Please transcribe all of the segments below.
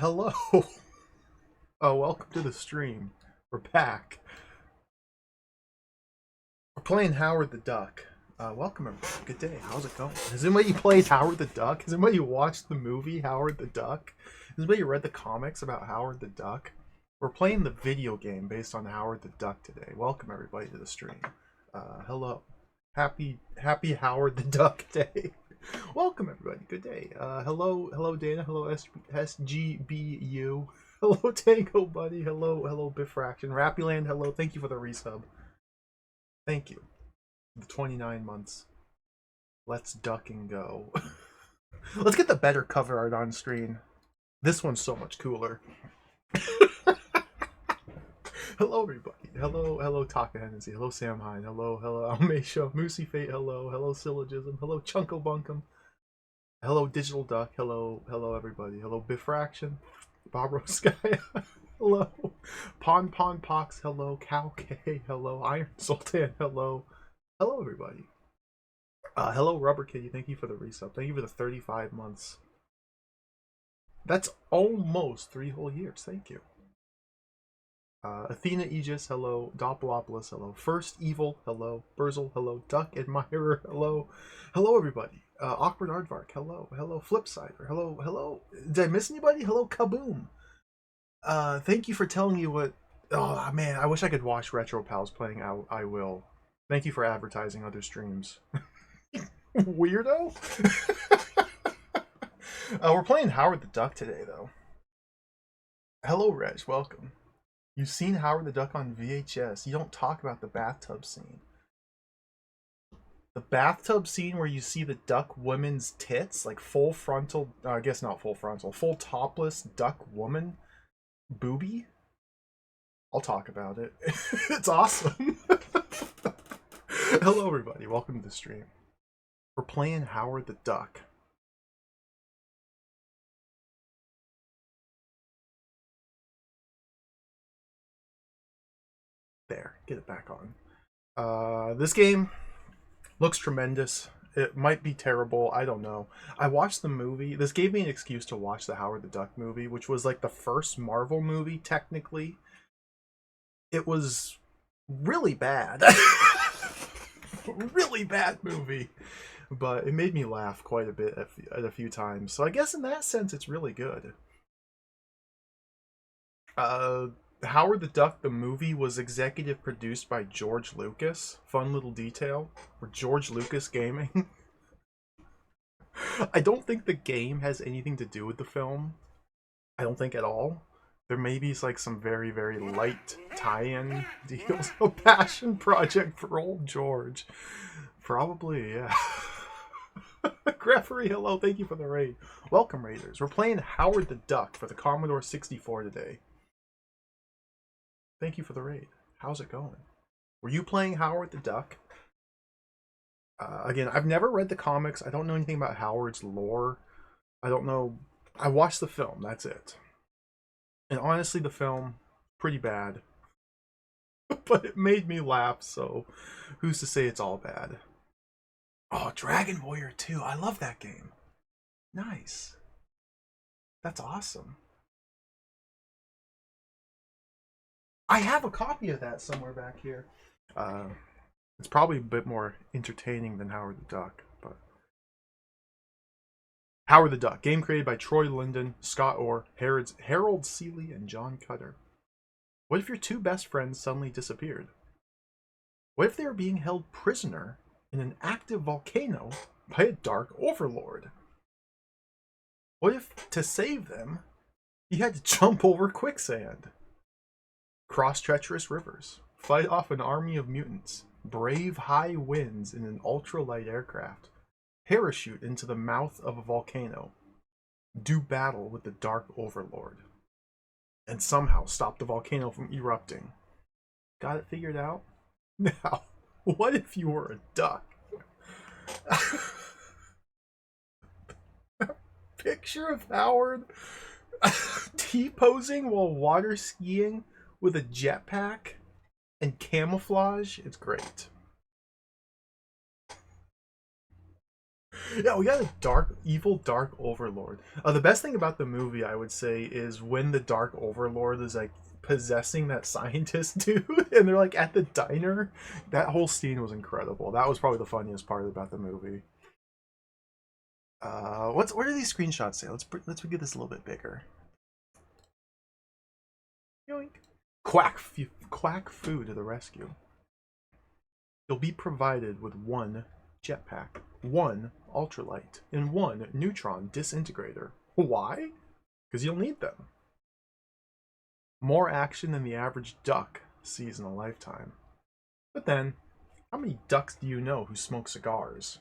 Hello. Welcome to the stream. We're back. We're playing Howard the Duck. Welcome everybody. Good day. How's it going? Has anybody played Howard the Duck? Has anybody watched the movie Howard the Duck? Has anybody read the comics about Howard the Duck? We're playing the video game based on Howard the Duck today. Welcome everybody to the stream. Hello. Happy Howard the Duck Day. Welcome everybody. Good day. Hello Dana. Hello SGBU. Hello Tango Buddy. Hello Biffraction. Rappyland. Hello. Thank you for the resub. Thank you. The 29 months. Let's duck and go. Let's get the better cover art on screen. This one's so much cooler. Hello everybody. Hello Taka Hennessy. Hello Sam Hine. Hello Almeisha. Moosey Fate. Hello Syllogism. Hello Chunko Bunkum. Hello Digital Duck. Hello everybody. Hello Biffraction. Bob Roskaya. Hello Pon Pox. Hello Cow K. Hello Iron Sultan. Hello everybody. Hello Rubber Kitty. Thank you for the resub. Thank you for the 35 months. That's almost 3 whole years. Thank you. Athena Aegis, hello. Doppelopoulos, hello. First Evil, hello. Burzel, hello. Duck Admirer, hello. Hello, everybody. Awkward Aardvark, hello. Hello, Flipsider, hello. Did I miss anybody? Hello, Kaboom. Thank you for telling me what... Oh, man, I wish I could watch Retro Pals playing I Will. Thank you for advertising other streams. Weirdo? We're playing Howard the Duck today, though. Hello, Reg, welcome. You've seen Howard the Duck on VHS. You don't talk about the bathtub scene. The bathtub scene where you see the duck woman's tits, like full frontal, I guess not full frontal, full topless duck woman boobie. I'll talk about it. It's awesome. Hello everybody, welcome to the stream. We're playing Howard the Duck. There, get it back on. This game looks tremendous. It might be terrible. I don't know. I watched the movie. This gave me an excuse to watch the Howard the Duck movie, which was like the first Marvel movie, technically. It was really bad. Really bad movie. But it made me laugh quite a bit at a few times. So I guess in that sense, it's really good. Howard the Duck, the movie, was executive produced by George Lucas. Fun little detail. For George Lucas Gaming. I don't think the game has anything to do with the film. I don't think at all. There may be like some very, very light tie-in deals. A passion project for old George. Probably, yeah. Greffery, hello. Thank you for the raid. Welcome, Raiders. We're playing Howard the Duck for the Commodore 64 today. Thank you for the raid. How's it going? Were you playing Howard the Duck? Again, I've never read the comics. I don't know anything about Howard's lore. I don't know. I watched the film. That's it. And honestly, the film, pretty bad. But it made me laugh, so who's to say it's all bad? Oh, Dragon Warrior 2. I love that game. Nice. That's awesome. I have a copy of that somewhere back here. It's probably a bit more entertaining than Howard the Duck, but Howard the Duck, game created by Troy Linden, Scott Orr, Harold Seeley, and John Cutter. What if your two best friends suddenly disappeared? What if they were being held prisoner in an active volcano by a dark overlord? What if, to save them, you had to jump over quicksand? Cross treacherous rivers, fight off an army of mutants, brave high winds in an ultralight aircraft, parachute into the mouth of a volcano, do battle with the Dark Overlord, and somehow stop the volcano from erupting. Got it figured out? Now, what if you were a duck? Picture of Howard T-posing while water skiing with a jetpack and camouflage. It's great. Yeah, we got a evil dark overlord. The best thing about the movie, I would say, is when the dark overlord is like possessing that scientist dude, and they're like at the diner. That whole scene was incredible. That was probably the funniest part about the movie. What do these screenshots say? Let's get this a little bit bigger. Yoink. Quack Fu to the rescue. You'll be provided with one jetpack, one ultralight, and one neutron disintegrator. Why? Because you'll need them. More action than the average duck sees in a lifetime. But then, how many ducks do you know who smoke cigars?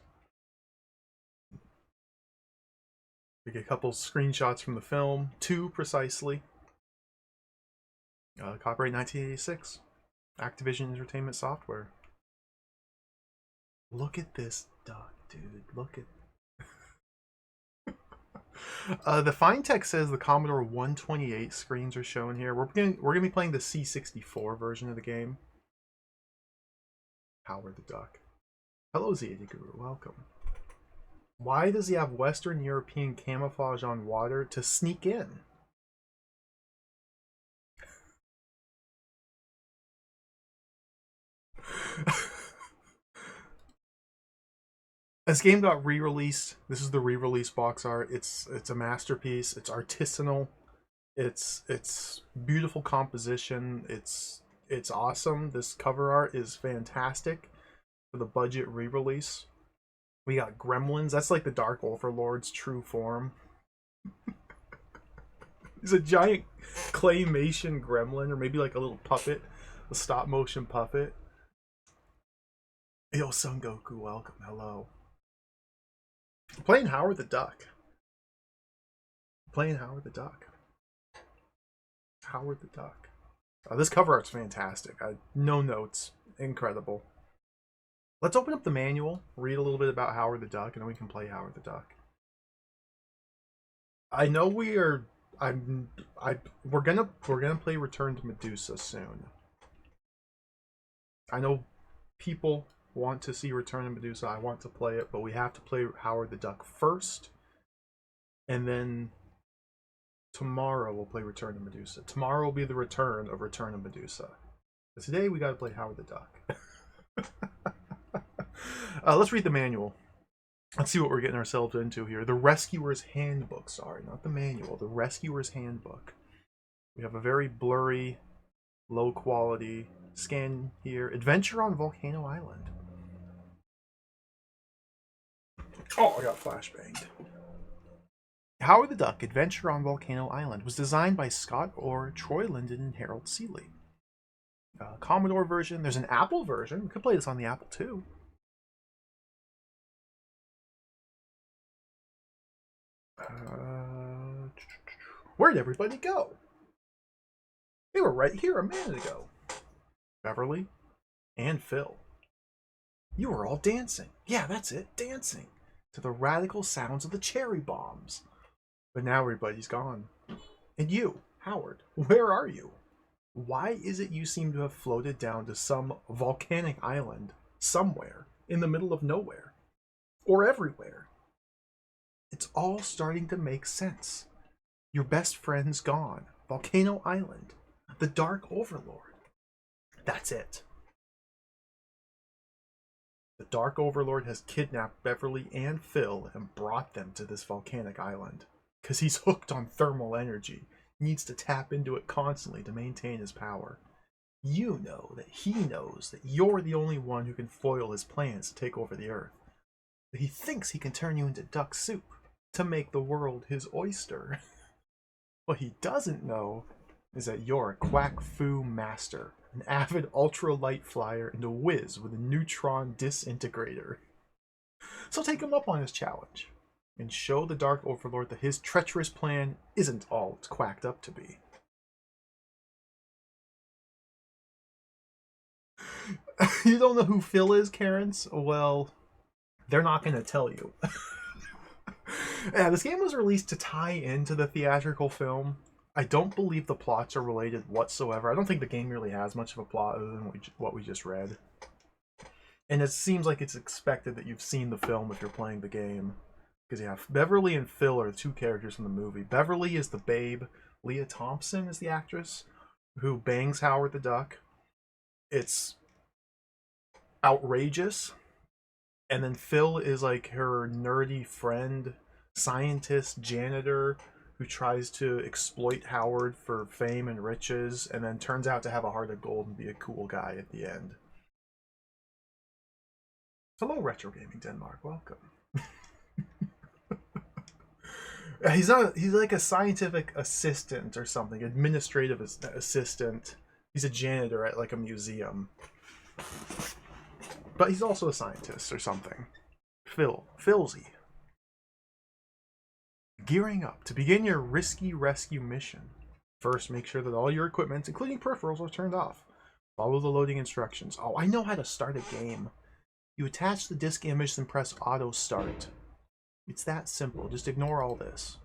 We get a couple screenshots from the film, 2 precisely. Copyright 1986. Activision Entertainment Software. Look at this duck, dude. Look at... the Fine says the Commodore 128 screens are shown here. We're gonna be playing the C64 version of the game. Howard the Duck. Hello, ZAD Guru. Welcome. Why does he have Western European camouflage on water to sneak in? This game got re-released. This is the re-release box art. It's a masterpiece. It's artisanal. It's beautiful composition. It's awesome. This cover art is fantastic for the budget re-release. We got gremlins. That's like the Dark Overlord's true form. He's a giant claymation gremlin, or maybe like a little puppet, a stop motion puppet. Yo, Son Goku, welcome. Hello. Playing Howard the Duck. Howard the Duck. This cover art's fantastic. No notes. Incredible. Let's open up the manual, read a little bit about Howard the Duck, and then we can play Howard the Duck. I know we're gonna play Return to Medusa soon. I know people want to see Return to Medusa. I want to play it, but we have to play Howard the Duck first, and then tomorrow we'll play Return to Medusa. Tomorrow will be the return of Return to Medusa. But today we got to play Howard the Duck. Let's read the manual. Let's see what we're getting ourselves into here. The Rescuer's Handbook. Sorry, not the manual. The Rescuer's Handbook. We have a very blurry, low quality scan here. Adventure on Volcano Island. Oh, I got flashbanged. Howard the Duck, Adventure on Volcano Island, was designed by Scott Orr, Troy Linden, and Harold Seeley. Commodore version. There's an Apple version. We could play this on the Apple too. Where'd everybody go? They were right here a minute ago. Beverly and Phil. You were all dancing. Yeah, that's it, dancing to the radical sounds of the cherry bombs. But now everybody's gone. And you, Howard, where are you? Why is it you seem to have floated down to some volcanic island somewhere in the middle of nowhere? Or everywhere? It's all starting to make sense. Your best friend's gone. Volcano Island. The Dark Overlord. That's it. The Dark Overlord has kidnapped Beverly and Phil and brought them to this volcanic island. Because he's hooked on thermal energy. Needs to tap into it constantly to maintain his power. You know that he knows that you're the only one who can foil his plans to take over the Earth. But he thinks he can turn you into duck soup to make the world his oyster. What he doesn't know is that you're a quack fu master, an avid ultralight flyer, and a whiz with a neutron disintegrator. So take him up on his challenge, and show the Dark Overlord that his treacherous plan isn't all it's quacked up to be. You don't know who Phil is, Karens? Well, they're not going to tell you. Yeah, this game was released to tie into the theatrical film. I don't believe the plots are related whatsoever. I don't think the game really has much of a plot other than what we just read. And it seems like it's expected that you've seen the film if you're playing the game. Because, yeah, Beverly and Phil are the two characters in the movie. Beverly is the babe. Leah Thompson is the actress who bangs Howard the Duck. It's outrageous. And then Phil is like her nerdy friend, scientist, janitor who tries to exploit Howard for fame and riches, and then turns out to have a heart of gold and be a cool guy at the end. Hello, Retro Gaming Denmark. Welcome. He's not. He's like a scientific assistant or something, administrative assistant. He's a janitor at like a museum, but he's also a scientist or something. Philzy. Gearing up to begin your risky rescue mission. First, make sure that all your equipment, including peripherals, are turned off. Follow the loading instructions. Oh, I know how to start a game. You attach the disk image and press auto start. It's that simple. Just ignore all this.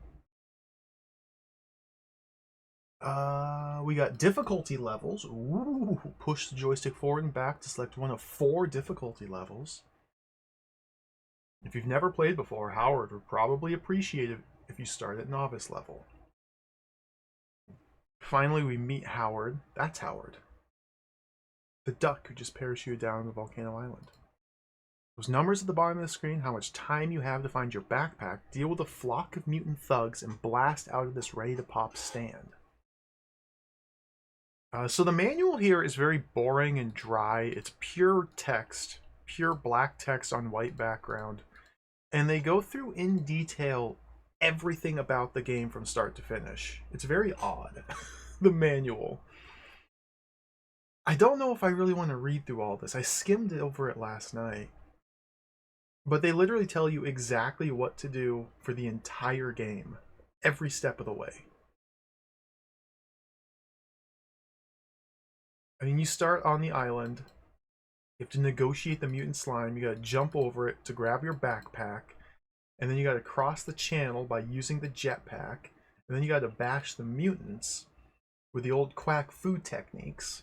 We got difficulty levels. Ooh, push the joystick forward and back to select one of 4 difficulty levels. If you've never played before, Howard would probably appreciate it if you start at novice level. Finally, we meet Howard. That's Howard. The duck who just parachuted down the volcano island. Those numbers at the bottom of the screen, how much time you have to find your backpack, deal with a flock of mutant thugs, and blast out of this ready-to-pop stand. So the manual here is very boring and dry. It's pure text, pure black text on white background. And they go through in detail everything about the game from start to finish. It's very odd, the manual. I don't know if I really want to read through all this. I skimmed over it last night. But they literally tell you exactly what to do for the entire game, every step of the way. I mean, you start on the island. You have to negotiate the mutant slime. You gotta jump over it to grab your backpack. And then you gotta cross the channel by using the jetpack. And then you gotta bash the mutants with the old quack food techniques.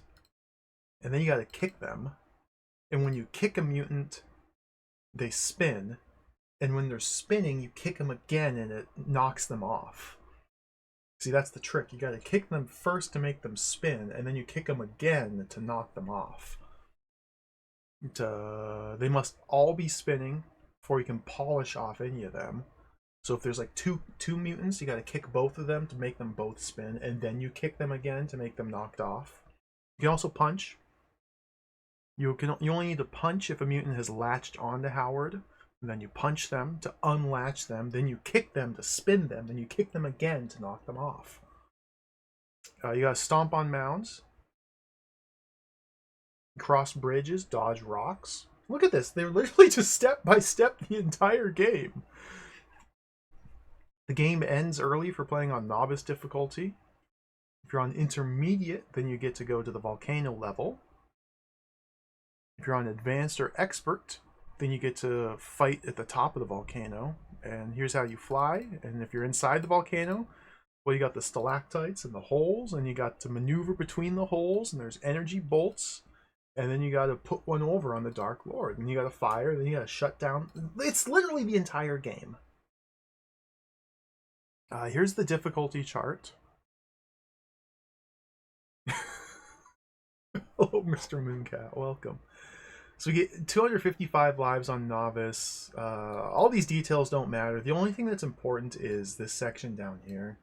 And then you gotta kick them. And when you kick a mutant, they spin. And when they're spinning, you kick them again and it knocks them off. See, that's the trick. You gotta kick them first to make them spin, and then you kick them again to knock them off. They must all be spinning before you can polish off any of them. So if there's like two mutants, you gotta kick both of them to make them both spin, and then you kick them again to make them knocked off. You can also punch. You only need to punch if a mutant has latched onto Howard. And then you punch them to unlatch them. Then you kick them to spin them. Then you kick them again to knock them off. You gotta stomp on mounds. Cross bridges. Dodge rocks. Look at this. They're literally just step by step the entire game. The game ends early for playing on novice difficulty. If you're on intermediate, then you get to go to the volcano level. If you're on advanced or expert, then you get to fight at the top of the volcano. And here's how you fly. And if you're inside the volcano, well, you got the stalactites and the holes, and you got to maneuver between the holes, and there's energy bolts. And then you got to put one over on the Dark Lord. And you got to fire, then you got to shut down. It's literally the entire game. Here's the difficulty chart. Hello, Mr. Mooncat. Welcome. So we get 255 lives on Novice. All these details don't matter. The only thing that's important is this section down here.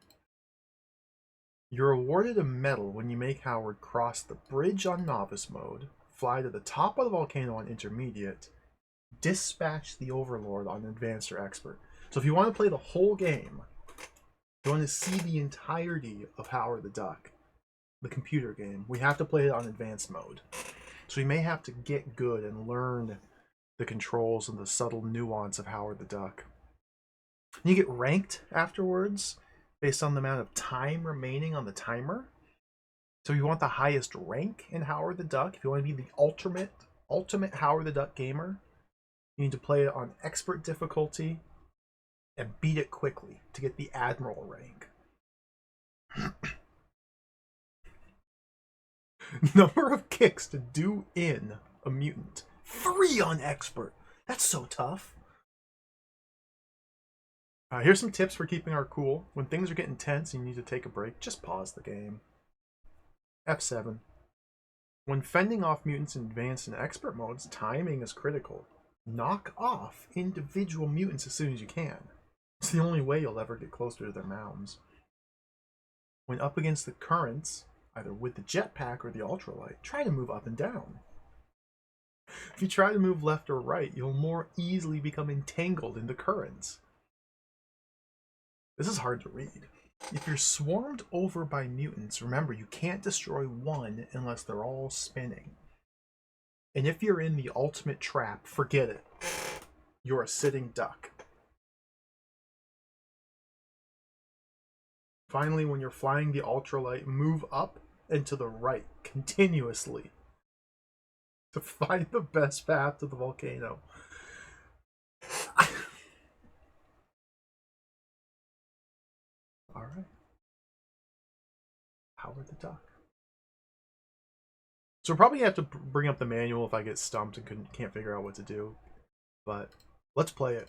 You're awarded a medal when you make Howard cross the bridge on Novice mode, fly to the top of the volcano on Intermediate, dispatch the Overlord on Advanced or Expert. So if you want to play the whole game, you want to see the entirety of Howard the Duck, the computer game, we have to play it on Advanced mode. So we may have to get good and learn the controls and the subtle nuance of Howard the Duck. And you get ranked afterwards based on the amount of time remaining on the timer. So you want the highest rank in Howard the Duck. If you want to be the ultimate Howard the Duck gamer, you need to play it on expert difficulty and beat it quickly to get the Admiral rank. Number of kicks to do in a mutant, 3 on expert. That's so tough. Here's some tips for keeping our cool. When things are getting tense and you need to take a break, just pause the game. F7. When fending off mutants in advanced and expert modes, timing is critical. Knock off individual mutants as soon as you can. It's the only way you'll ever get closer to their mounds. When up against the currents, either with the jetpack or the ultralight, try to move up and down. If you try to move left or right, you'll more easily become entangled in the currents. This is hard to read. If you're swarmed over by mutants, remember you can't destroy one unless they're all spinning. And if you're in the ultimate trap, forget it. You're a sitting duck. Finally, when you're flying the ultralight, move up and to the right continuously to find the best path to the volcano. All right. Howard the Duck. So we'll probably have to bring up the manual if I get stumped and can't figure out what to do. But let's play it.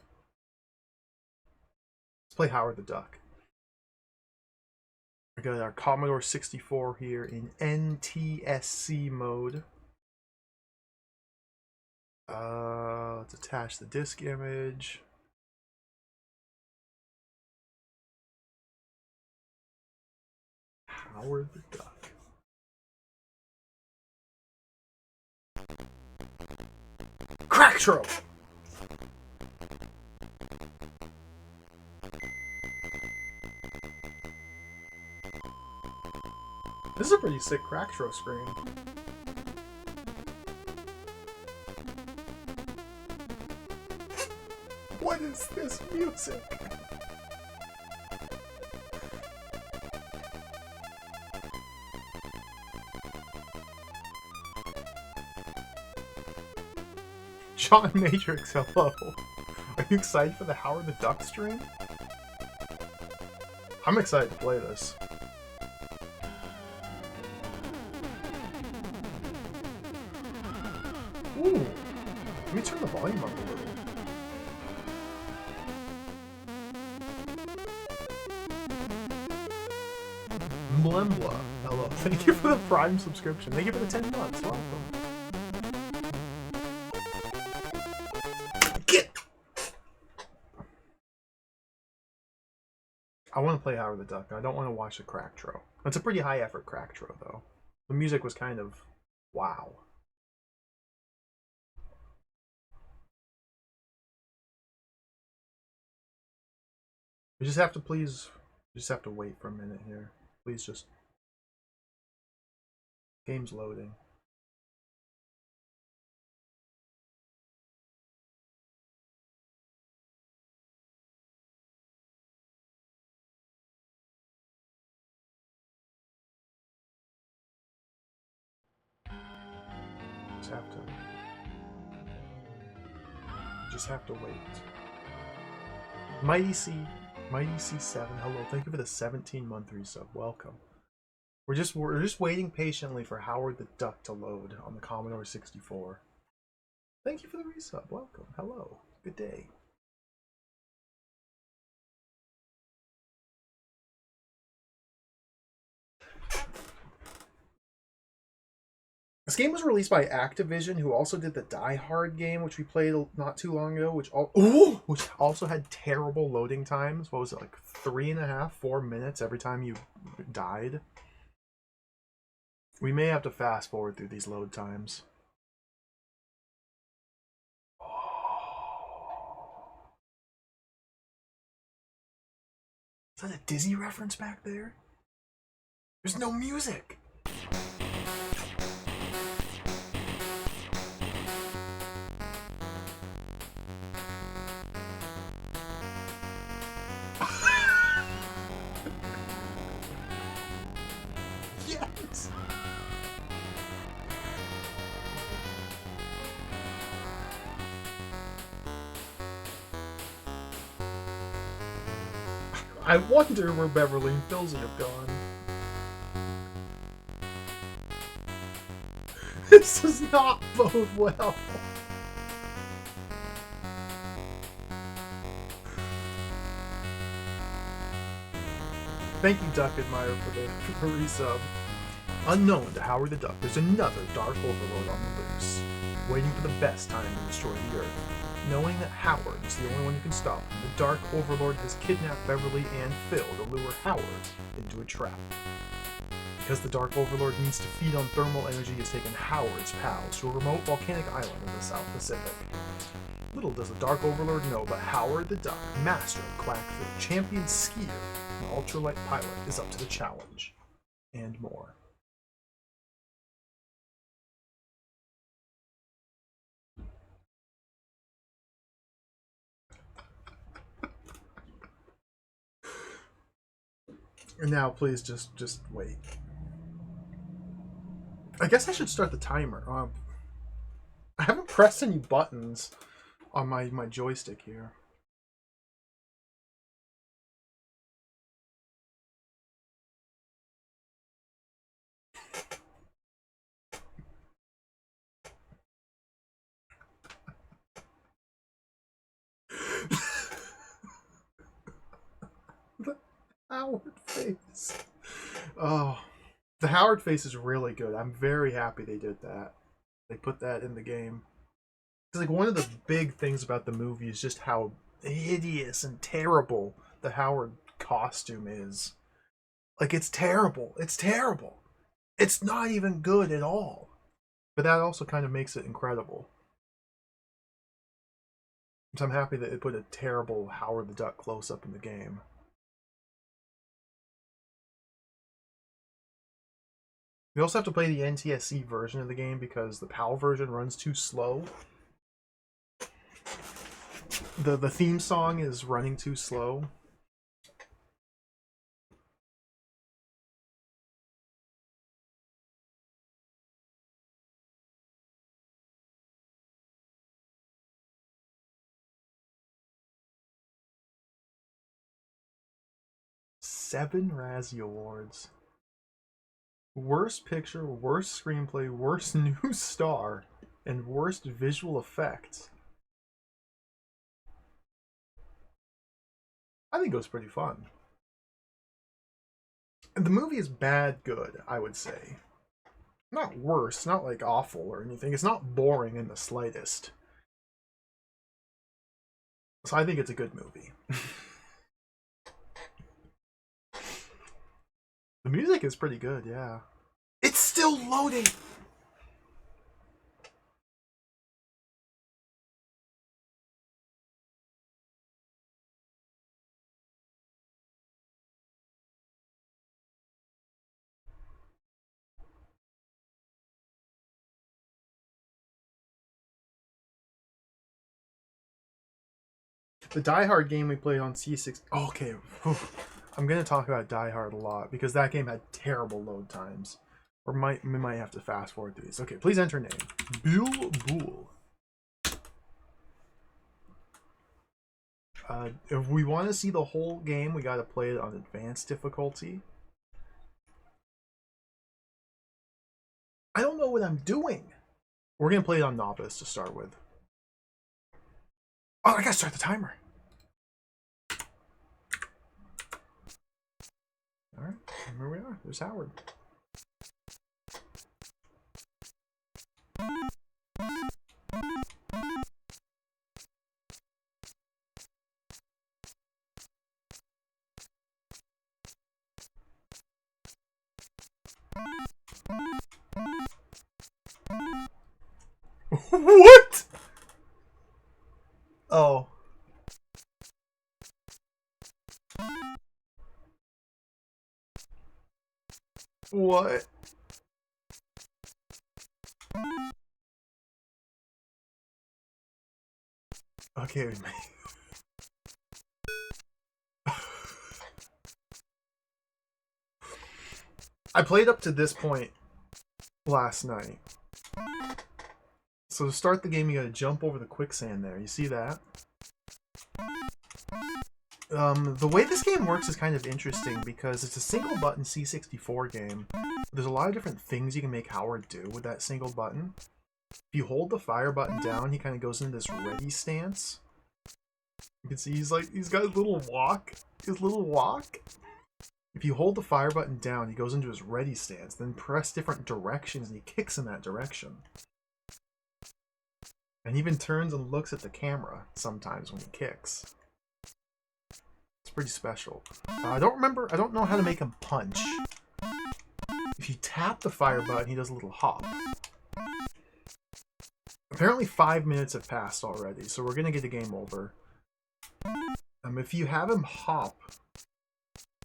Let's play Howard the Duck. We got our Commodore 64 here in NTSC mode. Let's attach the disk image. Howard the Duck. Cracktro! This is a pretty sick Cracktro screen. What is this music? John Matrix, hello. Are you excited for the Howard the Duck stream? I'm excited to play this. Ooh. Let me turn the volume up a little. Mlembla, hello. Thank you for the Prime subscription. Thank you for the 10 months. Welcome. I want to play Howard the Duck. I don't want to watch the Cracktro. It's a pretty high effort Cracktro, though. The music was kind of wow. We just have to wait for a minute here. Please just. Game's loading. Just have to wait. Mighty C7, hello. Thank you for the 17-month resub. Welcome. We're just waiting patiently for Howard the Duck to load on the Commodore 64. Thank you for the resub. Welcome. Hello. Good day. This game was released by Activision, who also did the Die Hard game, which we played not too long ago, which also had terrible loading times. What was it, like 3.5, 4 minutes every time you died? We may have to fast forward through these load times. Is that a Disney reference back there? There's no music! Yes! I wonder where Beverly and Filzy have gone. This does not bode well. Thank you, Duck Admirer, for the resub. Unknown to Howard the Duck, there's another Dark Overlord on the loose, waiting for the best time to destroy the Earth. Knowing that Howard is the only one who can stop him, the Dark Overlord has kidnapped Beverly and Phil to lure Howard into a trap. Because the Dark Overlord needs to feed on thermal energy, he has taken Howard's pals to a remote volcanic island in the South Pacific. Little does the Dark Overlord know, but Howard the Duck, master of Quackfield, champion skier, and ultralight pilot, is up to the challenge. And more. And now, please just wait. I guess I should start the timer. I haven't pressed any buttons on my joystick here. The Howard face. Oh, the Howard face is really good. I'm very happy they did that. They put that in the game. It's like one of the big things about the movie is just how hideous and terrible the Howard costume is. Like, it's terrible. It's terrible. It's not even good at all. But that also kind of makes it incredible. So I'm happy that it put a terrible Howard the Duck close-up in the game. We also have to play the NTSC version of the game because the PAL version runs too slow. The theme song is running too slow. Seven Razzie Awards. Worst Picture, Worst Screenplay, Worst New Star, and Worst Visual Effects. I think it was pretty fun. The movie is bad good, I would say. Not worse, not like awful or anything. It's not boring in the slightest. So I think it's a good movie. The music is pretty good, yeah. It's still loading! The Die Hard game we played on C6... Oh, okay, I'm going to talk about Die Hard a lot because that game had terrible load times. Or we might have to fast forward through these. Okay, please enter name. Bill Boole. If we want to see the whole game, we got to play it on advanced difficulty. I don't know what I'm doing. We're going to play it on novice to start with. Oh, I got to start the timer. Alright, here we are. There's Howard. What? Oh. What? Okay. I played up to this point last night. So to start the game, you gotta jump over the quicksand there. You see that? The way this game works is kind of interesting because it's a single button C64 game. There's a lot of different things you can make Howard do with that single button. If you hold the fire button down, he kind of goes into this ready stance. You can see he's got his little walk. If you hold the fire button down, he goes into his ready stance, then press different directions and he kicks in that direction. And even turns and looks at the camera sometimes when he kicks. It's pretty special. I don't know how to make him punch. If you tap the fire button, he does a little hop. Apparently 5 minutes have passed already, so we're gonna get a game over. If you have him hop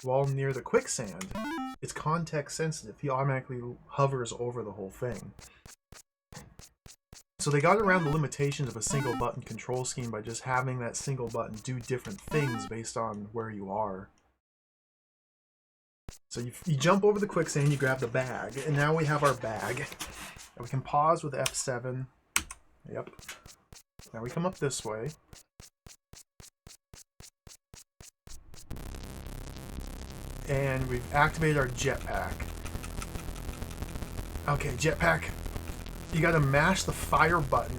while near the quicksand, it's context sensitive. He automatically hovers over the whole thing. So they got around the limitations of a single button control scheme by just having that single button do different things based on where you are. So you jump over the quicksand, you grab the bag, and now we have our bag. And we can pause with F7. Yep. Now we come up this way. And we've activated our jetpack. Okay, jetpack. You gotta mash the fire button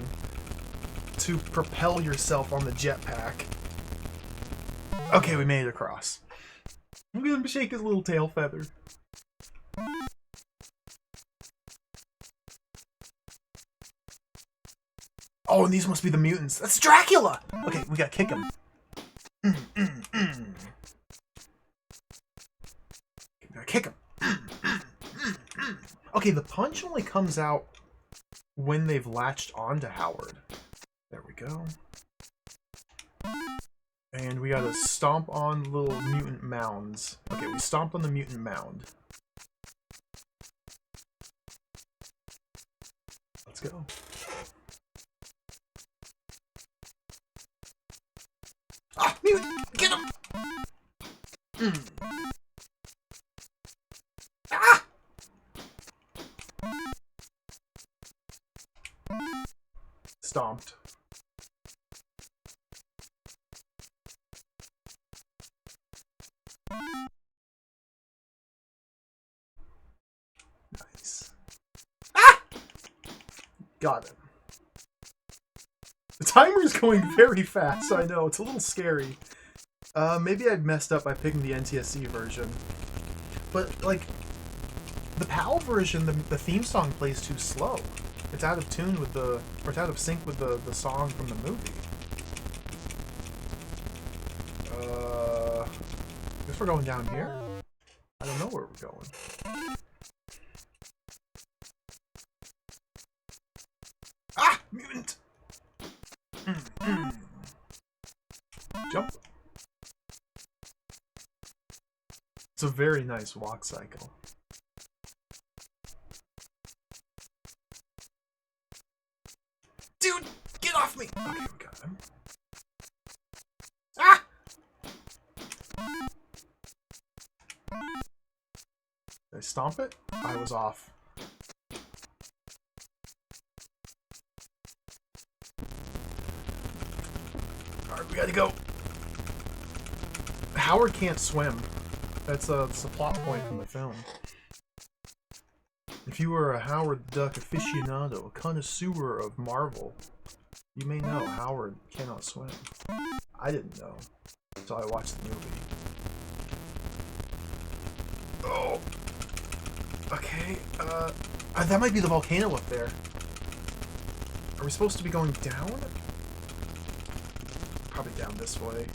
to propel yourself on the jetpack. Okay, we made it across. I'm gonna shake his little tail feather. Oh, and these must be the mutants. That's Dracula! Okay, we gotta kick him. Gotta kick him. Okay, the punch only comes out when they've latched onto Howard. There we go. And we gotta stomp on little mutant mounds. Okay, we stomped on the mutant mound. Let's go. Ah! Mutant! Get him! Ah! Stomped. Nice. Ah! Got it. The timer's going very fast, I know. It's a little scary. Maybe I messed up by picking the NTSC version. But, like, the PAL version, the theme song plays too slow. It's out of tune with the... or it's out of sync with the song from the movie. Guess we're going down here? I don't know where we're going. Ah! Mutant! Jump. It's a very nice walk cycle. Dude! Get off me! Okay, we got him. Ah! Did I stomp it? I was off. Alright, we gotta go. Howard can't swim. That's a plot point from the film. If you were a Howard the Duck aficionado, a connoisseur of Marvel, you may know Howard cannot swim. I didn't know, so I watched the movie. Oh! Okay, that might be the volcano up there. Are we supposed to be going down? Probably down this way.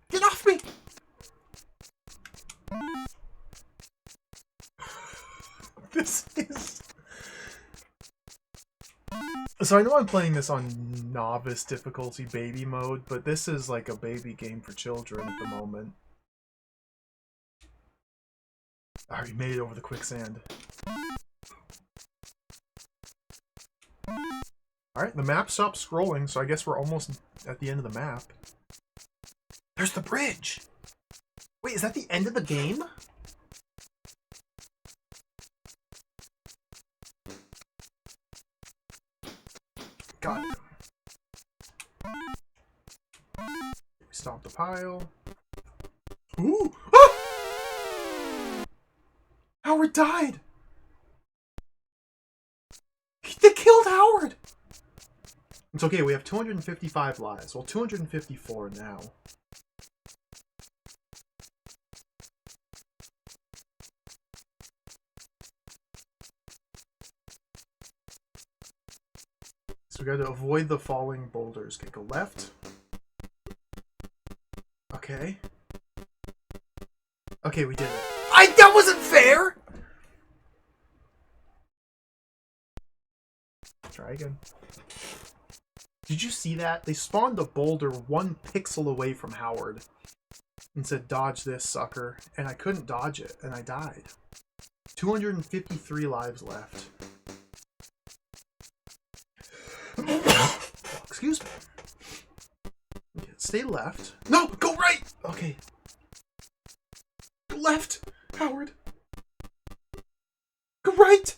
Get off me! This is... So I know I'm playing this on novice difficulty baby mode, but this is like a baby game for children at the moment. Alright, we made it over the quicksand. Alright, the map stopped scrolling, so I guess we're almost at the end of the map. There's the bridge! Wait, is that the end of the game? Got it. We stomp the pile. Ooh! Ah! Howard died! They killed Howard! It's okay, we have 255 lives. Well, 254 now. So we got to avoid the falling boulders. Okay, go left. Okay. Okay, we did it. That wasn't fair! Try again. Did you see that? They spawned a boulder 1 pixel away from Howard and said, dodge this, sucker. And I couldn't dodge it, and I died. 253 lives left. Excuse me. Okay, stay left. No, go right! Okay. Go left, Howard. Go right!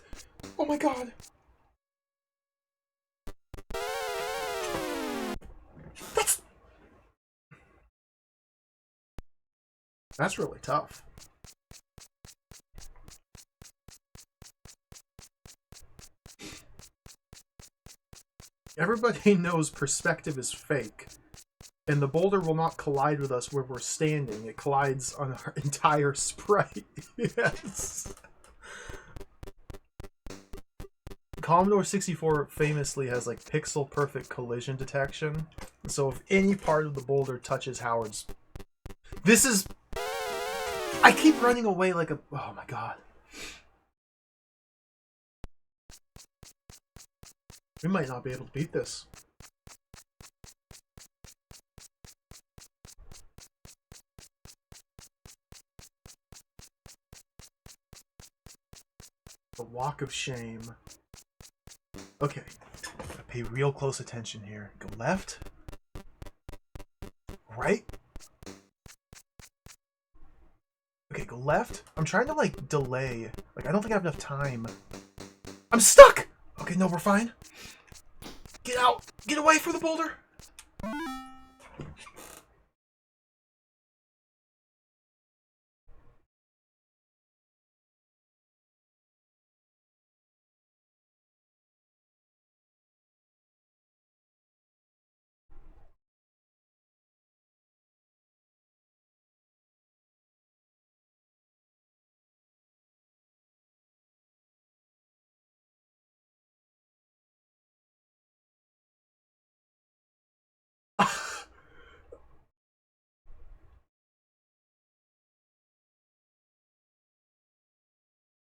Oh my god. That's really tough. Everybody knows perspective is fake, and the boulder will not collide with us where we're standing. It collides on our entire sprite. Yes. Commodore 64 famously has like pixel perfect collision detection. So if any part of the boulder touches Howard's... This is... I keep running away like a... Oh my god. We might not be able to beat this. The walk of shame. Okay. Gotta pay real close attention here. Go left. Right. Okay, go left. I'm trying to, like, delay. Like, I don't think I have enough time. I'm stuck! Okay, no, we're fine. Get out! Get away from the boulder!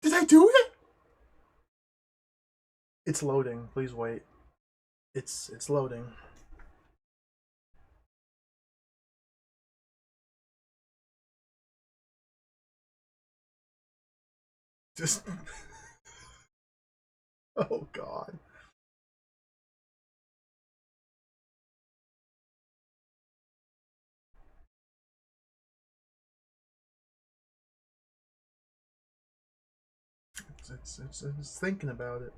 Did I do it? It's loading. Please wait. It's loading. Just... Oh god. It's thinking about it.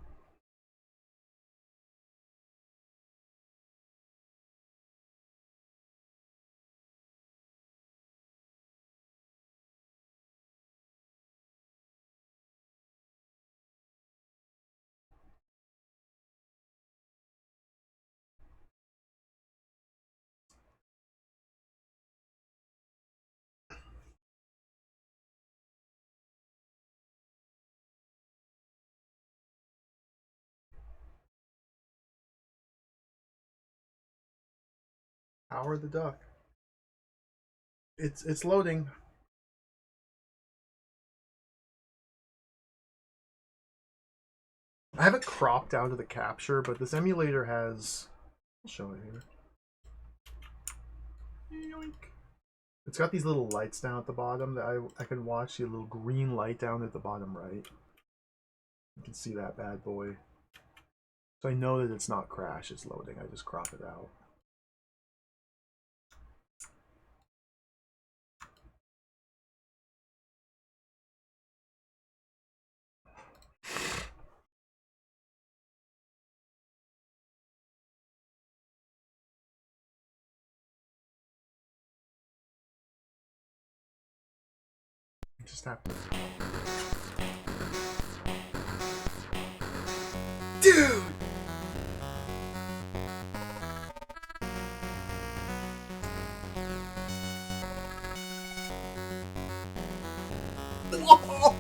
Howard the Duck. It's loading. I have it cropped out of the capture, but this emulator has... I'll show it here. Yoink. It's got these little lights down at the bottom that I can watch. See a little green light down at the bottom right. You can see that bad boy. So I know that it's not crash, it's loading. I just crop it out. It just happened. Dude! Whoa!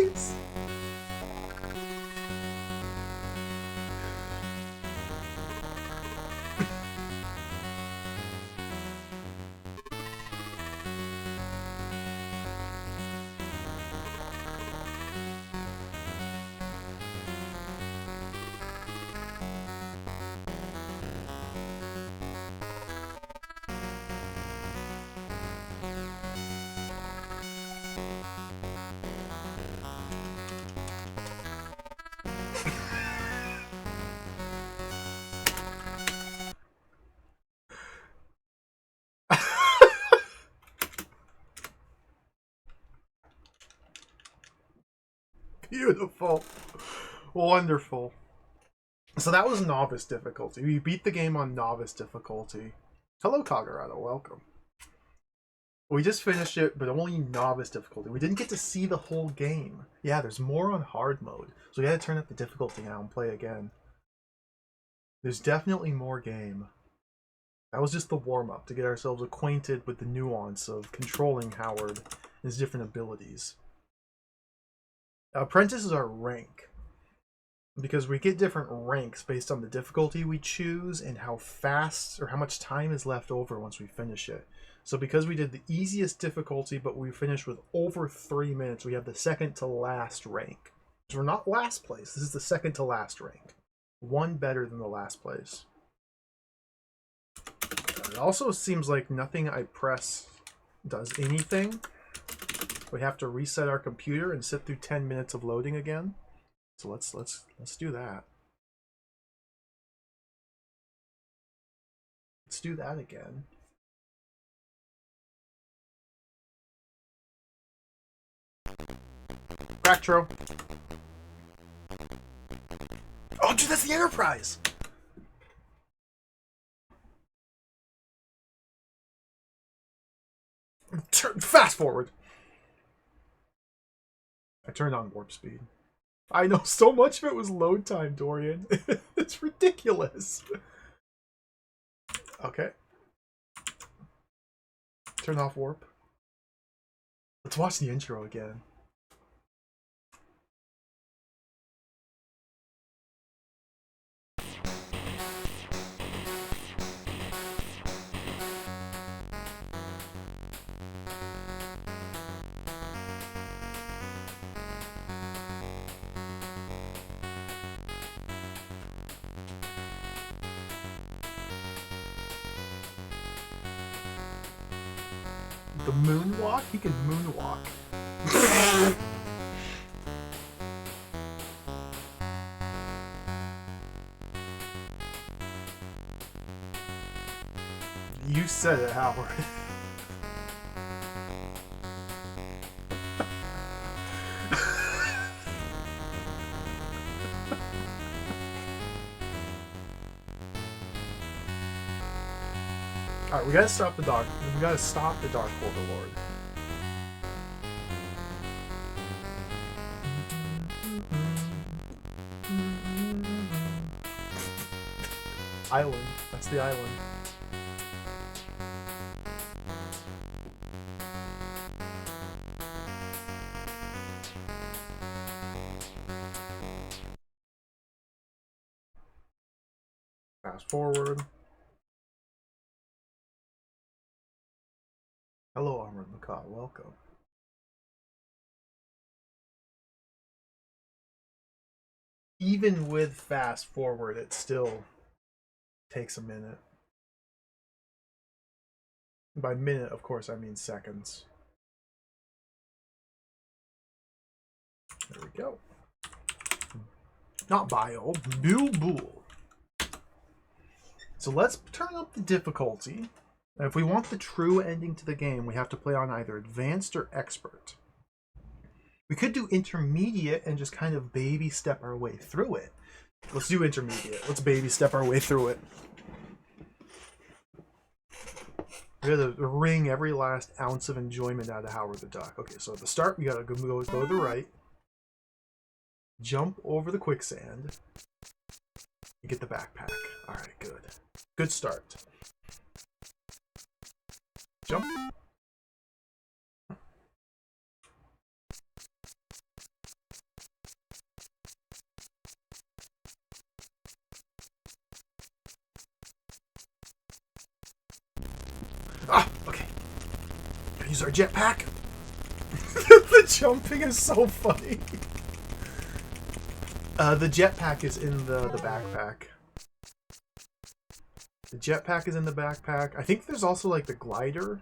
face! Beautiful. Wonderful. So that was novice difficulty. We beat the game on novice difficulty. Hello, Kagurado. Welcome. We just finished it, but only novice difficulty. We didn't get to see the whole game. Yeah, there's more on hard mode. So we gotta turn up the difficulty now and play again. There's definitely more game. That was just the warm-up to get ourselves acquainted with the nuance of controlling Howard and his different abilities. Apprentice is our rank, because we get different ranks based on the difficulty we choose and how fast or how much time is left over once we finish it. So because we did the easiest difficulty, but we finished with over 3 minutes, we have the second to last rank. So we're not last place. This is the second to last rank. One better than the last place. It also seems like nothing I press does anything. We have to reset our computer and sit through 10 minutes of loading again. So let's do that. Let's do that again. Cracktro. Oh, dude, that's the Enterprise. Fast forward. I turned on warp speed. I know so much of it was load time, Dorian. It's ridiculous. Okay. Turn off warp. Let's watch the intro again. The moonwalk? He can moonwalk. You said it, Howard. Alright, we gotta stop the Dark Overlord. Island. That's the island. Fast forward. Hello, Armored Macaw. Welcome. Even with fast forward, it still takes a minute. By minute, of course, I mean seconds. There we go. Not bio, Bulbul. So let's turn up the difficulty. If we want the true ending to the game, we have to play on either advanced or expert. We could do intermediate and just kind of baby step our way through it. Let's do intermediate. Let's baby step our way through it. We gotta wring every last ounce of enjoyment out of Howard the Duck. Okay, so at the start, we gotta go to the right. Jump over the quicksand. You get the backpack. Alright, good. Good start. Jump. use our jetpack. The jumping is so funny. The jetpack is in the backpack. The jetpack is in the backpack. I think there's also like the glider,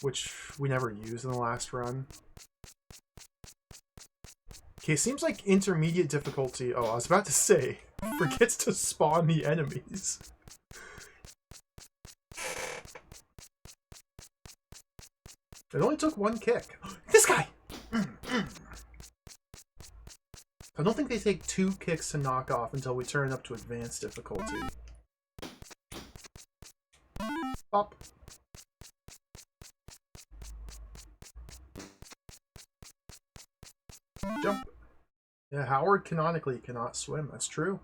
which we never used in the last run. Okay, seems like intermediate difficulty. Oh, I was about to say, forgets to spawn the enemies. It only took one kick. This guy! I don't think they take 2 kicks to knock off until we turn up to advanced difficulty. Up. Jump. Yeah, Howard canonically cannot swim. That's true.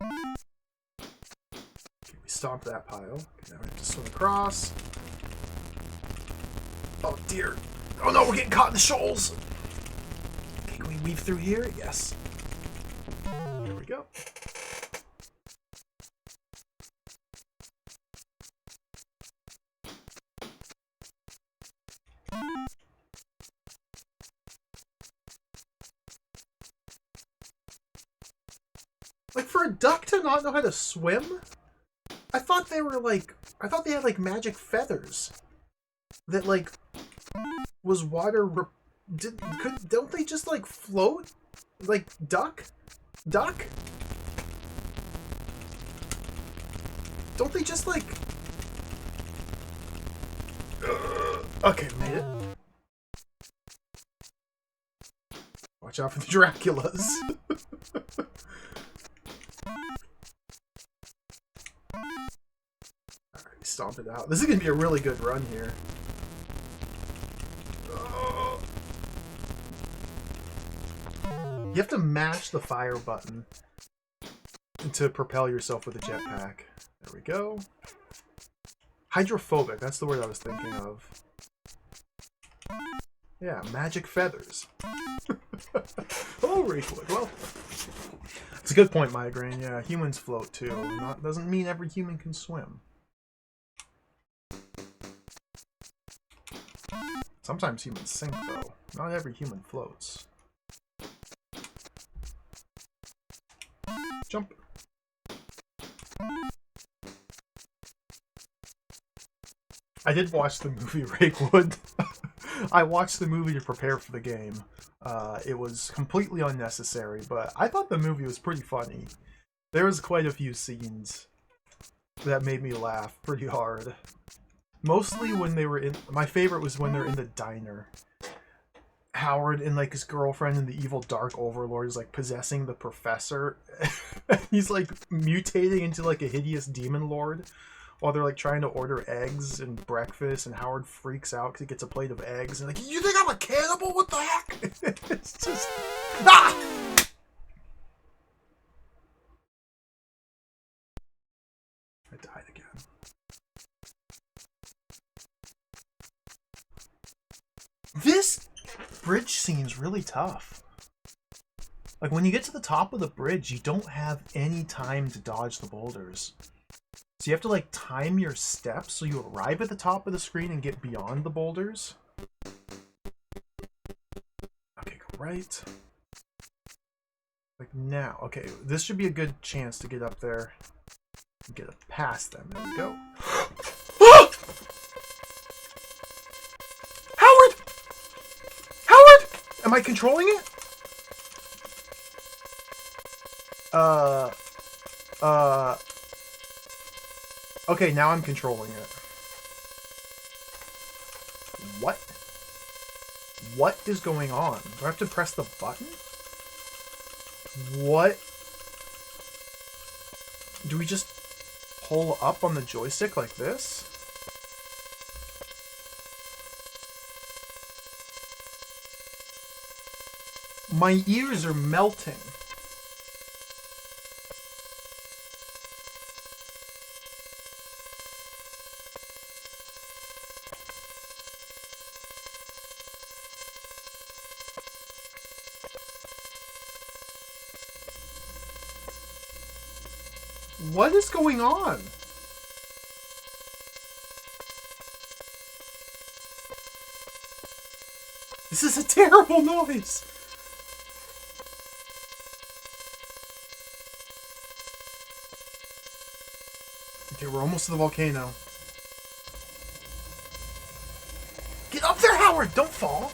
Okay, we stomp that pile. Okay, now we have to swim across. Oh dear. Oh no, we're getting caught in the shoals. Okay, can we weave through here? Yes. There we go. Like, for a duck to not know how to swim? I thought they were like... I thought they had like magic feathers. That like... was water... don't they just like float? Like, duck? Duck? Don't they just like... Okay, made it. Watch out for the Draculas. Alright, stomp it out. This is gonna be a really good run here. You have to mash the fire button to propel yourself with a jetpack. There we go. Hydrophobic, that's the word I was thinking of. Yeah, magic feathers. Oh, Rayquaza. Well, it's a good point, Migraine. Yeah, humans float too. Doesn't mean every human can swim. Sometimes humans sink, though. Not every human floats. Jump. I did watch the movie Rakewood. I watched the movie to prepare for the game. It was completely unnecessary, but I thought the movie was pretty funny. There was quite a few scenes that made me laugh pretty hard. Mostly when they were in... My favorite was when they're in the diner. Howard and like his girlfriend and the evil Dark Overlord is like possessing the professor. He's like mutating into like a hideous demon lord while they're like trying to order eggs and breakfast, and Howard freaks out because he gets a plate of eggs and like, you think I'm a cannibal? What the heck? It's just... Ah! I died again. This bridge scene's really tough. Like, when you get to the top of the bridge, you don't have any time to dodge the boulders. So you have to, like, time your steps so you arrive at the top of the screen and get beyond the boulders. Okay, go right. Like, now. Okay, this should be a good chance to get up there and get past them. There we go. Howard! Howard! Am I controlling it? Okay, now I'm controlling it. What? What is going on? Do I have to press the button? What? Do we just pull up on the joystick like this? My ears are melting. What is going on? This is a terrible noise. Okay, we're almost to the volcano. Get up there, Howard! Don't fall!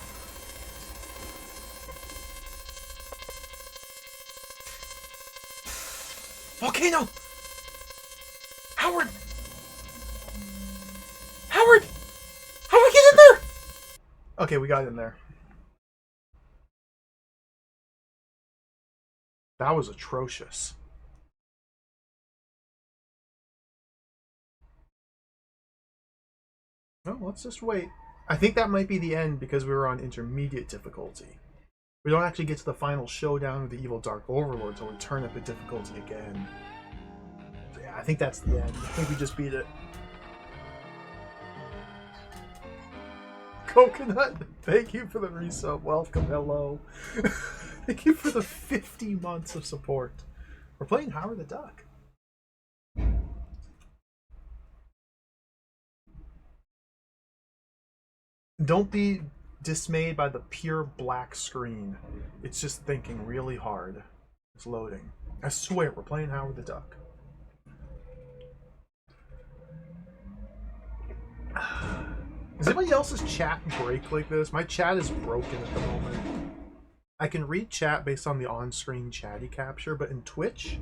Volcano! Howard! Howard! Howard, get in there! Okay, we got in there. That was atrocious. No, let's just wait. I think that might be the end because we were on intermediate difficulty. We don't actually get to the final showdown with the evil Dark Overlord until we turn up the difficulty again. So yeah, I think that's the end. I think we just beat it. Coconut, thank you for the resub. Welcome, hello. Thank you for the 50 months of support. We're playing Howard the Duck. Don't be dismayed by the pure black screen. It's just thinking really hard. It's loading. I swear, we're playing Howard the Duck. Does anybody else's chat break like this? My chat is broken at the moment. I can read chat based on the on-screen chatty capture, but in Twitch,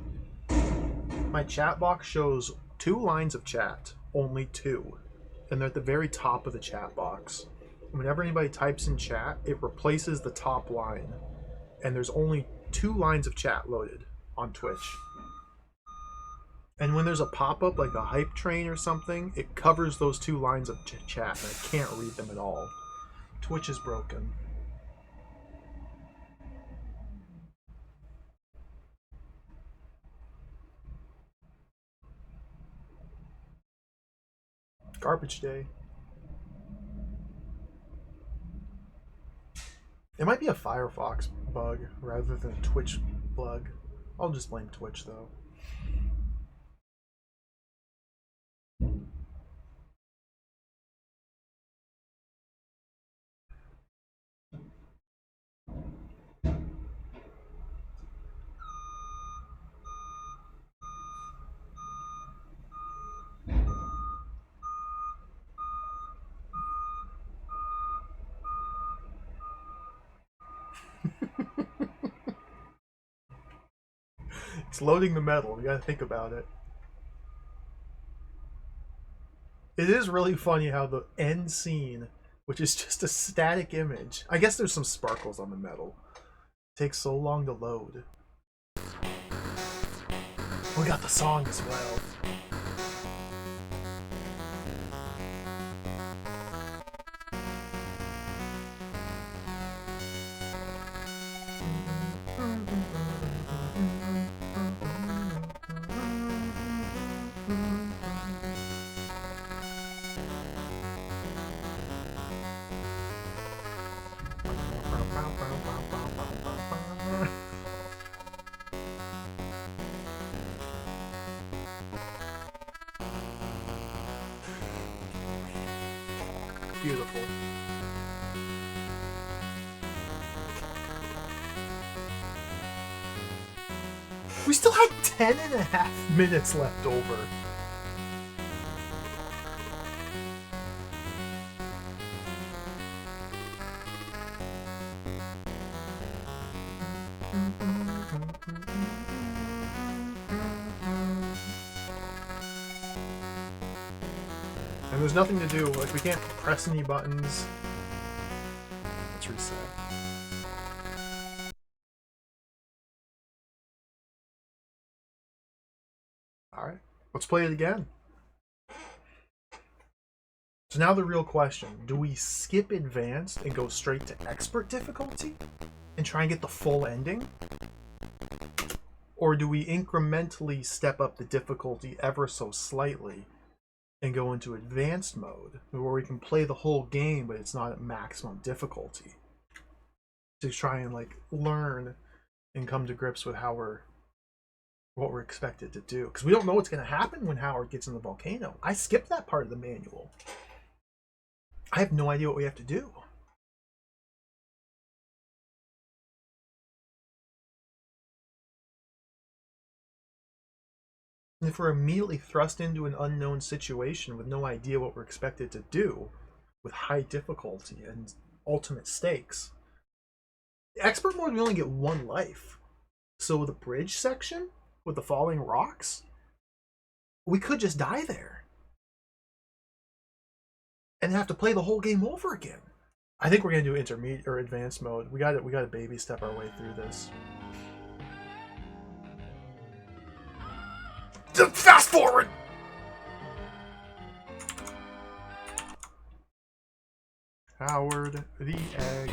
my chat box shows 2 lines of chat. Only 2. And they're at the very top of the chat box. Whenever anybody types in chat, it replaces the top line. And there's only 2 lines of chat loaded on Twitch. And when there's a pop-up, like a hype train or something, it covers those 2 lines of chat, and I can't read them at all. Twitch is broken. Garbage day. It might be a Firefox bug rather than a Twitch bug. I'll just blame Twitch though. It's loading the metal. You gotta think about it. It is really funny how the end scene, which is just a static image, I guess there's some sparkles on the metal, takes so long to load. We got the song as well. Beautiful. We still had 10.5 minutes left over. And there's nothing to do, like we can't press any buttons. Let's reset. Alright, let's play it again. So now the real question, do we skip advanced and go straight to expert difficulty and try and get the full ending? Or do we incrementally step up the difficulty ever so slightly and go into advanced mode where we can play the whole game but it's not at maximum difficulty to try and like learn and come to grips with how we're what we're expected to do. Because we don't know what's going to happen when Howard gets in the volcano. I skipped that part of the manual. I have no idea what we have to do. And if we're immediately thrust into an unknown situation with no idea what we're expected to do, with high difficulty and ultimate stakes, expert mode we only get one life. So the bridge section with the falling rocks, we could just die there and have to play the whole game over again. I think we're gonna do intermediate or advanced mode. We got to baby step our way through this. Fast forward. Howard the Egg.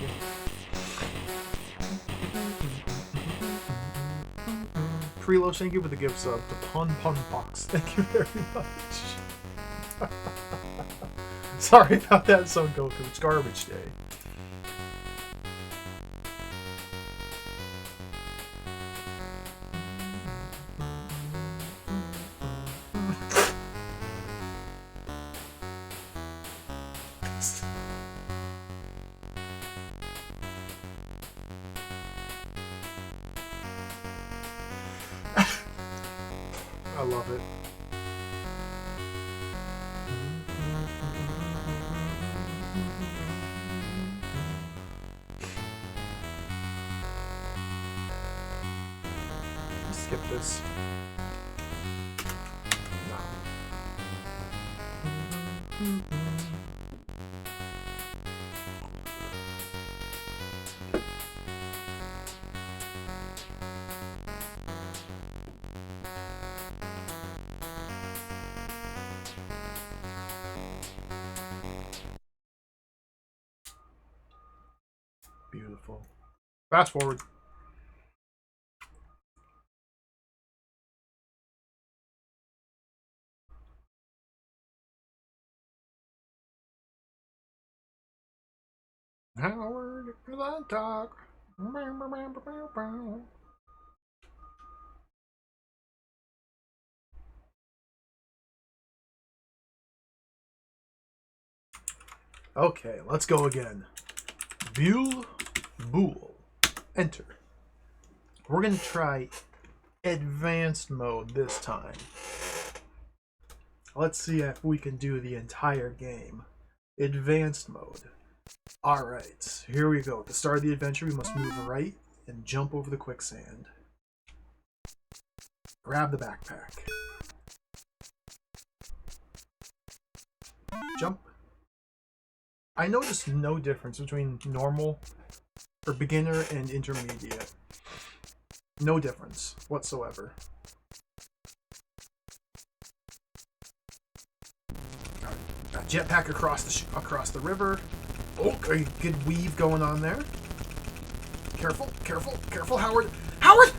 Freelo, thank you for the gift sub to Pun Box. Thank you very much. Sorry about that, Son Goku. It's garbage day. I love it. Skip this. No. Beautiful. Fast forward. Howard, the talk. Okay, let's go again. Buell, Bool. Enter. We're going to try advanced mode this time. Let's see if we can do the entire game. Advanced mode. Alright, here we go. At the start of the adventure, we must move right and jump over the quicksand. Grab the backpack. Jump. I noticed no difference between normal or beginner and intermediate. No difference whatsoever. A jetpack across the river. Oh, good weave going on there. Careful, careful, careful, Howard. Howard!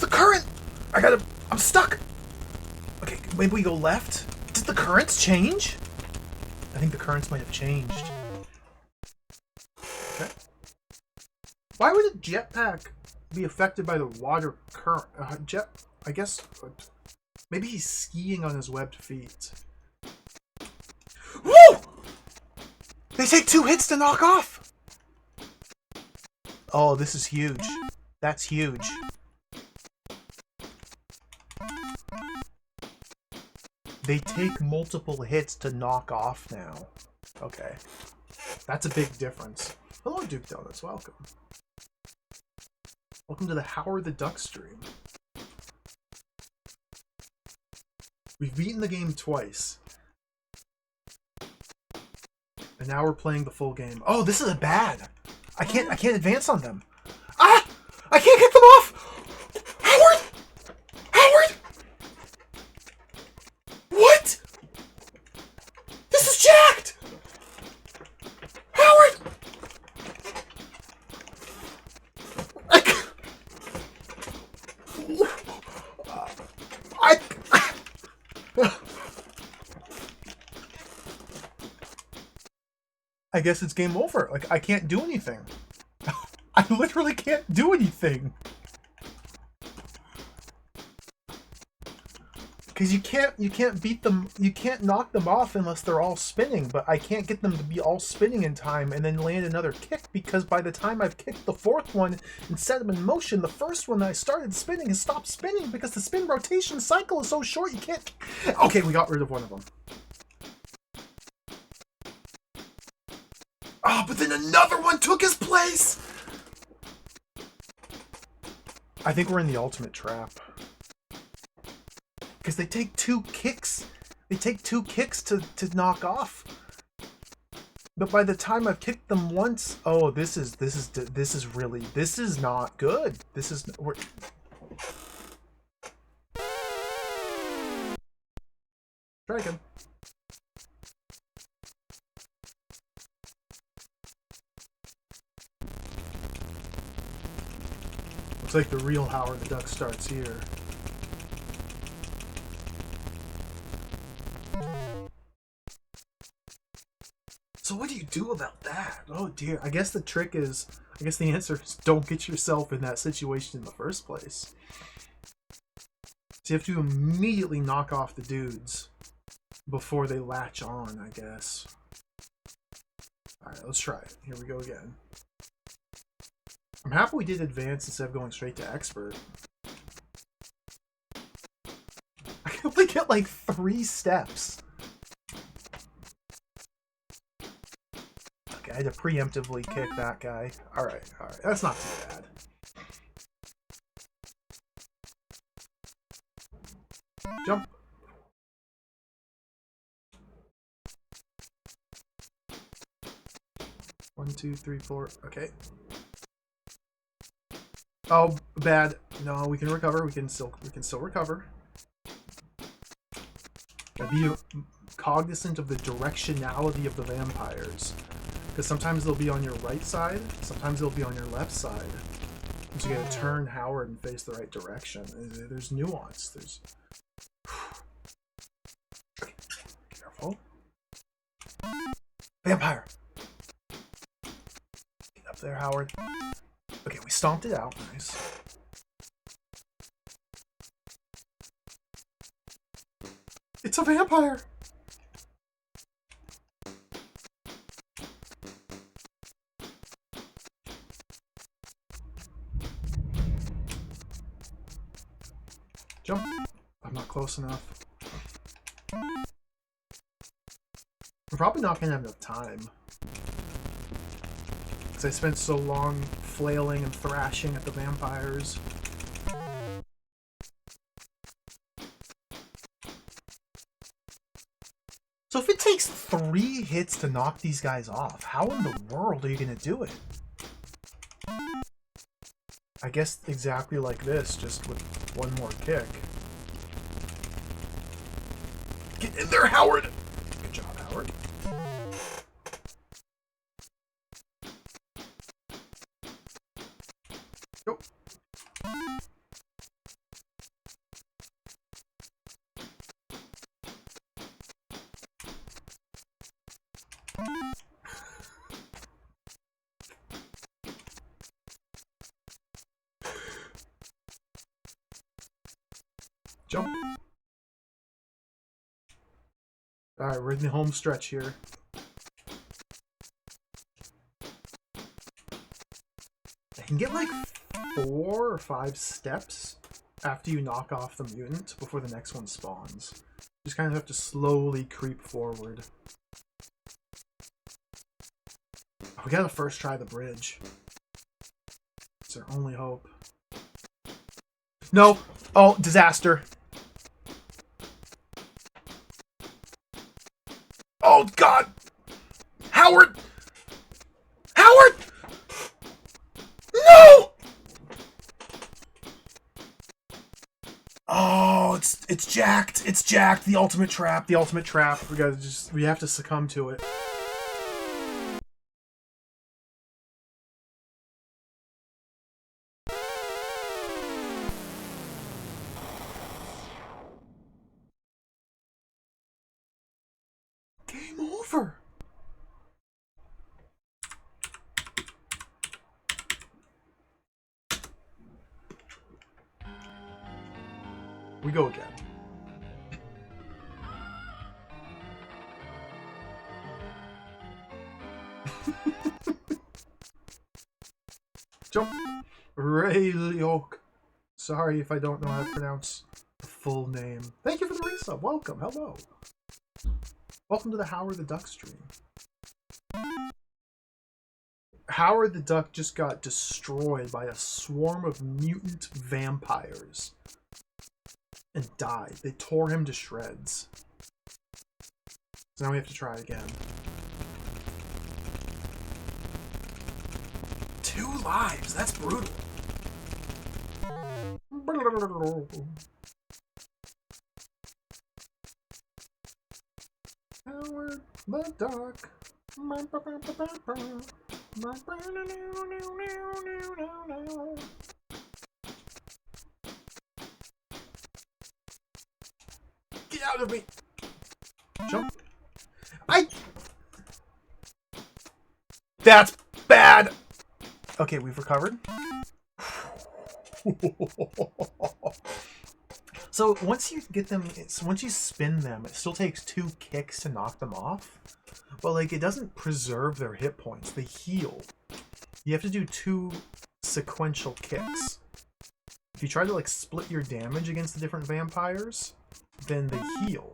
The current! I'm stuck! Okay, maybe we go left? Did the currents change? I think the currents might have changed. Okay. Why would a jetpack be affected by the water current? I guess... Maybe he's skiing on his webbed feet. Woo! They take 2 hits to knock off! Oh, this is huge. That's huge. They take multiple hits to knock off now. Okay. That's a big difference. Hello, Duke Donuts. Welcome. Welcome to the Howard the Duck stream. We've beaten the game twice. And now we're playing the full game. Oh, this is bad. I can't advance on them. Ah! I can't get them off! Howard! Howard! What? This is jacked! Howard! I guess it's game over. Like, I can't do anything. I literally can't do anything. Because you can't beat them, you can't knock them off unless they're all spinning, but I can't get them to be all spinning in time and then land another kick, because by the time I've kicked the fourth one and set them in motion, the first one that I started spinning has stopped spinning because the spin rotation cycle is so short you can't... Okay, we got rid of one of them. Oh, but then another one took his place! I think we're in the ultimate trap. Because they take two kicks. They take two kicks to knock off. But by the time I've kicked them once, oh, this is not good. This is try again. Looks like the real Howard the Duck starts here. So what do you do about that? Oh dear. I guess the trick is, I guess the answer is don't get yourself in that situation in the first place. So you have to immediately knock off the dudes before they latch on, I guess. Alright, let's try it. Here we go again. I'm happy we did advanced instead of going straight to expert. I can only get like 3 steps. I had to preemptively kick that guy. Alright, alright. That's not too bad. Jump. One, two, three, four. Okay. Oh, bad. No, we can recover. We can still recover. Gotta be cognizant of the directionality of the vampires. Because sometimes they'll be on your right side, sometimes they'll be on your left side. So you gotta turn Howard and face the right direction. There's nuance. There's... Okay. Careful. Vampire! Get up there, Howard. Okay, we stomped it out. Nice. It's a vampire! Jump. I'm not close enough. I'm probably not going to have enough time. Because I spent so long flailing and thrashing at the vampires. So if it takes 3 hits to knock these guys off, how in the world are you going to do it? I guess exactly like this, just with one more kick. Get in there, Howard! Good job, Howard. Go. Jump. Alright, we're in the home stretch here. I can get like 4 or 5 steps after you knock off the mutant before the next one spawns. You just kind of have to slowly creep forward. We gotta first try the bridge. It's our only hope. No! Oh, disaster! Oh, God! Howard! Howard! No! Oh, it's jacked. It's jacked. The ultimate trap. The ultimate trap. We have to succumb to it. Game over. We go again. Jump! Raylioke. Sorry if I don't know how to pronounce the full name. Thank you for the resub. Welcome. Hello. Welcome to the Howard the Duck stream. Howard the Duck just got destroyed by a swarm of mutant vampires and died. They tore him to shreds. So now we have to try again. 2 lives? That's brutal. Howard the Duck. Get out of me! Jump. That's bad! Okay, we've recovered. So once you get them, once you spin them, it still takes 2 kicks to knock them off. But like, it doesn't preserve their hit points. They heal. You have to do 2 sequential kicks. If you try to like split your damage against the different vampires, then they heal.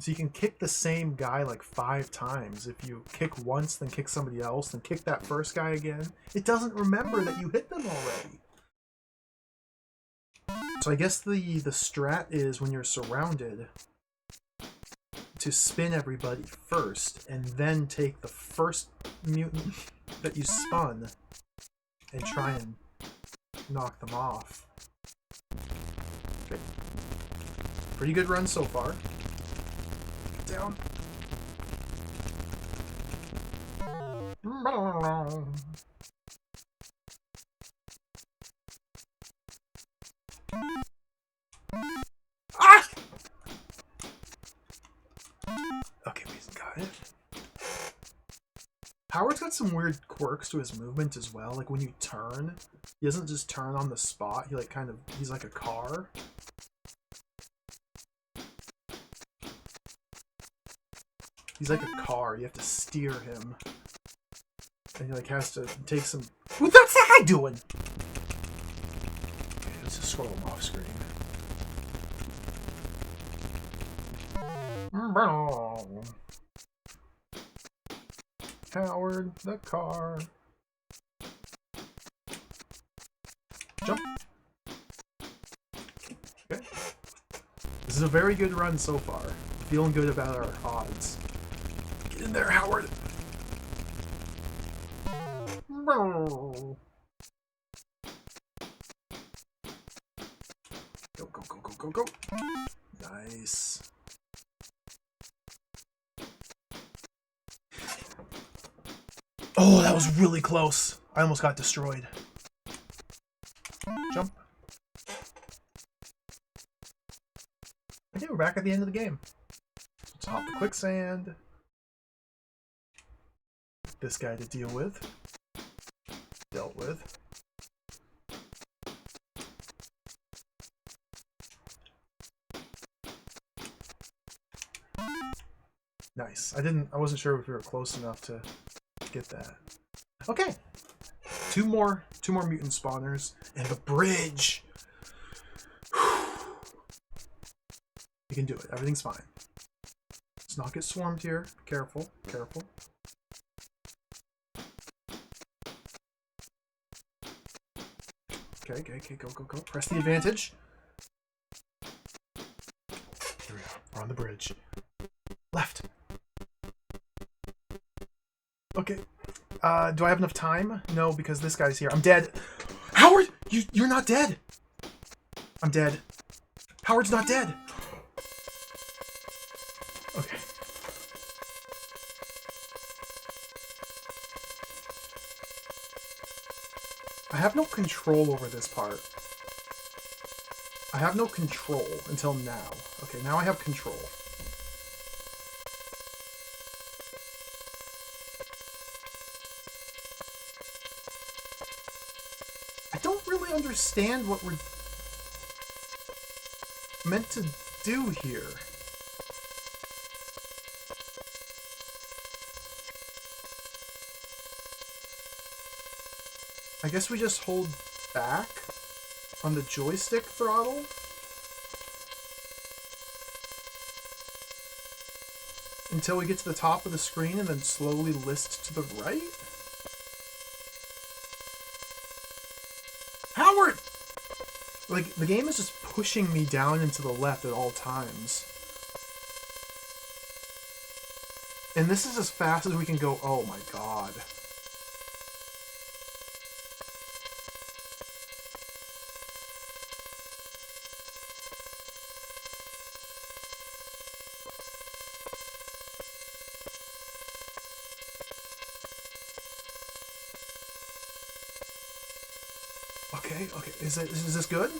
So you can kick the same guy like 5 times. If you kick once, then kick somebody else, then kick that first guy again. It doesn't remember that you hit them already. So I guess the strat is when you're surrounded to spin everybody first and then take the first mutant that you spun and try and knock them off. Okay. Pretty good run so far. Down. Ah! Okay, we got it. Howard's got some weird quirks to his movement as well. Like when you turn, he doesn't just turn on the spot. He like he's like a car. He's like a car. You have to steer him. And he like has to take some... What the fuck am I doing? Okay, let's just scroll him off screen. Howard the car. Jump. Okay. This is a very good run so far. Feeling good about our odds. Get in there, Howard. Go, go, go, go, go, go. Nice. Oh, that was really close. I almost got destroyed. Jump. Okay, we're back at the end of the game. Let's hop the quicksand. This guy to deal with. Dealt with. Nice. I wasn't sure if we were close enough to get that. Okay. Two more mutant spawners and the bridge. You can do it. Everything's fine. Let's not get swarmed here. Careful, careful. Okay, go, go, go. Press the advantage. Here we go. We're on the bridge. Left. Okay. Do I have enough time? No, because this guy's here. I'm dead. Howard! You're not dead! I'm dead. Howard's not dead! Okay. I have no control over this part. I have no control until now. Okay, now I have control. I don't really understand what we're meant to do here. I guess we just hold back on the joystick throttle. Until we get to the top of the screen and then slowly list to the right? Howard! Like, the game is just pushing me down and to the left at all times. And this is as fast as we can go. Oh my god. Okay. Is this good?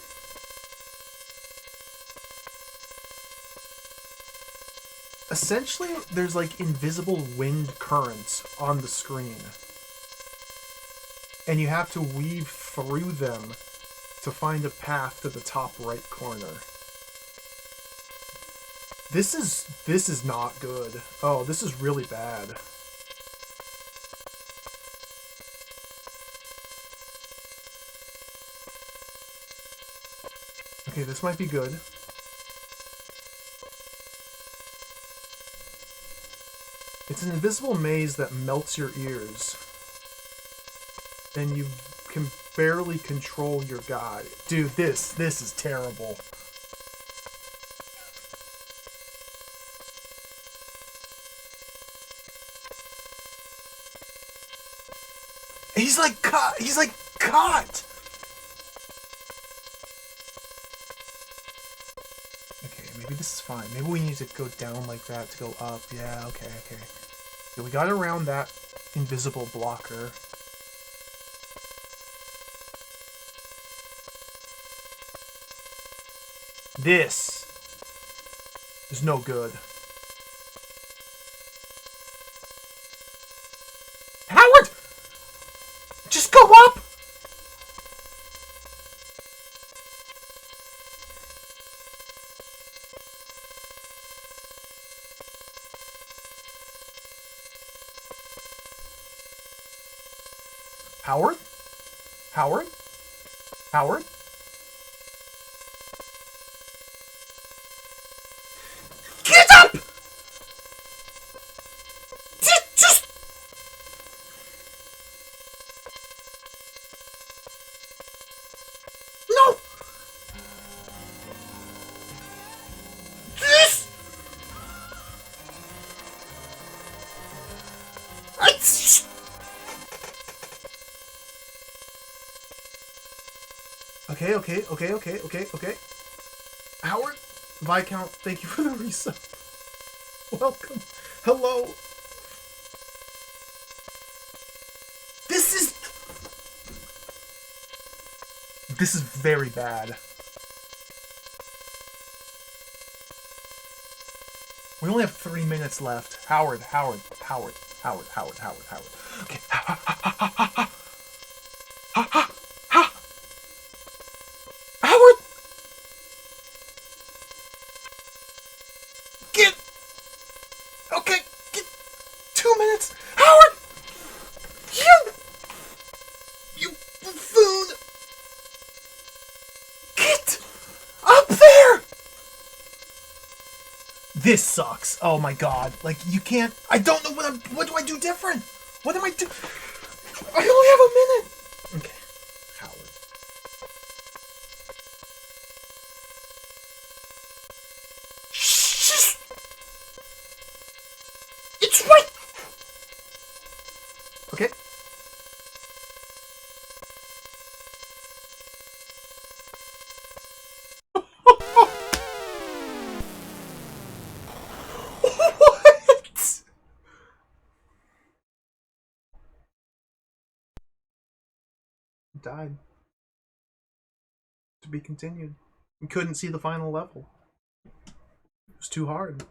Essentially, there's like invisible wind currents on the screen. And you have to weave through them to find a path to the top right corner. This is not good. Oh, this is really bad. Okay, this might be good. It's an invisible maze that melts your ears. And you can barely control your guy. Dude, this is terrible. He's like caught! Maybe this is fine. Maybe we need to go down like that to go up. Yeah, okay. Yeah, we got around that invisible blocker. This is no good. Howard! Just go up! Howard? Howard? Howard? Get up! Just... No! This... Okay. Howard, Viscount, thank you for the resub. Welcome. Hello. This is very bad. We only have 3 minutes left. Howard. Okay. Howard! Get 2 minutes! Howard! You buffoon! Get up there! This sucks. Oh my god. Like, you can't... I don't know what do I do different? What am I do... I only have a minute! Okay. Howard. It's right! Okay. What? Died. To be continued. We couldn't see the final level. It was too hard.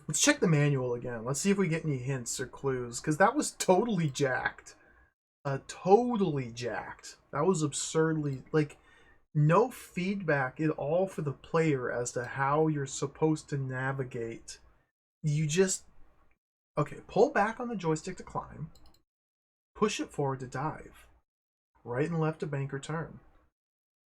Let's check the manual again. Let's see if we get any hints or clues. Because that was totally jacked. Totally jacked. That was absurdly... Like, no feedback at all for the player as to how you're supposed to navigate. You just... Okay, pull back on the joystick to climb. Push it forward to dive. Right and left to bank or turn.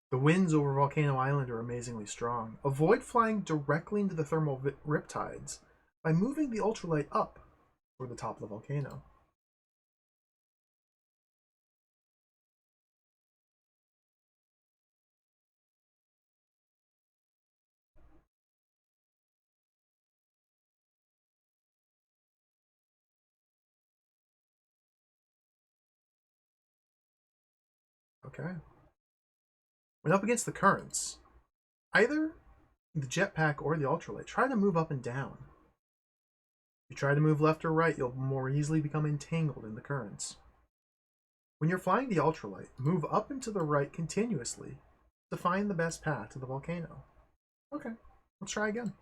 The winds over Volcano Island are amazingly strong. Avoid flying directly into the thermal riptides by moving the ultralight up toward the top of the volcano. Okay. When up against the currents, either the jetpack or the ultralight, try to move up and down. If you try to move left or right, you'll more easily become entangled in the currents. When you're flying the ultralight, move up and to the right continuously to find the best path to the volcano. Okay, let's try again.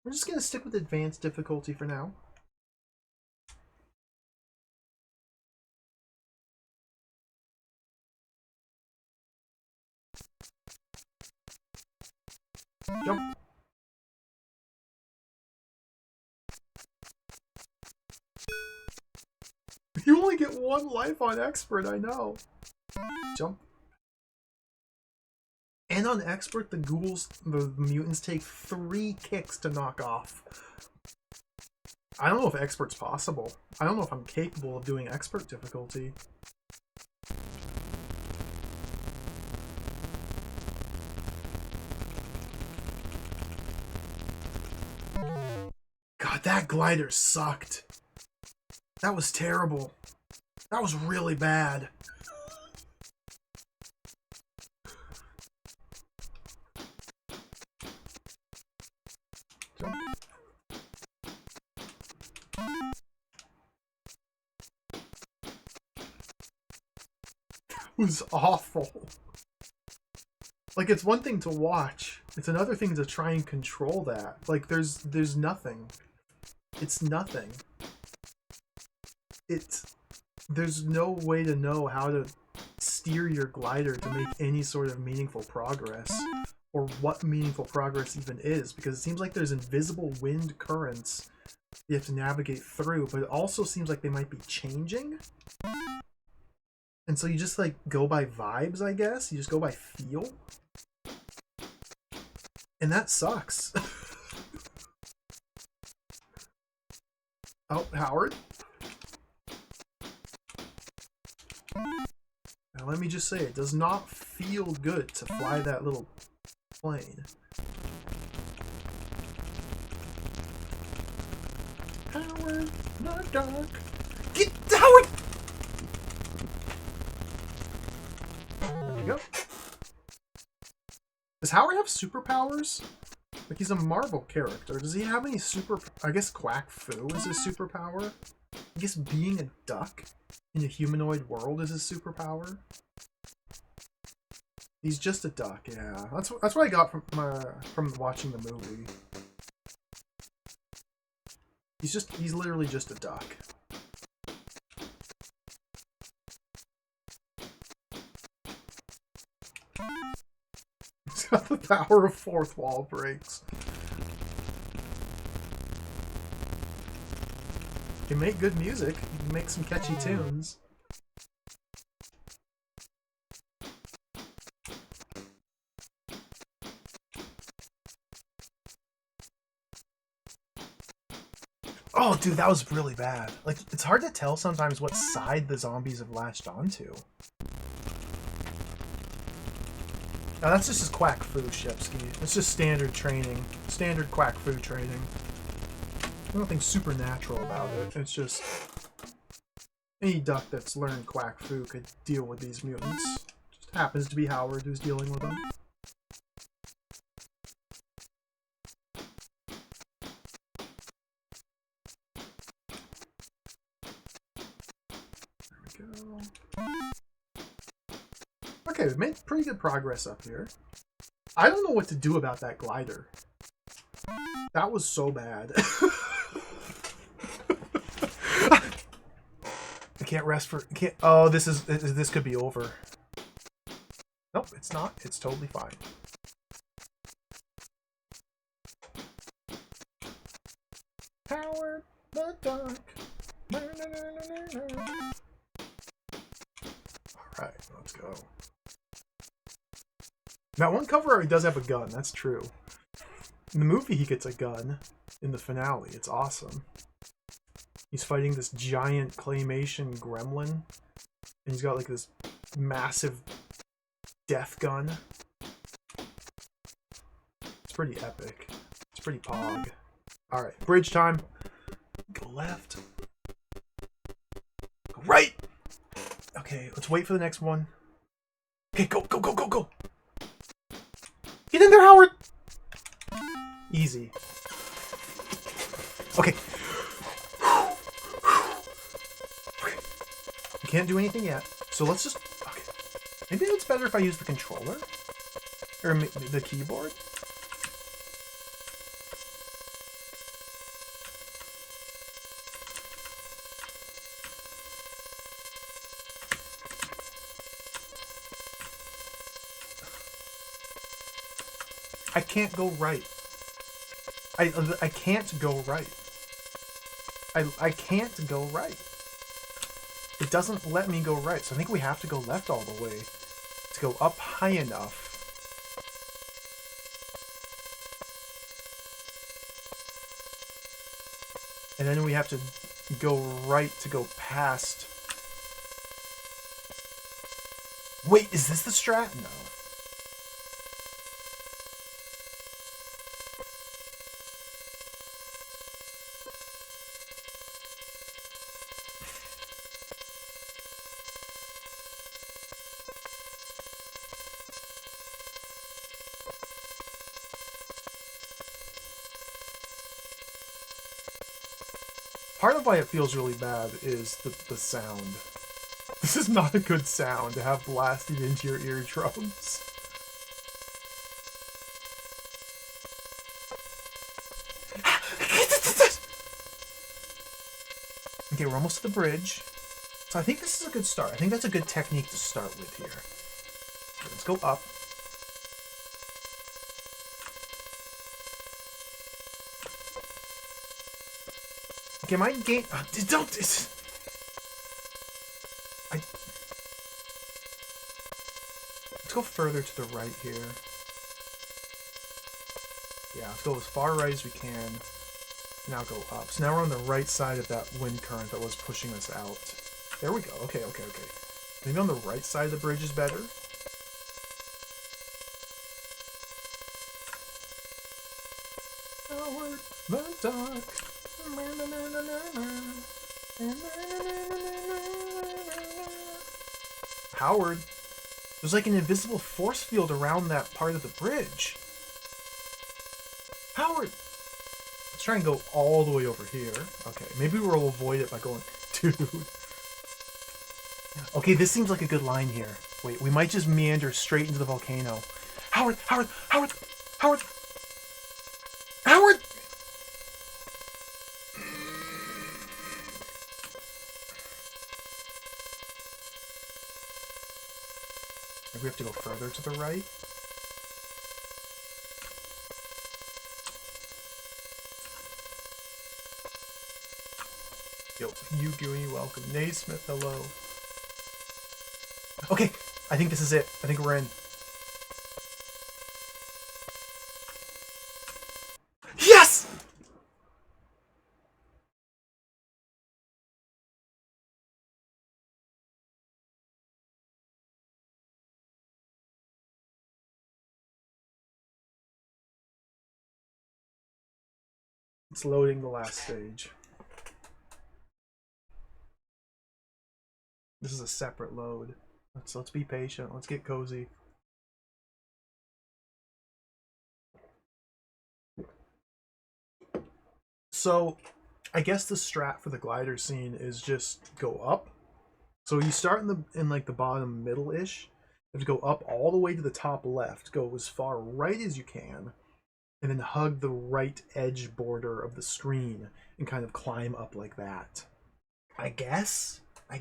We're just going to stick with advanced difficulty for now. Jump. You only get 1 life on expert, I know. Jump. And on expert, the mutants take 3 kicks to knock off. I don't know if expert's possible. I don't know if I'm capable of doing expert difficulty. God, that glider sucked. That was terrible. That was really bad. It was awful. Like, it's one thing to watch. It's another thing to try and control that. Like, there's nothing. It's nothing. There's no way to know how to steer your glider to make any sort of meaningful progress. Or what meaningful progress even is. Because it seems like there's invisible wind currents you have to navigate through. But it also seems like they might be changing. And so you just, like, go by vibes, I guess? You just go by feel? And that sucks. Oh, Howard? Now let me just say, it does not feel good to fly that little plane. Howard, not dark. Get Howard! There we go. Does Howard have superpowers? Like, he's a Marvel character. Does he have any super... I guess Quack Fu is his superpower? I guess being a duck in a humanoid world is his superpower? He's just a duck, yeah. That's what I got from watching the movie. He's literally just a duck. He's got the power of fourth wall breaks. You can make good music. You can make some catchy tunes. Oh, dude, that was really bad. Like, it's hard to tell sometimes what side the zombies have latched onto. Now, that's just his Quack Fu, Shepsky. It's just standard training. Standard Quack Fu training. There's nothing supernatural about it. It's just... any duck that's learned Quack Fu could deal with these mutants. Just happens to be Howard who's dealing with them. Okay, we've made pretty good progress up here. I don't know what to do about that glider. That was so bad. I can't rest for... can't. Oh, this could be over. Nope, it's not. It's totally fine. dark. Alright, let's go. Now, one cover art does have a gun, that's true. In the movie, he gets a gun in the finale. It's awesome. He's fighting this giant claymation gremlin, and he's got like this massive death gun. It's pretty epic. It's pretty pog. Alright, bridge time. Go left. Go right! Okay, let's wait for the next one. Okay, go, go, go, go, go! Get in there, Howard! Easy. Okay. We can't do anything yet, so let's just... Okay. Maybe it's better if I use the controller? Or the keyboard? I can't go right. I can't go right. I can't go right. It doesn't let me go right, so I think we have to go left all the way to go up high enough. And then we have to go right to go past. Wait, is this the strat? No. Part of why it feels really bad is the sound. This is not a good sound to have blasted into your eardrums. Okay, we're almost to the bridge. So I think this is a good start. I think that's a good technique to start with here. Okay, let's go up. Okay, my game... don't... Let's go further to the right here. Yeah, let's go as far right as we can. Now go up. So now we're on the right side of that wind current that was pushing us out. There we go. Okay, okay, okay. Maybe on the right side of the bridge is better? Howard the Duck. Howard, there's like an invisible force field around that part of the bridge. Howard! Let's try and go all the way over here. Okay, maybe we'll avoid it by going... Dude. Okay, this seems like a good line here. Wait, we might just meander straight into the volcano. Howard! Howard! Howard! Howard! Howard! Maybe we have to go further to the right. Yo, you Gooey, welcome. Naismith, hello. Okay, I think this is it. I think we're in. Yes! It's loading the last stage. This is a separate load. Let's be patient. Let's get cozy. So, I guess the strat for the glider scene is just go up. So you start in like the bottom middle-ish. You have to go up all the way to the top left. Go as far right as you can, and then hug the right edge border of the screen and kind of climb up like that. I guess? I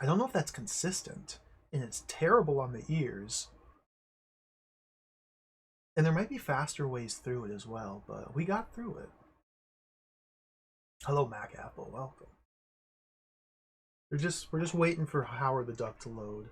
don't know if that's consistent, and it's terrible on the ears. And there might be faster ways through it as well, but we got through it. Hello, Mac Apple. Welcome. We're just waiting for Howard the Duck to load.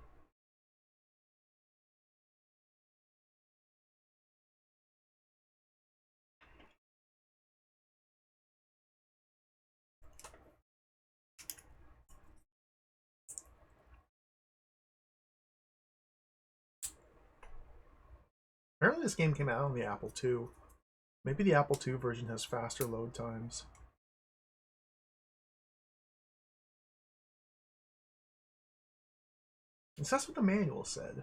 Apparently this game came out on the Apple II. Maybe the Apple II version has faster load times. That's what the manual said.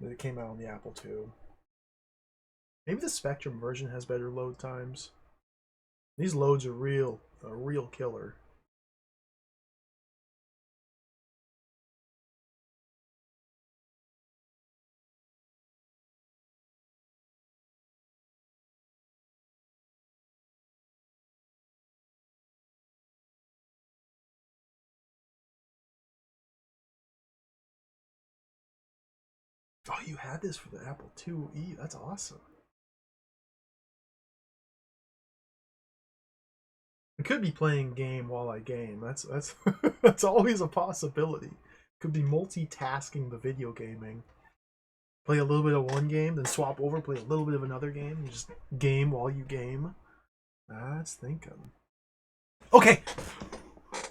That it came out on the Apple II. Maybe the Spectrum version has better load times. These loads are a real killer. Oh, you had this for the Apple IIe. That's awesome. I could be playing game while I game. That's that's always a possibility. Could be multitasking the video gaming. Play a little bit of one game, then swap over, play a little bit of another game, and just game while you game. That's thinking. Okay,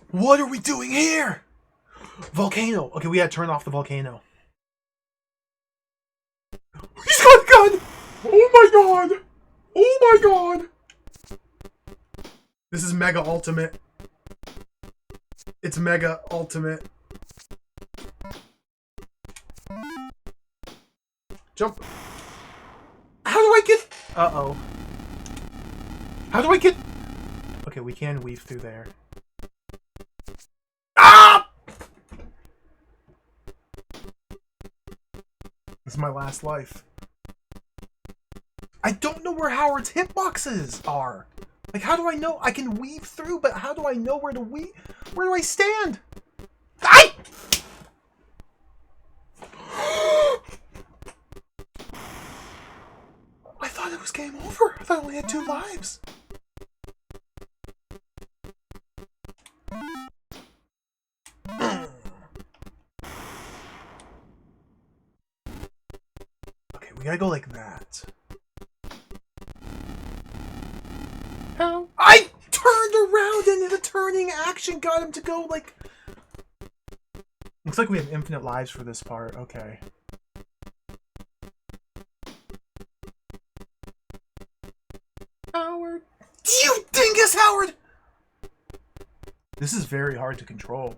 what are we doing here? Volcano. Okay, we gotta turn off the volcano. He's got a gun! Oh my god! Oh my god! This is Mega Ultimate. It's Mega Ultimate. Jump. How do I get... Uh-oh. How do I get... Okay, we can weave through there. Ah! This is my last life. I don't know where Howard's hitboxes are. Like, how do I know? I can weave through, but how do I know where to weave? Where do I stand? I thought it was game over. I thought I only had 2 lives. Okay, we gotta go like that. How? I turned around and the turning action got him to go like... Looks like we have infinite lives for this part. Okay. Howard. You dingus, Howard! This is very hard to control.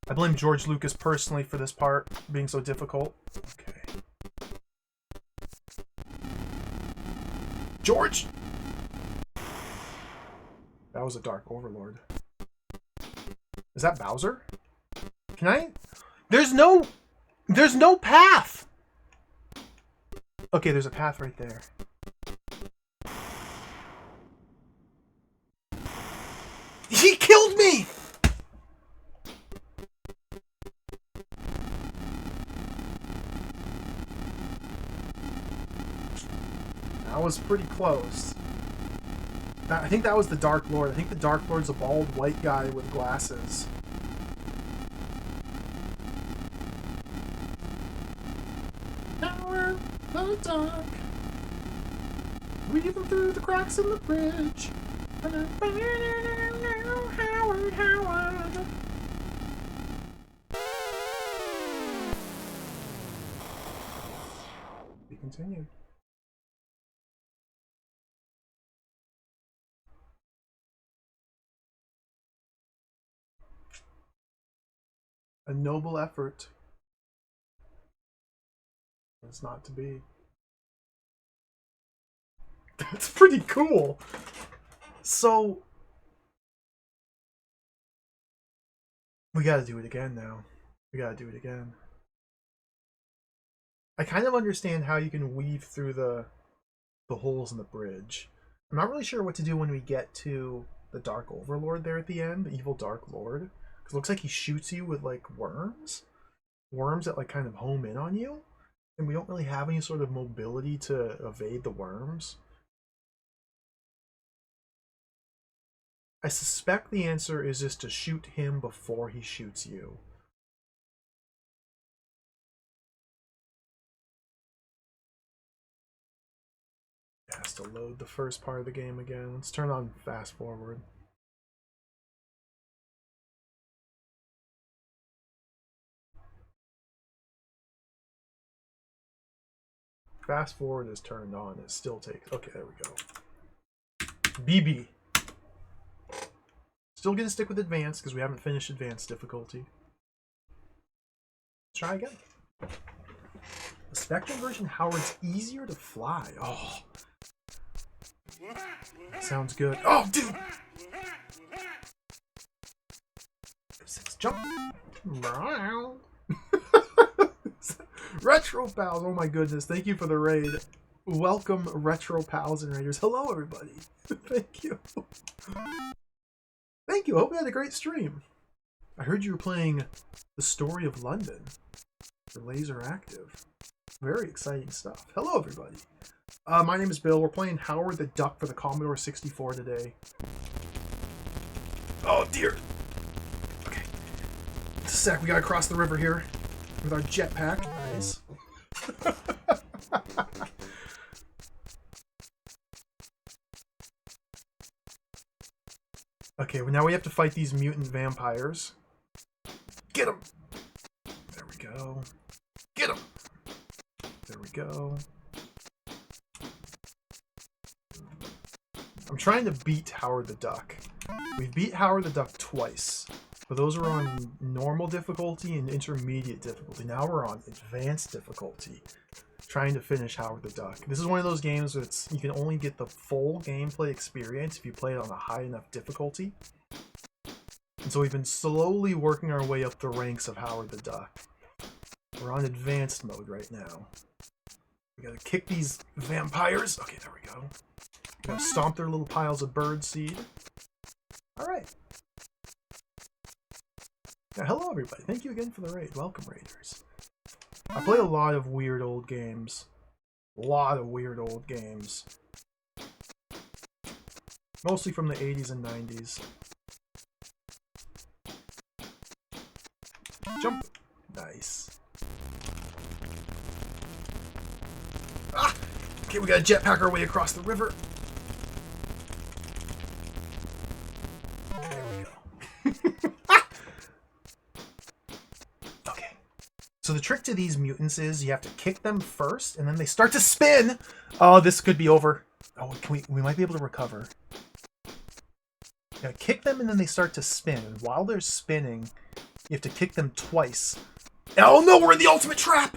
I blame George Lucas personally for this part being so difficult. Okay. George! That was a Dark Overlord. Is that Bowser? Can I? There's no path! Okay, there's a path right there. He killed me! That was pretty close. I think that was the Dark Lord. I think the Dark Lord's a bald white guy with glasses. Howard the Duck, weaving through the cracks in the bridge. Howard, Howard. Be continued. A noble effort. It's not to be. That's pretty cool. So we gotta do it again now. We gotta do it again. I kind of understand how you can weave through the holes in the bridge. I'm not really sure what to do when we get to the Dark Overlord there at the end, the evil Dark Lord. Because it looks like he shoots you with, like, worms. Worms that, like, kind of home in on you. And we don't really have any sort of mobility to evade the worms. I suspect the answer is just to shoot him before he shoots you. It has to load the first part of the game again. Let's turn on fast forward. Fast forward is turned on. It still takes... Okay, there we go. BB. Still gonna stick with advanced because we haven't finished advanced difficulty. Let's try again. The Spectrum version, Howard's easier to fly. Oh. Sounds good. Oh, dude! Jump! Retro Pals! Oh my goodness, thank you for the raid. Welcome, Retro Pals and Raiders. Hello, everybody. Thank you. Thank you. I hope you had a great stream. I heard you were playing The Story of London for Laser Active. Very exciting stuff. Hello, everybody. My name is Bill. We're playing Howard the Duck for the Commodore 64 today. Oh, dear. Okay. Just a sec. We gotta cross the river here with our jetpack. Nice. Okay, well now we have to fight these mutant vampires. Get them! There we go. Get them! There we go. I'm trying to beat Howard the Duck. We've beat Howard the Duck twice. But those are on normal difficulty and intermediate difficulty. Now we're on advanced difficulty. Trying to finish Howard the Duck. This is one of those games where you can only get the full gameplay experience if you play it on a high enough difficulty. And so we've been slowly working our way up the ranks of Howard the Duck. We're on advanced mode right now. We gotta kick these vampires. Okay, there we go. We gotta stomp their little piles of bird seed. Alright. Yeah, hello everybody. Thank you again for the raid. Welcome, Raiders. I play a lot of weird old games. A lot of weird old games. Mostly from the 80s and 90s. Jump! Nice. Ah! Okay, we gotta jetpack our way across the river. There we go. Okay. So the trick to these mutants is you have to kick them first, and then they start to spin! Oh, this could be over. Oh, we might be able to recover. You gotta kick them, and then they start to spin. And while they're spinning, you have to kick them twice. Oh no, we're in the ultimate trap!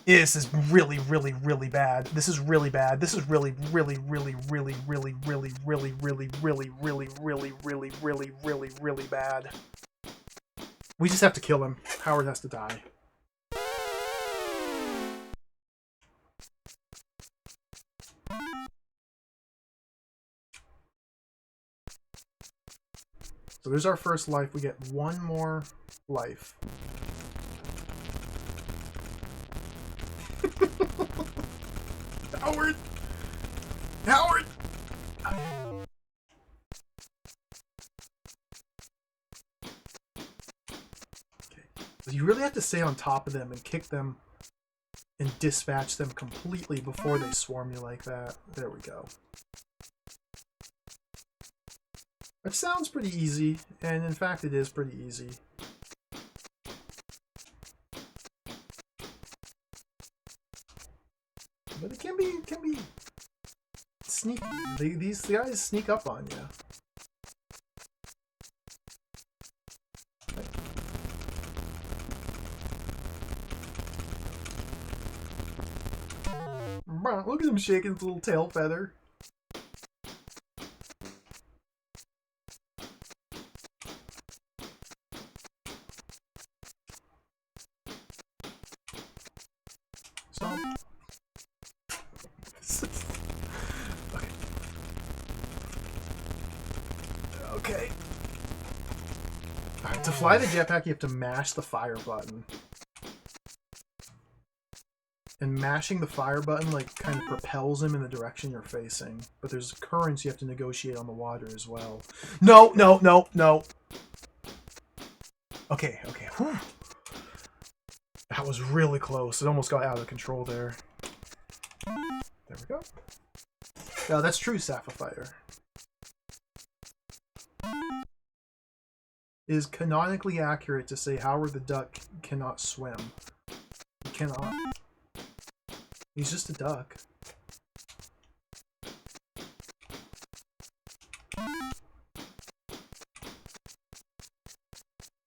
This is really, really, really bad. This is really bad. This is really, really, really, really, really, really, really, really, really, really, really, really, really, really, really bad. We just have to kill him. Howard has to die. So there's our first life. We get one more life. Howard! Howard! Okay. So you really have to stay on top of them and kick them and dispatch them completely before they swarm you like that. There we go. Which sounds pretty easy, and in fact it is pretty easy. But it can be sneaky. These guys sneak up on you. Look at him shaking his little tail feather. Stop. Okay. fly the jetpack, you have to mash the fire button. And mashing the fire button, like, kind of propels him in the direction you're facing. But there's currents you have to negotiate on the water as well. No, no, no, no. Okay, okay. Whew. That was really close. It almost got out of control there. There we go. No, that's true, Sapphire. It is canonically accurate to say Howard the Duck cannot swim. He cannot. He's just a duck.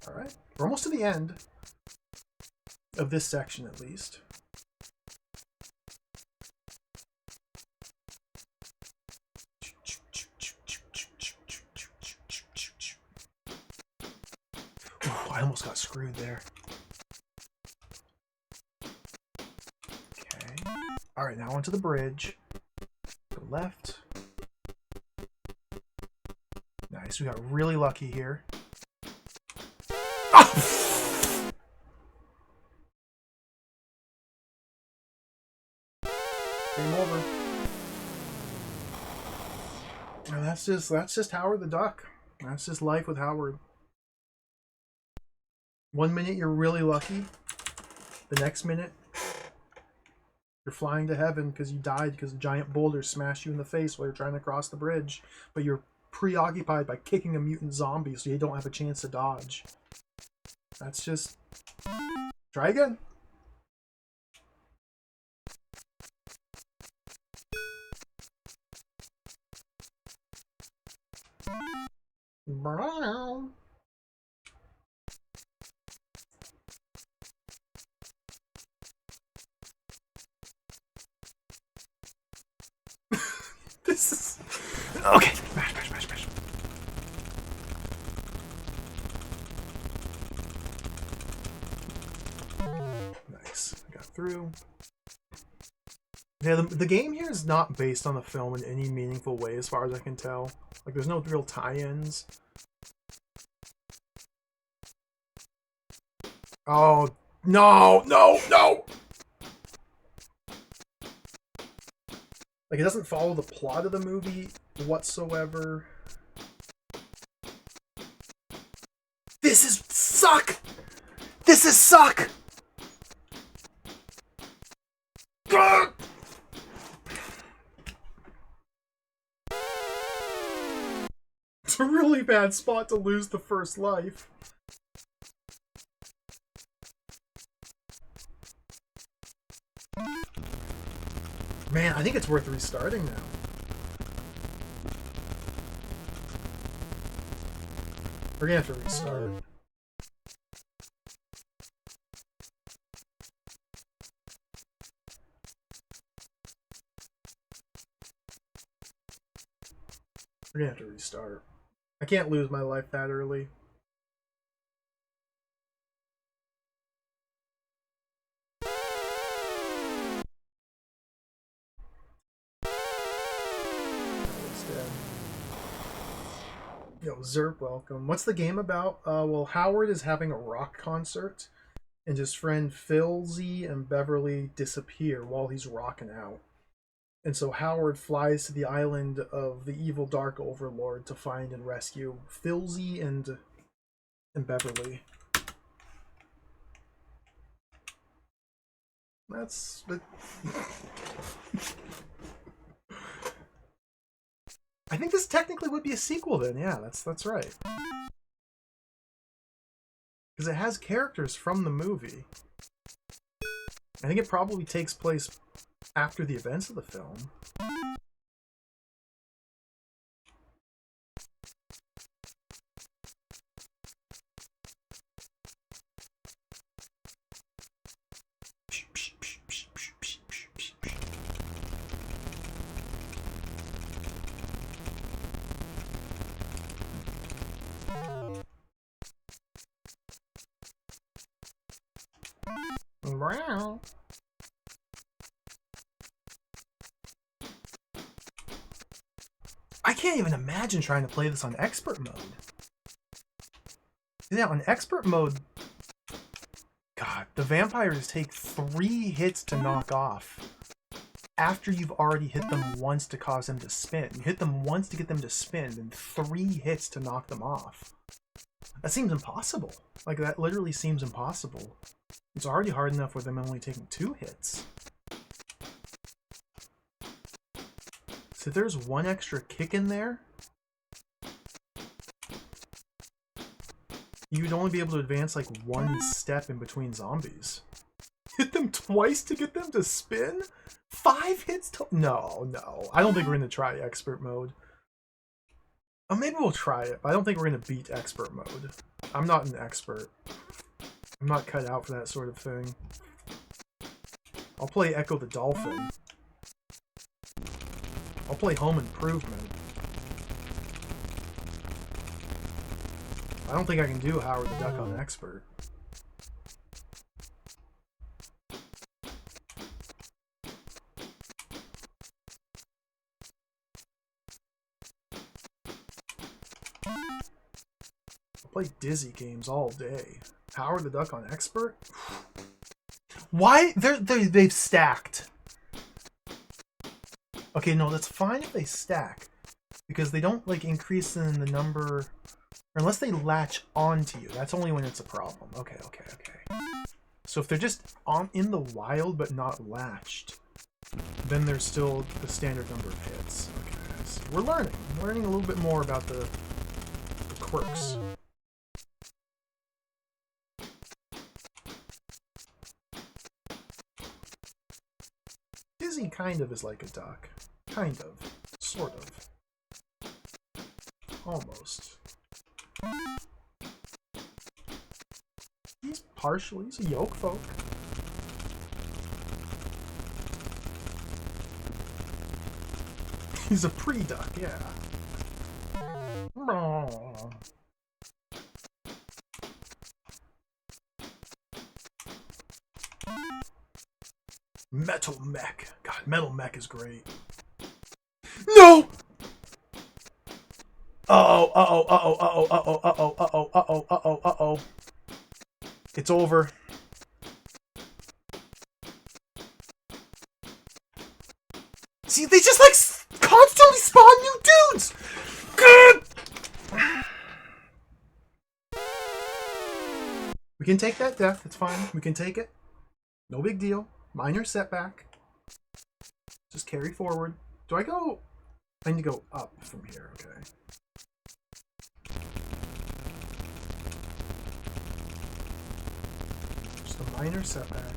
Alright. We're almost to the end. Of this section, at least. Oh, I almost got screwed there. Okay. Alright, now onto the bridge. Go left. Nice, we got really lucky here. Ah! Game over. And that's just Howard the Duck. That's just life with Howard. 1 minute you're really lucky. The next minute you're flying to heaven because you died because a giant boulder smashed you in the face while you're trying to cross the bridge. But you're preoccupied by kicking a mutant zombie so you don't have a chance to dodge. That's just... Try again. Brown. This is... Okay. Mash, mash, mash, mash. Nice. I got through. Yeah, the game here is not based on the film in any meaningful way as far as I can tell. Like, there's no real tie-ins. Oh, no, no, no! Like, it doesn't follow the plot of the movie whatsoever. This is suck! This is suck! Ugh! It's a really bad spot to lose the first life. Man, I think it's worth restarting now. We're gonna have to restart. We're gonna have to restart. I can't lose my life that early. Yo, Zerp, welcome. What's the game about? Well, Howard is having a rock concert, and his friend Philzy and Beverly disappear while he's rocking out. And so Howard flies to the island of the evil Dark Overlord to find and rescue Philzy and Beverly. That's... I think this technically would be a sequel then, yeah, that's right. Because it has characters from the movie. I think it probably takes place after the events of the film. Wow. I can't even imagine trying to play this on expert mode. Yeah, on expert mode, God, the vampires take 3 hits to knock off after you've already hit them once to cause them to spin. You hit them once to get them to spin, and 3 hits to knock them off. That seems impossible. Like, that literally seems impossible. It's already hard enough with them only taking 2 hits. So if there's 1 extra kick in there, you'd only be able to advance like 1 step in between zombies. Hit them twice to get them to spin? 5 hits to... No. I don't think we're going to try expert mode. Oh, maybe we'll try it, but I don't think we're going to beat expert mode. I'm not an expert. I'm not cut out for that sort of thing. I'll play Echo the Dolphin. I'll play Home Improvement. I don't think I can do Howard the Duck on expert. I'll play Dizzy games all day. Howard the Duck on expert? Why? They've stacked. Okay, no, that's fine if they stack. Because they don't, like, increase in the number... Or unless they latch onto you. That's only when it's a problem. Okay. So if they're just in the wild but not latched, then there's still the standard number of hits. Okay, so we're learning a little bit more about the quirks. Dizzy kind of is like a duck. Kind of. Sort of. Almost. He's a yolk folk. He's a pre-duck, yeah. Metal Mech. God, Metal Mech is great. No! Uh-oh. It's over. See, they just, like, constantly spawn new dudes! Good! We can take that death, it's fine. We can take it. No big deal. Minor setback. Just carry forward. Do I go... I need to go up from here, okay. Just a minor setback.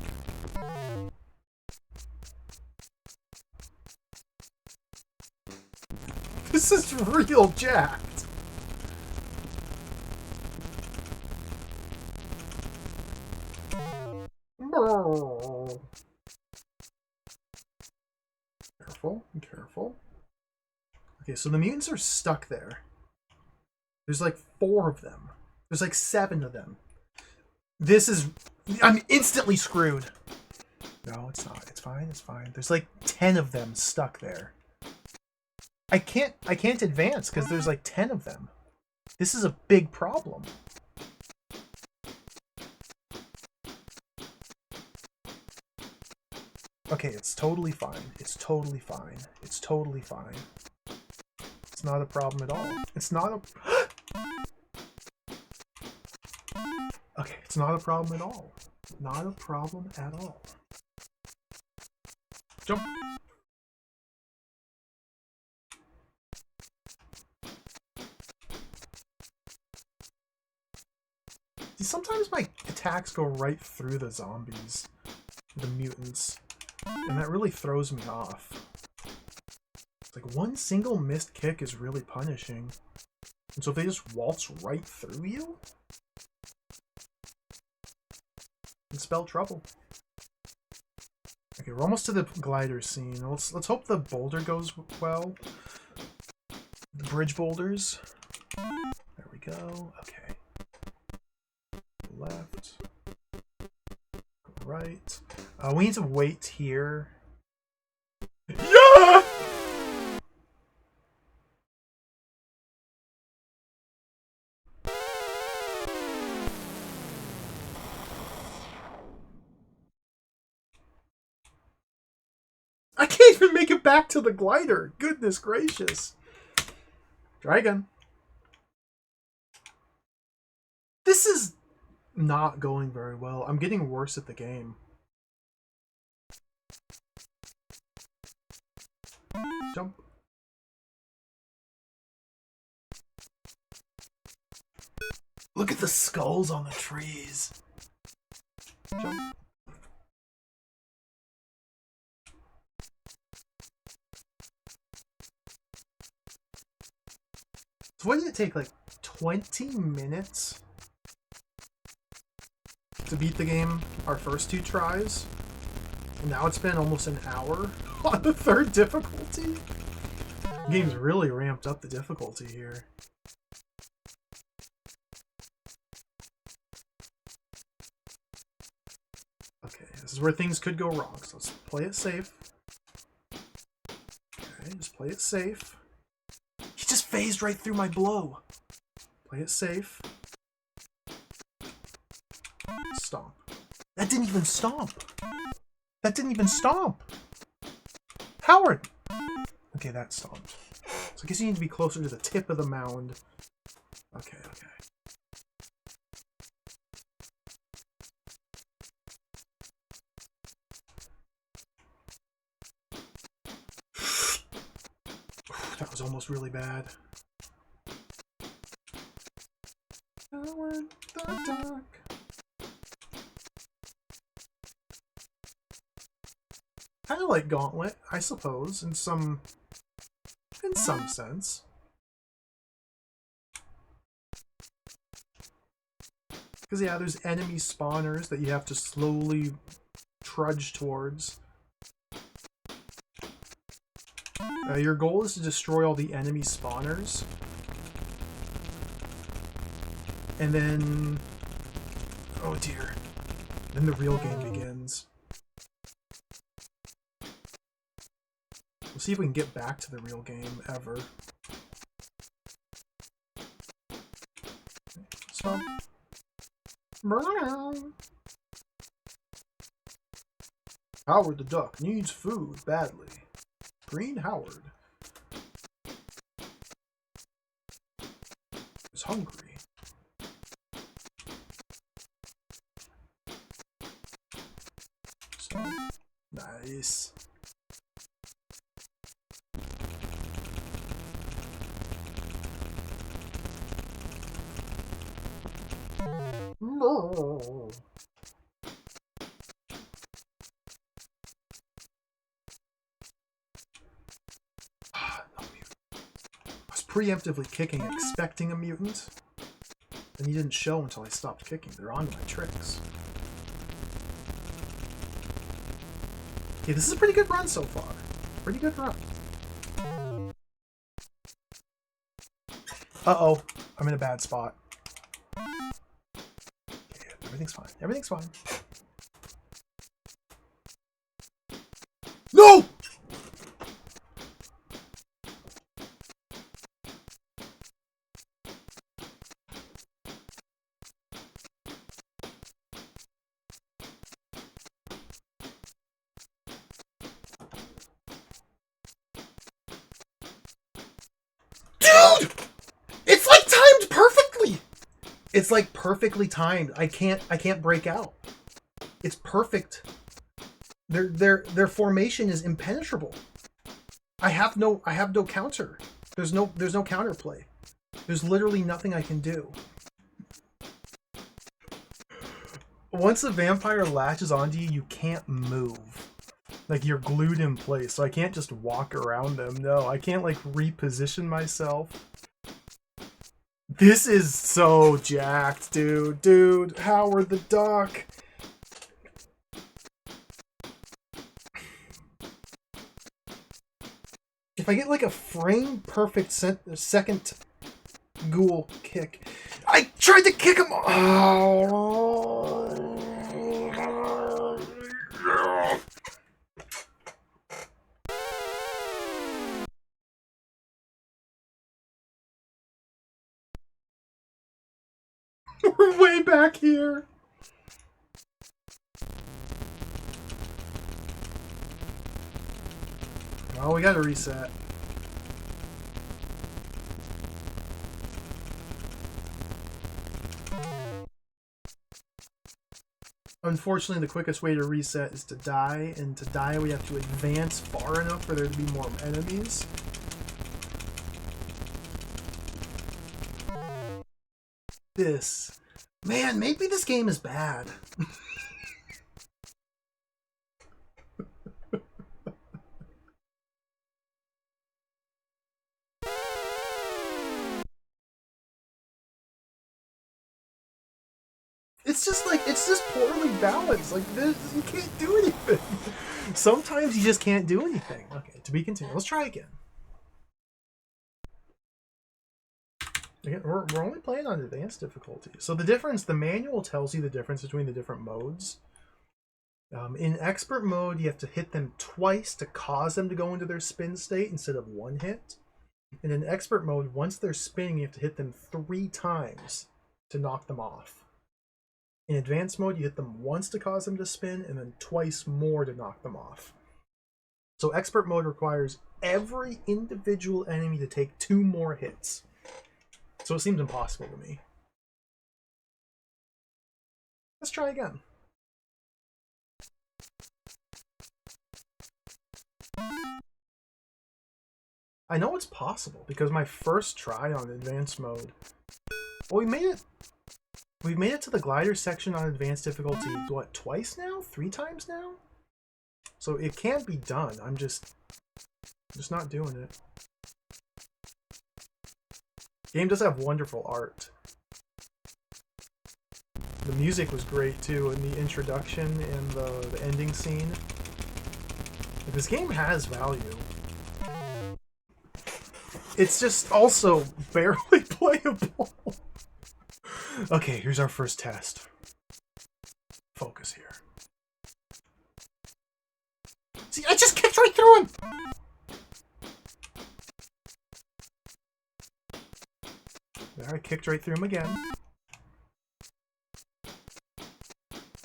This is real jacked. Careful. Okay, so the mutants are stuck there. There's like 4 of them. There's like 7 of them. This is... I'm instantly screwed. No, it's not. It's fine. There's like 10 of them stuck there. I can't advance because there's like 10 of them. This is a big problem. Okay, it's totally fine. It's not a problem at all. It's not a... Okay, it's not a problem at all. Not a problem at all. Jump! See, sometimes my attacks go right through the zombies, the mutants, and that really throws me off. It's like one single missed kick is really punishing. And so if they just waltz right through you, it can spell trouble. Okay, we're almost to the glider scene. Let's hope the boulder goes well. The bridge boulders. There we go. Okay. Left. Right. We need to wait here. Yeah! back to the glider. Goodness gracious. Try again. This is not going very well. I'm getting worse at the game. Jump. Look at the skulls on the trees. Jump. So what did it take, like 20 minutes to beat the game our first 2 tries? And now it's been almost an hour on the 3rd difficulty? The game's really ramped up the difficulty here. Okay, this is where things could go wrong, so let's play it safe. Okay, just play it safe. He just phased right through my blow. Play it safe. Stomp. That didn't even stomp. That didn't even stomp. Howard! Okay, that stomped. So I guess you need to be closer to the tip of the mound. Okay, okay. That was almost really bad. Howard the Duck. Kind of like Gauntlet, I suppose, in some sense. Because yeah, there's enemy spawners that you have to slowly trudge towards. Your goal is to destroy all the enemy spawners. And then... oh dear. Then the real game begins. We'll see if we can get back to the real game ever. Stomp. Howard the Duck needs food badly. Green Howard is hungry. Stomp. Nice. No. I was preemptively kicking, expecting a mutant, and he didn't show until I stopped kicking. They're onto my tricks. Okay, this is a pretty good run so far. Pretty good run. Uh-oh. I'm in a bad spot. Okay, everything's fine. Everything's fine. No! Dude! It's like timed perfectly! It's like perfectly timed. I can't break out. It's perfect. Their formation is impenetrable. I have no counter. There's no counterplay. There's literally nothing I can do. Once a vampire latches onto you, you can't move. Like, you're glued in place, so I can't just walk around them. No, I can't, like, reposition myself. This is so jacked, dude. Dude, Howard the Duck. If I get, like, a frame-perfect second ghoul kick... I tried to kick him! Oh. We're way back here. Oh, we gotta reset. Unfortunately, the quickest way to reset is to die, and to die we have to advance far enough for there to be more enemies. This. Man, maybe this game is bad. It's just like, it's just poorly balanced. Like, this, you can't do anything. Sometimes you just can't do anything. Okay, to be continued. Let's try again. Again, we're only playing on advanced difficulty. So the difference, the manual tells you the difference between the different modes. In expert mode, you have to hit them twice to cause them to go into their spin state instead of one hit. And in expert mode, once they're spinning, you have to hit them 3 times to knock them off. In advanced mode, you hit them once to cause them to spin, and then twice more to knock them off. So expert mode requires every individual enemy to take 2 more hits. So it seems impossible to me. Let's try again. I know it's possible, because my first try on advanced mode... Well, we made it... We've made it to the glider section on advanced difficulty, what, twice now? 3 times now? So it can be done. I'm just not doing it. The game does have wonderful art. The music was great too, in the introduction and the ending scene. Like, this game has value. It's just also barely playable. Okay, here's our first test. Focus here. See, I just kicked right through him! There, I kicked right through him again.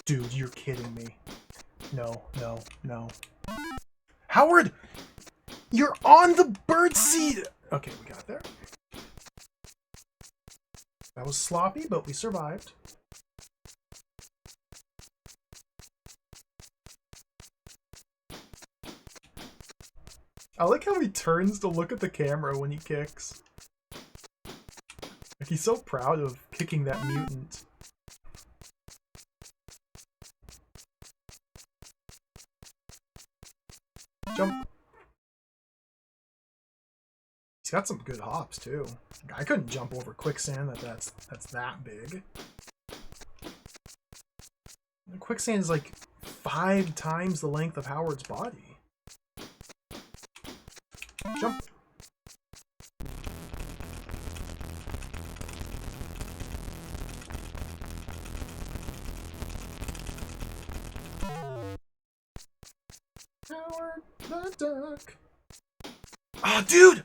Dude, you're kidding me. No, no, no. Howard! You're on the bird seat! Okay, we got there. That was sloppy, but we survived. I like how he turns to look at the camera when he kicks. Like, he's so proud of kicking that mutant. Jump. He's got some good hops too. I couldn't jump over quicksand that's that big. Quicksand is like 5 times the length of Howard's body. Jump. Howard the Duck. Oh, dude!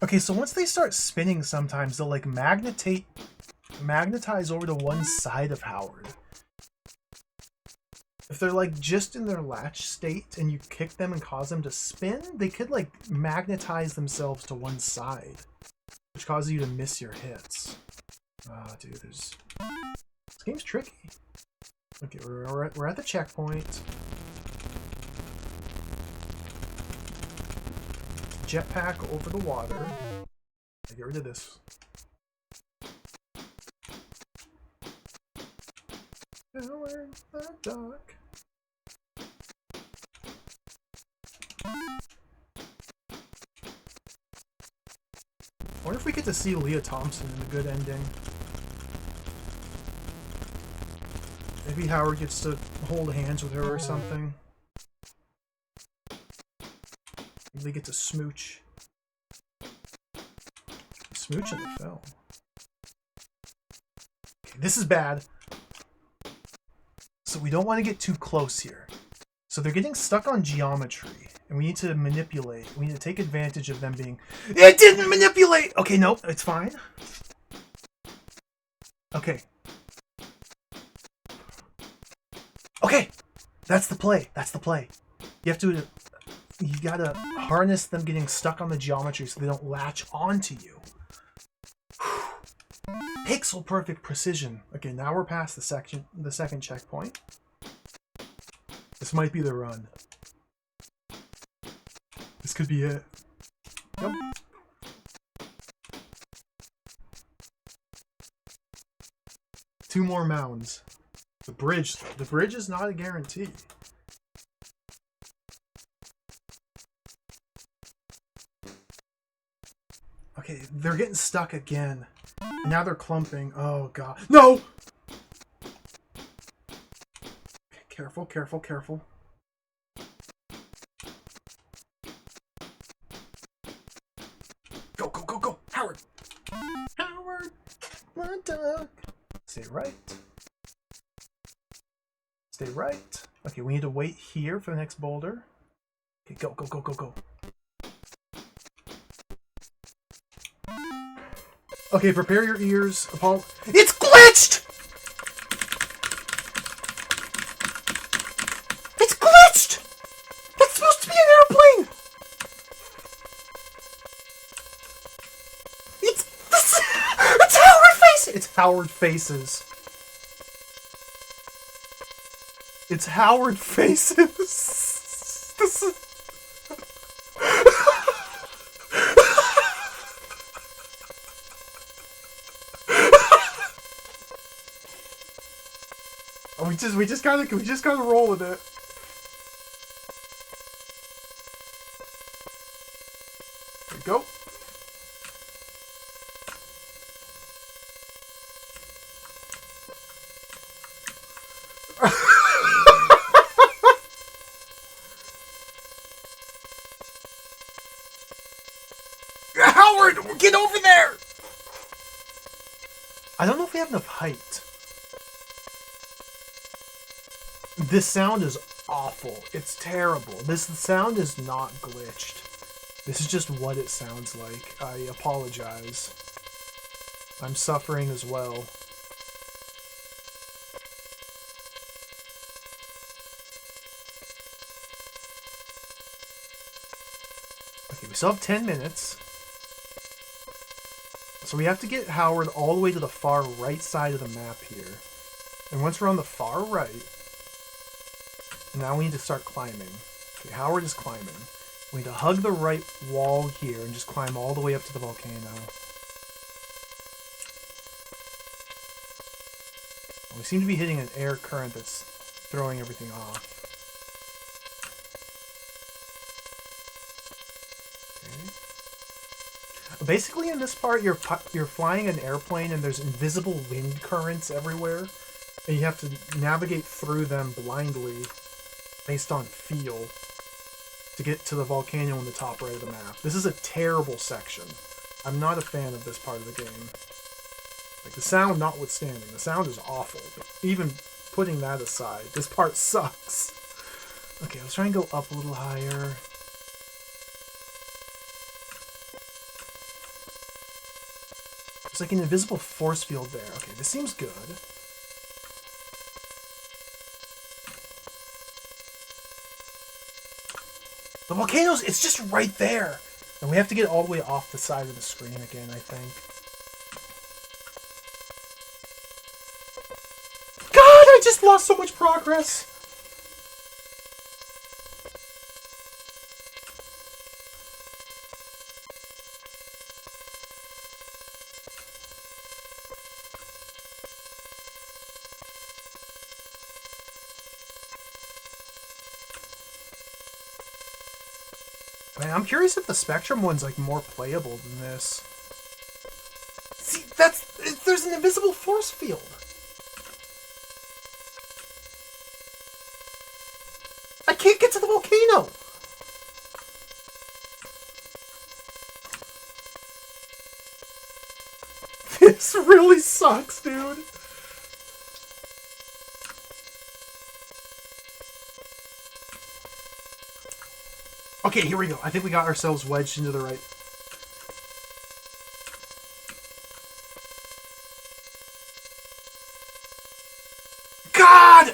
Okay, so once they start spinning sometimes, they'll like magnetize over to one side of Howard. If they're like just in their latch state and you kick them and cause them to spin, they could like magnetize themselves to one side, which causes you to miss your hits. Ah, dude, this game's tricky. Okay, we're at the checkpoint. Jetpack over the water. Get rid of this. Howard the Duck. I wonder if we get to see Leah Thompson in a good ending. Maybe Howard gets to hold hands with her or something. Maybe they get to smooch. Smooch in the film. Okay, this is bad. So we don't want to get too close here. So they're getting stuck on geometry. And we need to manipulate. We need to take advantage of them being... It didn't manipulate! Okay, nope, it's fine. Okay. Okay! That's the play. That's the play. You have to... you gotta harness them getting stuck on the geometry so they don't latch onto you. Pixel perfect precision. Okay, now we're past the second checkpoint. This might be the run. This could be it. Yep. Two more mounds. The bridge is not a guarantee. Okay, they're getting stuck again. And now they're clumping. Oh god. No! Okay, careful, careful, careful. Go, go, go, go! Howard! Howard! My dog! Stay right. Stay right. Okay, we need to wait here for the next boulder. Okay, go, go, go, go, go. Okay, prepare your ears. Apollo. It's glitched! It's glitched! That's supposed to be an airplane! It's Howard Faces! It's Howard Faces. It's Howard Faces. This is... We just gotta roll with it. There we go. Howard, get over there! I don't know if we have enough height. This sound is awful. It's terrible. This sound is not glitched. This is just what it sounds like. I apologize. I'm suffering as well. Okay, we still have 10 minutes. So we have to get Howard all the way to the far right side of the map here. And once we're on the far right, now we need to start climbing. Okay, Howard is climbing. We need to hug the right wall here and just climb all the way up to the volcano. We seem to be hitting an air current that's throwing everything off. Okay. Basically in this part, you're flying an airplane and there's invisible wind currents everywhere. And you have to navigate through them blindly based on feel to get to the volcano in the top right of the map. This is a terrible section. I'm not a fan of this part of the game. Like, the sound notwithstanding, the sound is awful. But even putting that aside, this part sucks. Okay, let's try and go up a little higher. There's like an invisible force field there. Okay, this seems good. The volcano's, it's just right there. And we have to get all the way off the side of the screen again, I think. God, I just lost so much progress. Man, I'm curious if the Spectrum one's like more playable than this. See, there's an invisible force field. I can't get to the volcano. This really sucks, dude. Okay, here we go. I think we got ourselves wedged into the right. God!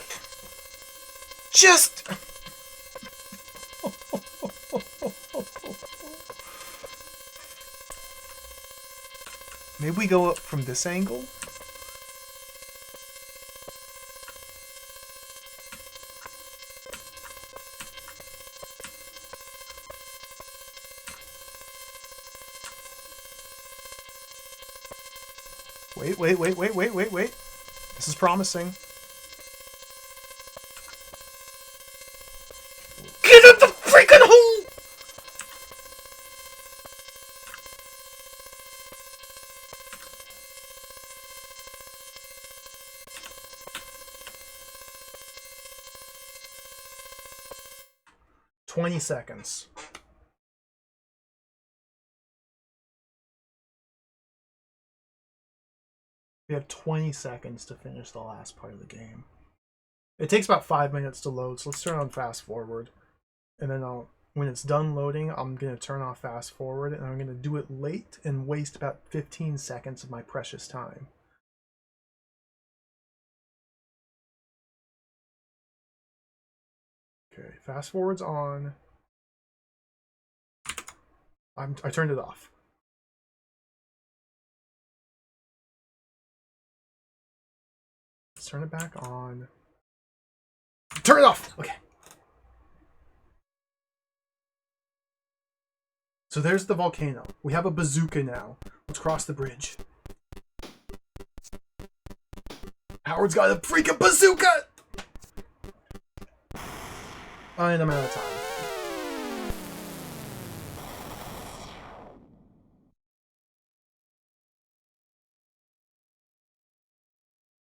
Just... Maybe we go up from this angle? Wait. This is promising. Get in the freaking hole! "20 seconds. We have 20 seconds to finish the last part of the game. It takes about 5 minutes to load, so let's turn on fast forward. And then when it's done loading, I'm going to turn off fast forward, and I'm going to do it late and waste about 15 seconds of my precious time. Okay, fast forward's on. I turned it off. Let's turn it back on. Turn it off! Okay. So there's the volcano. We have a bazooka now. Let's cross the bridge. Howard's got a freaking bazooka! And I'm out of time.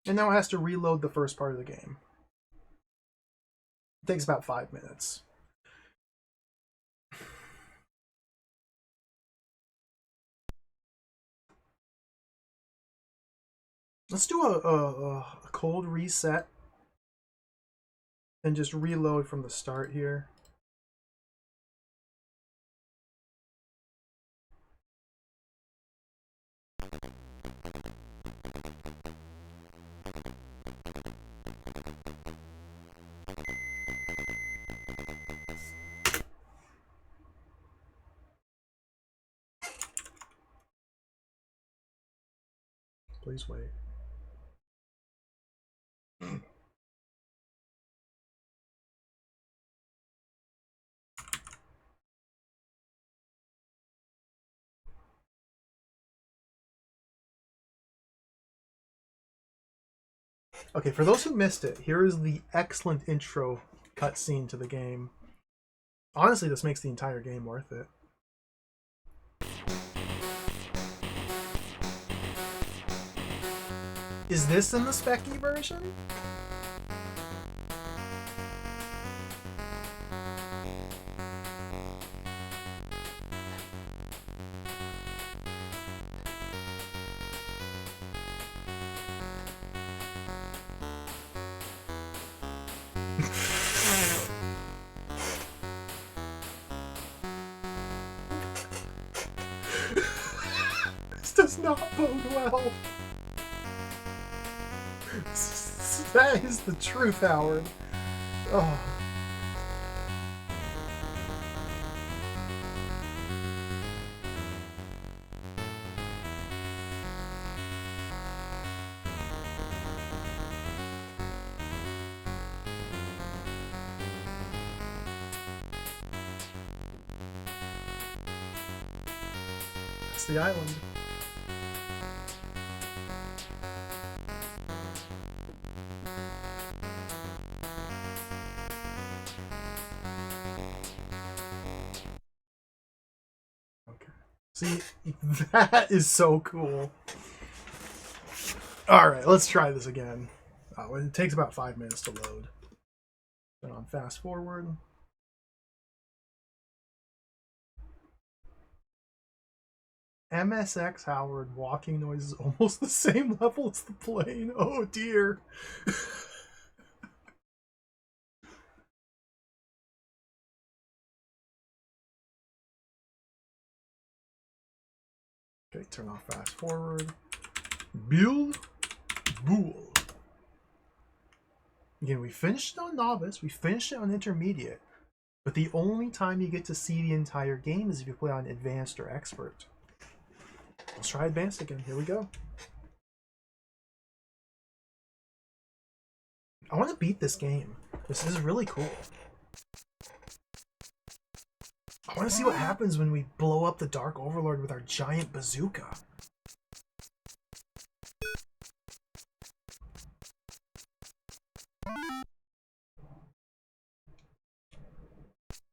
And now it has to reload the first part of the game. It takes about 5 minutes. Let's do a cold reset and just reload from the start here. Please wait. Okay, for those who missed it, here is the excellent intro cutscene to the game. Honestly, this makes the entire game worth it. Is this in the Speccy version? This does not bode well. That is the truth, Howard. Oh. It's the island. See, that is so cool. Alright, let's try this again. It takes about 5 minutes to load. Turn on fast forward. MSX Howard walking noise is almost the same level as the plane. Oh dear. Okay, turn off fast forward. Build Bool. Again, we finished on Novice, we finished it on Intermediate, but the only time you get to see the entire game is if you play on Advanced or Expert. Let's try advanced again. Here we go. I want to beat this game. This is really cool. I want to see what happens when we blow up the Dark Overlord with our giant bazooka.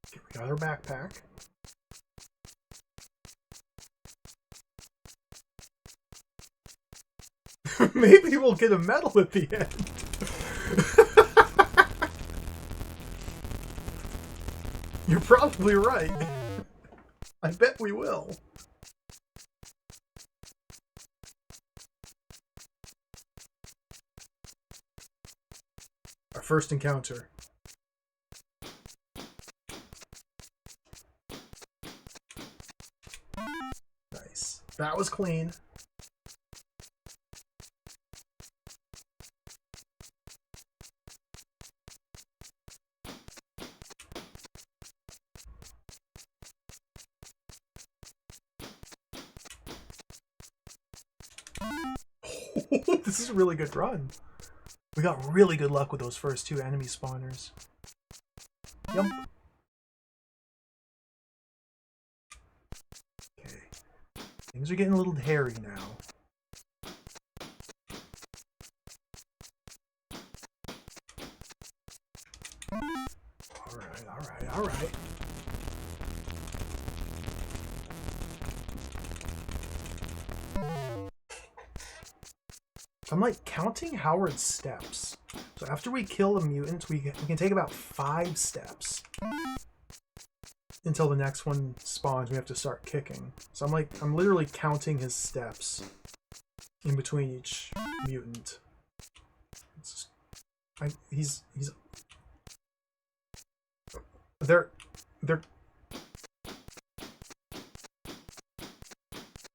Okay, we got our backpack. Maybe we'll get a medal at the end. You're probably right. I bet we will. Our first encounter. Nice. That was clean. This is a really good run. We got really good luck with those first two enemy spawners. Yep. Okay. Things are getting a little hairy now. Alright, alright, alright. I'm like counting Howard's steps. So after we kill a mutant, we can take about 5 steps until the next one spawns. We have to start kicking. So I'm literally counting his steps in between each mutant. They're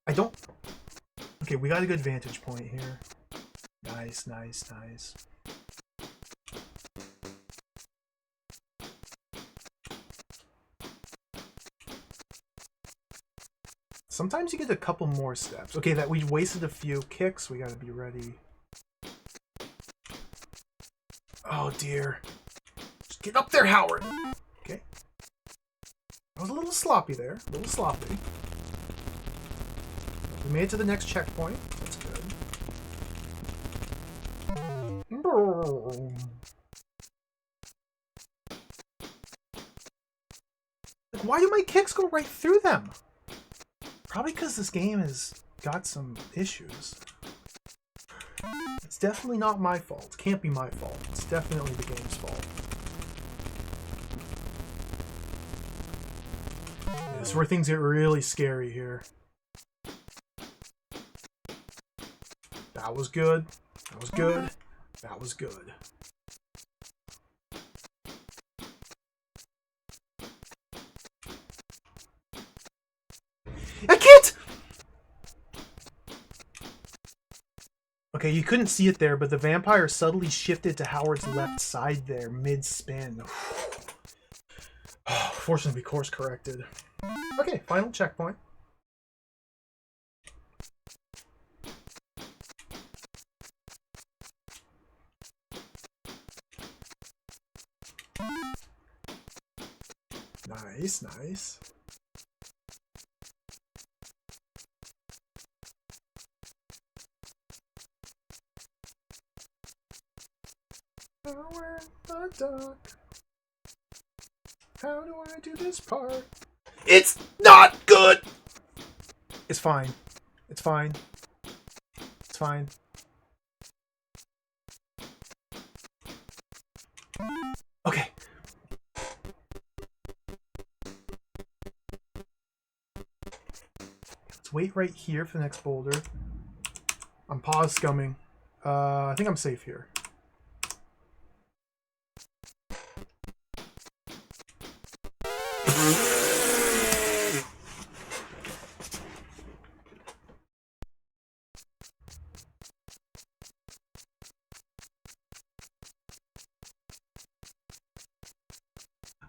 I don't. Okay, we got a good vantage point here. Nice, nice, nice. Sometimes you get a couple more steps. Okay, that we wasted a few kicks. We gotta be ready. Oh dear. Just get up there, Howard! Okay. I was a little sloppy there. A little sloppy. We made it to the next checkpoint. That's good. Like, why do my kicks go right through them? Probably because this game has got some issues. It's definitely not my fault. It can't be my fault. It's definitely the game's fault. Yeah, this is where things get really scary here. That was good. That was good. That was good. I can't! Okay, you couldn't see it there, but the vampire subtly shifted to Howard's left side there, mid-spin. Fortunately, we course corrected. Okay, final checkpoint. Nice, nice. Howard the Duck. How do I do this part? It's not good! It's fine. It's fine. It's fine. Okay. Let's wait right here for the next boulder. I'm pause scumming. I think I'm safe here.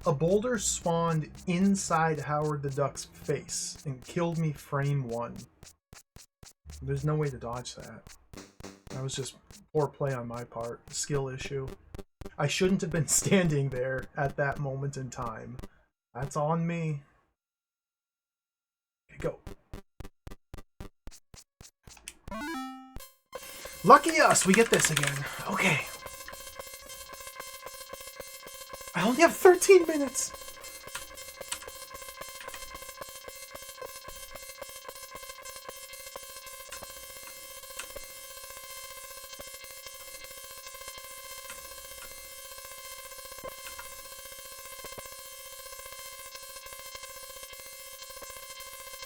A boulder spawned inside Howard the Duck's face and killed me frame 1. There's no way to dodge that. That was just poor play on my part. Skill issue. I shouldn't have been standing there at that moment in time. That's on me. Okay, go. Lucky us, we get this again. Okay. I only have 13 minutes.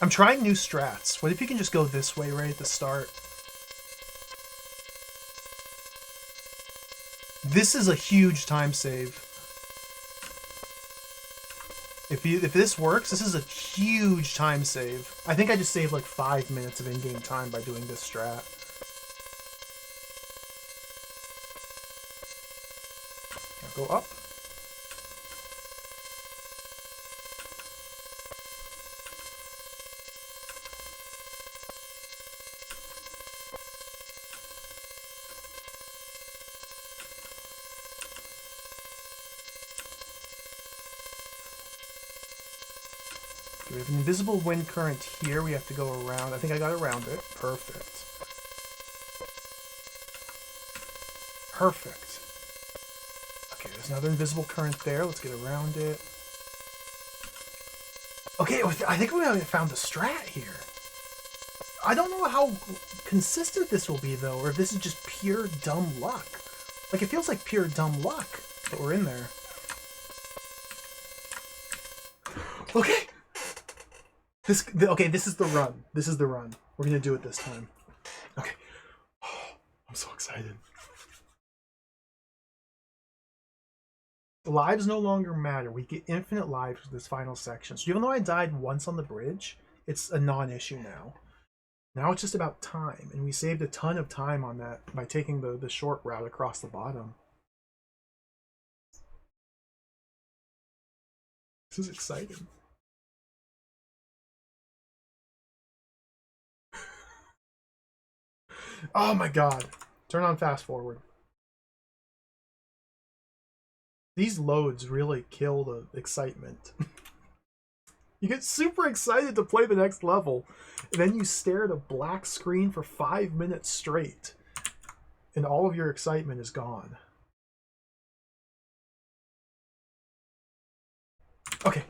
I'm trying new strats. What if you can just go this way right at the start? This is a huge time save. If this works, this is a huge time save. I think I just saved like 5 minutes of in-game time by doing this strat. Now go up. We have an invisible wind current here. We have to go around. I think I got around it. Perfect. Perfect. Okay, there's another invisible current there. Let's get around it. Okay, I think we found the strat here. I don't know how consistent this will be, though, or if this is just pure dumb luck. Like, it feels like pure dumb luck that we're in there. Okay! Okay, this is the run. This is the run. We're gonna do it this time. Okay. Oh, I'm so excited. Lives no longer matter. We get infinite lives for this final section. So even though I died once on the bridge, it's a non-issue now. Now it's just about time, and we saved a ton of time on that by taking the short route across the bottom. This is exciting. Oh my god. Turn on fast forward. These loads really kill the excitement. You get super excited to play the next level, and then you stare at a black screen for 5 minutes straight, and all of your excitement is gone. Okay.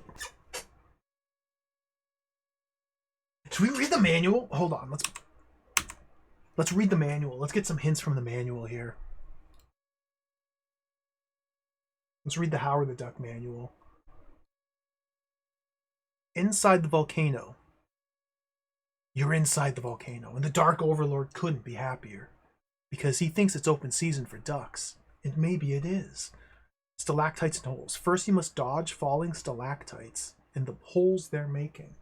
Should we read the manual? Hold on, let's read the manual. Let's get some hints from the manual here. Let's read the Howard the Duck manual. Inside the volcano. You're inside the volcano, and the Dark Overlord couldn't be happier. Because he thinks it's open season for ducks. And maybe it is. Stalactites and holes. First you must dodge falling stalactites and the holes they're making.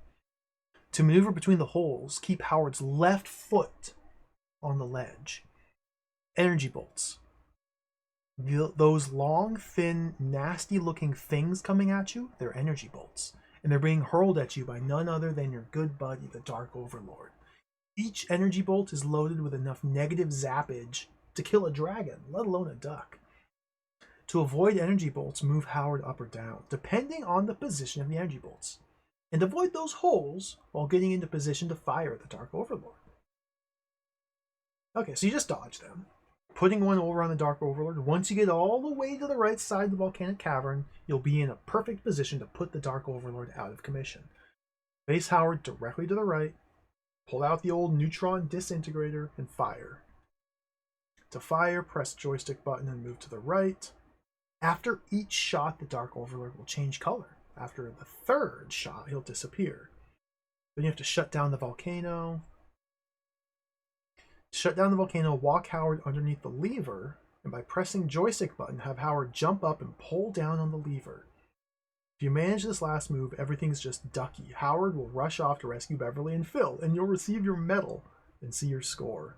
To maneuver between the holes, keep Howard's left foot on the ledge. Energy bolts. Those long, thin, nasty-looking things coming at you, they're energy bolts. And they're being hurled at you by none other than your good buddy, the Dark Overlord. Each energy bolt is loaded with enough negative zappage to kill a dragon, let alone a duck. To avoid energy bolts, move Howard up or down, depending on the position of the energy bolts. And avoid those holes while getting into position to fire at the Dark Overlord. Okay, so you just dodge them. Putting one over on the Dark Overlord. Once you get all the way to the right side of the volcanic cavern, you'll be in a perfect position to put the Dark Overlord out of commission. Face Howard directly to the right, pull out the old neutron disintegrator, and fire. To fire, press joystick button and move to the right. After each shot, the Dark Overlord will change color. After the third shot, he'll disappear. Then you have to shut down the volcano. Shut down the volcano, walk Howard underneath the lever, and by pressing joystick button, have Howard jump up and pull down on the lever. If you manage this last move, everything's just ducky. Howard will rush off to rescue Beverly and Phil, and you'll receive your medal and see your score.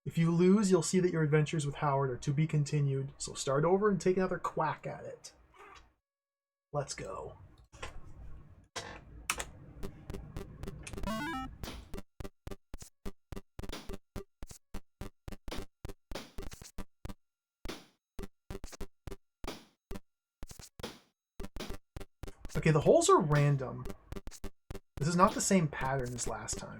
If you lose, you'll see that your adventures with Howard are to be continued, so start over and take another quack at it. Let's go. Okay, the holes are random. This is not the same pattern as last time.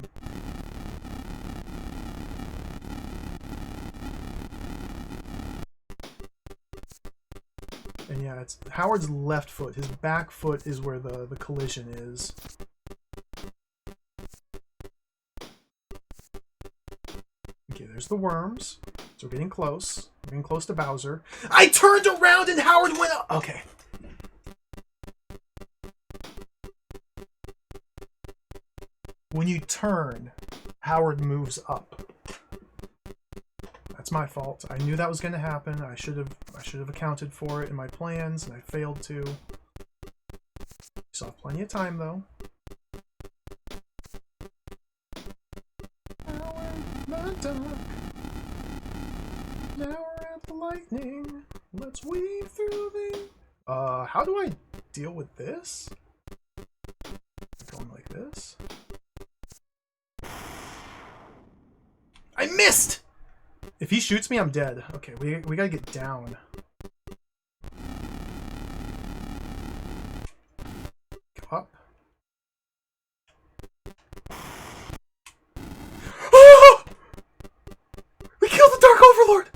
And yeah, it's Howard's left foot. His back foot is where the collision is. Okay, there's the worms. So we're getting close. We're getting close to Bowser. I turned around and Howard went up! Okay. When you turn, Howard moves up. That's my fault. I knew that was going to happen. I should have accounted for it in my plans, and I failed to. Still have plenty of time, though. Now we're at the lightning. Let's weave through the... how do I deal with this? Going like this? I missed! If he shoots me, I'm dead. Okay, we gotta get down. Go up. Oh! We killed the Dark Overlord!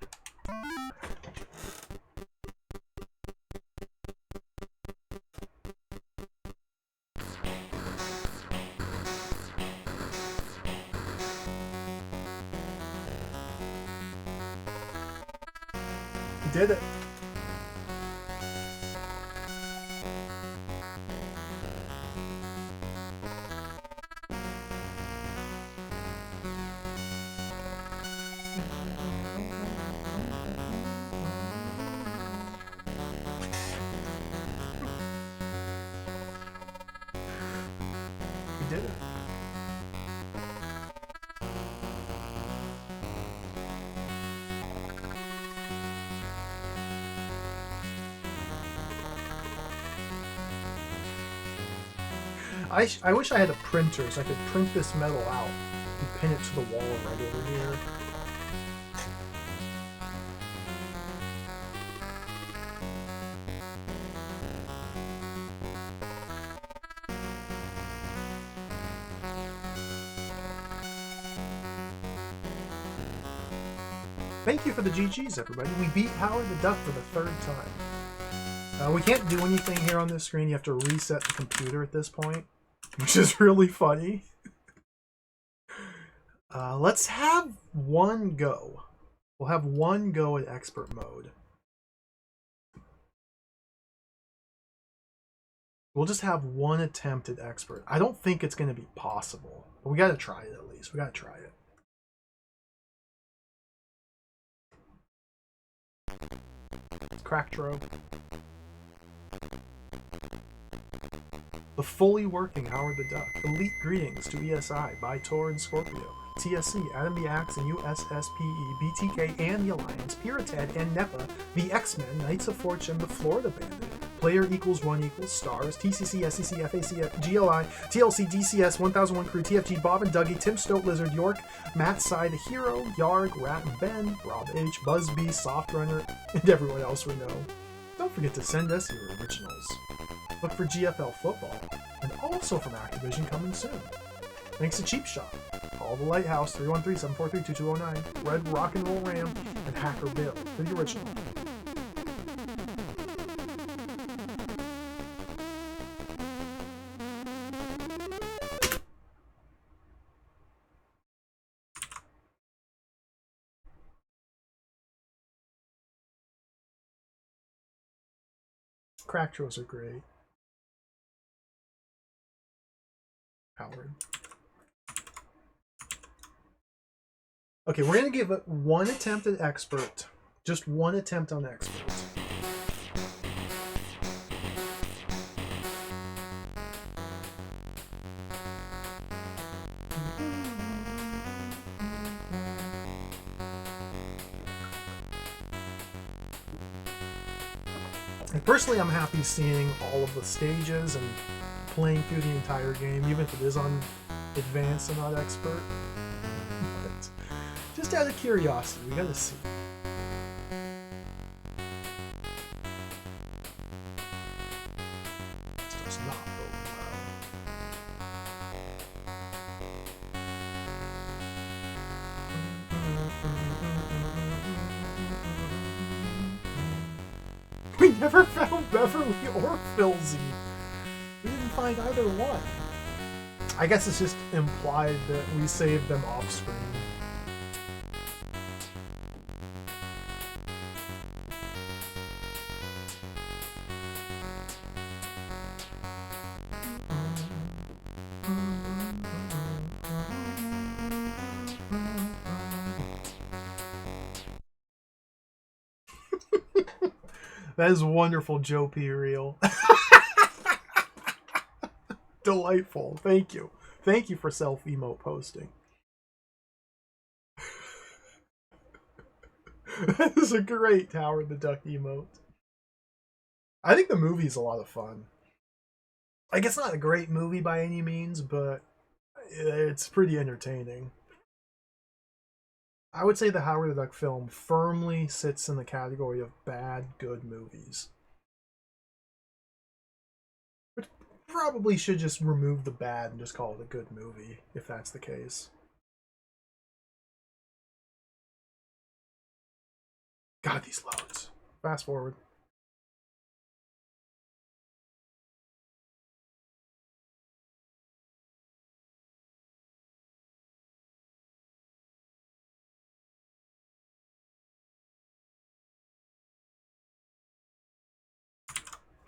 We did it. We did it. I wish I had a printer so I could print this metal out and pin it to the wall right over here. Thank you for the GGs, everybody. We beat Howard the Duck for the third time. We can't do anything here on this screen. You have to reset the computer at this point, which is really funny. Let's have one go. We'll have one go at expert mode. We'll just have one attempt at expert. I don't think it's going to be possible, but we got to try it at least. We got to try it. Cracktro. The fully working Howard the Duck. Elite greetings to ESI, by Tor and Scorpio, TSC, Adam the Axe and USSPE, BTK and the Alliance, Pirated and NEPA, the X-Men, Knights of Fortune, the Florida Bandit, Player equals 1 equals Stars, TCC, SEC, FAC, GOI, TLC, DCS, 1001 Crew, TFG, Bob and Dougie, Tim Stoat, Lizard, York, Matt Sy, The Hero, Yarg, Rat and Ben, Rob H, Buzzbee, Soft Runner, and everyone else we know. Don't forget to send us your originals. Look for GFL Football, and also from Activision coming soon. Thanks to Cheap Shot, Call the Lighthouse, 313-743-2209, Red Rock and Roll Ram, and Hacker Bill for the original. Cracktros are great. Howard. Okay, we're going to give it one attempt at expert. Just one attempt on expert. And personally, I'm happy seeing all of the stages and playing through the entire game, even if it is on advanced and not expert. But just out of curiosity, we gotta see. does not bode well. We never found Beverly or Philzy. We didn't find either one. I guess it's just implied that we saved them off screen. That is wonderful, Joe P. Real. Delightful. Thank you. Thank you for self-emote posting. That is a great Howard the Duck emote. I think the movie's a lot of fun. Like, it's not a great movie by any means, but it's pretty entertaining. I would say the Howard the Duck film firmly sits in the category of bad, good movies. Which probably should just remove the bad and just call it a good movie, if that's the case. God, these loads. Fast forward.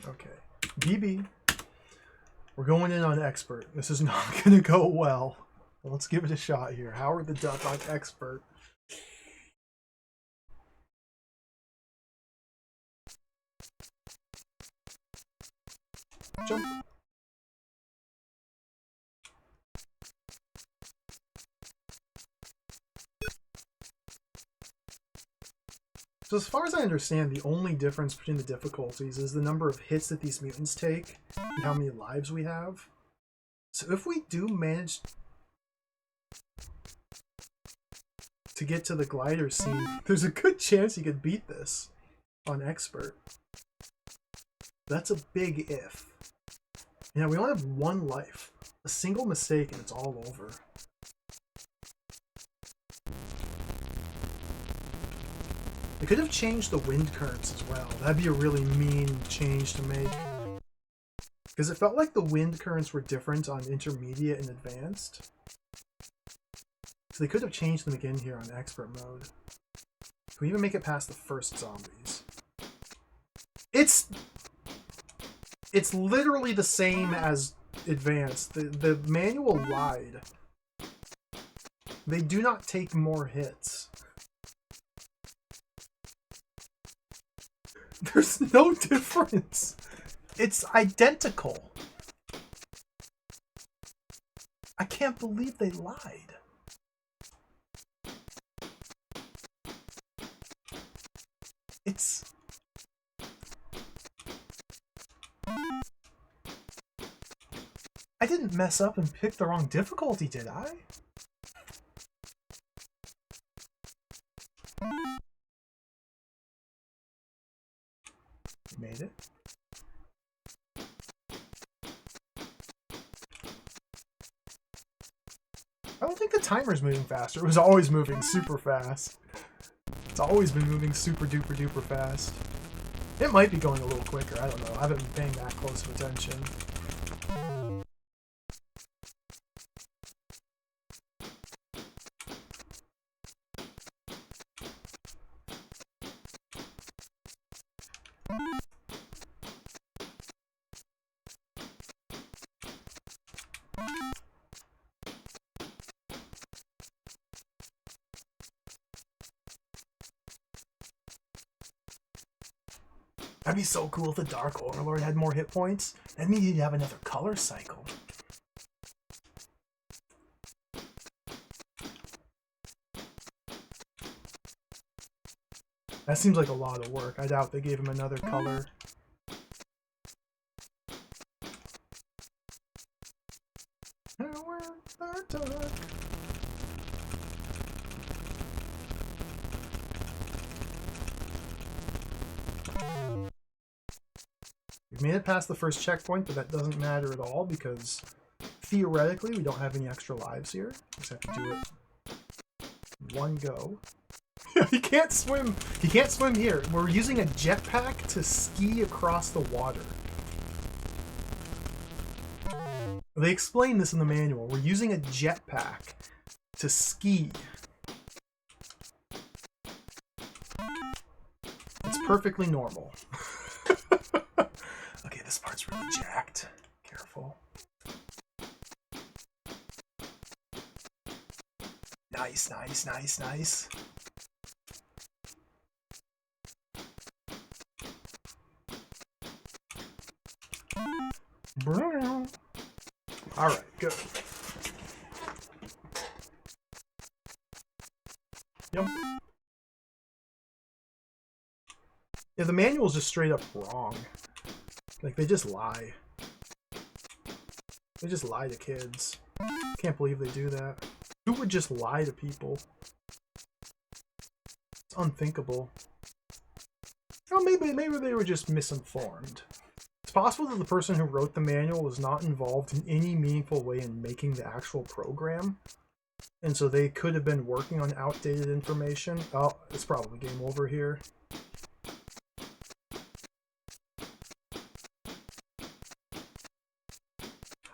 Okay. BB. We're going in on expert. This is not going to go well. Let's give it a shot here. Howard the Duck on expert. Jump. So as far as I understand, the only difference between the difficulties is the number of hits that these mutants take and how many lives we have. So if we do manage to get to the glider scene, there's a good chance you could beat this on expert. That's a big if. Yeah, we only have one life. A single mistake and it's all over. They could have changed the wind currents as well. That'd be a really mean change to make. Because it felt like the wind currents were different on intermediate and advanced. So they could have changed them again here on expert mode. Can we even make it past the first zombies? It's literally the same as advanced. The manual lied. They do not take more hits. There's no difference. It's identical. I can't believe they lied. It's... I didn't mess up and pick the wrong difficulty, did I? Made it. I don't think the timer's moving faster. It was always moving super fast. It's always been moving super duper duper fast. It might be going a little quicker. I don't know. I haven't been paying that close of attention. That'd be so cool if the Dark Overlord had more hit points. That means you'd have another color cycle. That seems like a lot of work. I doubt they gave him another color. We made it past the first checkpoint, but that doesn't matter at all because theoretically we don't have any extra lives here. Just have to do it one go. He can't swim. He can't swim here. We're using a jetpack to ski across the water. They explain this in the manual. We're using a jetpack to ski. It's perfectly normal. Okay, this part's really jacked. Careful. Nice, nice, nice, nice. Alright, good. Yep. Yeah, the manual's just straight up wrong. Like, they just lie. They just lie to kids. Can't believe they do that. Who would just lie to people? It's unthinkable. Oh, maybe they were just misinformed. It's possible that the person who wrote the manual was not involved in any meaningful way in making the actual program. And so they could have been working on outdated information. Oh, it's probably game over here.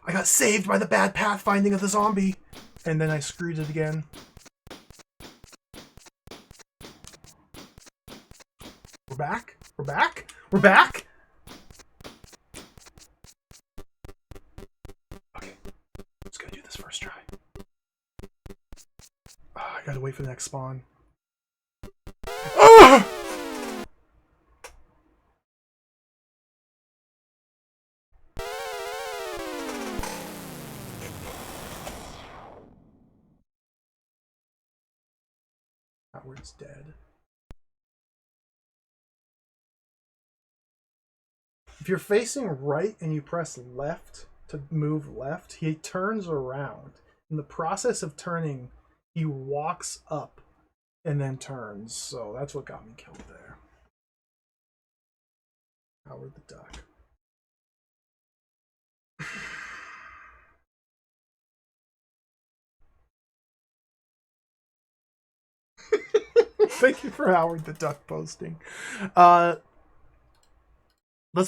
I got saved by the bad pathfinding of the zombie. And then I screwed it again. We're back? We're back? We're back? Okay. Let's go do this first try. Oh, I gotta wait for the next spawn. Oh! Howard's dead. If you're facing right and you press left to move left, he turns around. In the process of turning, he walks up and then turns. So that's what got me killed there. Howard the Duck. Thank you for Howard the Duck posting. Let's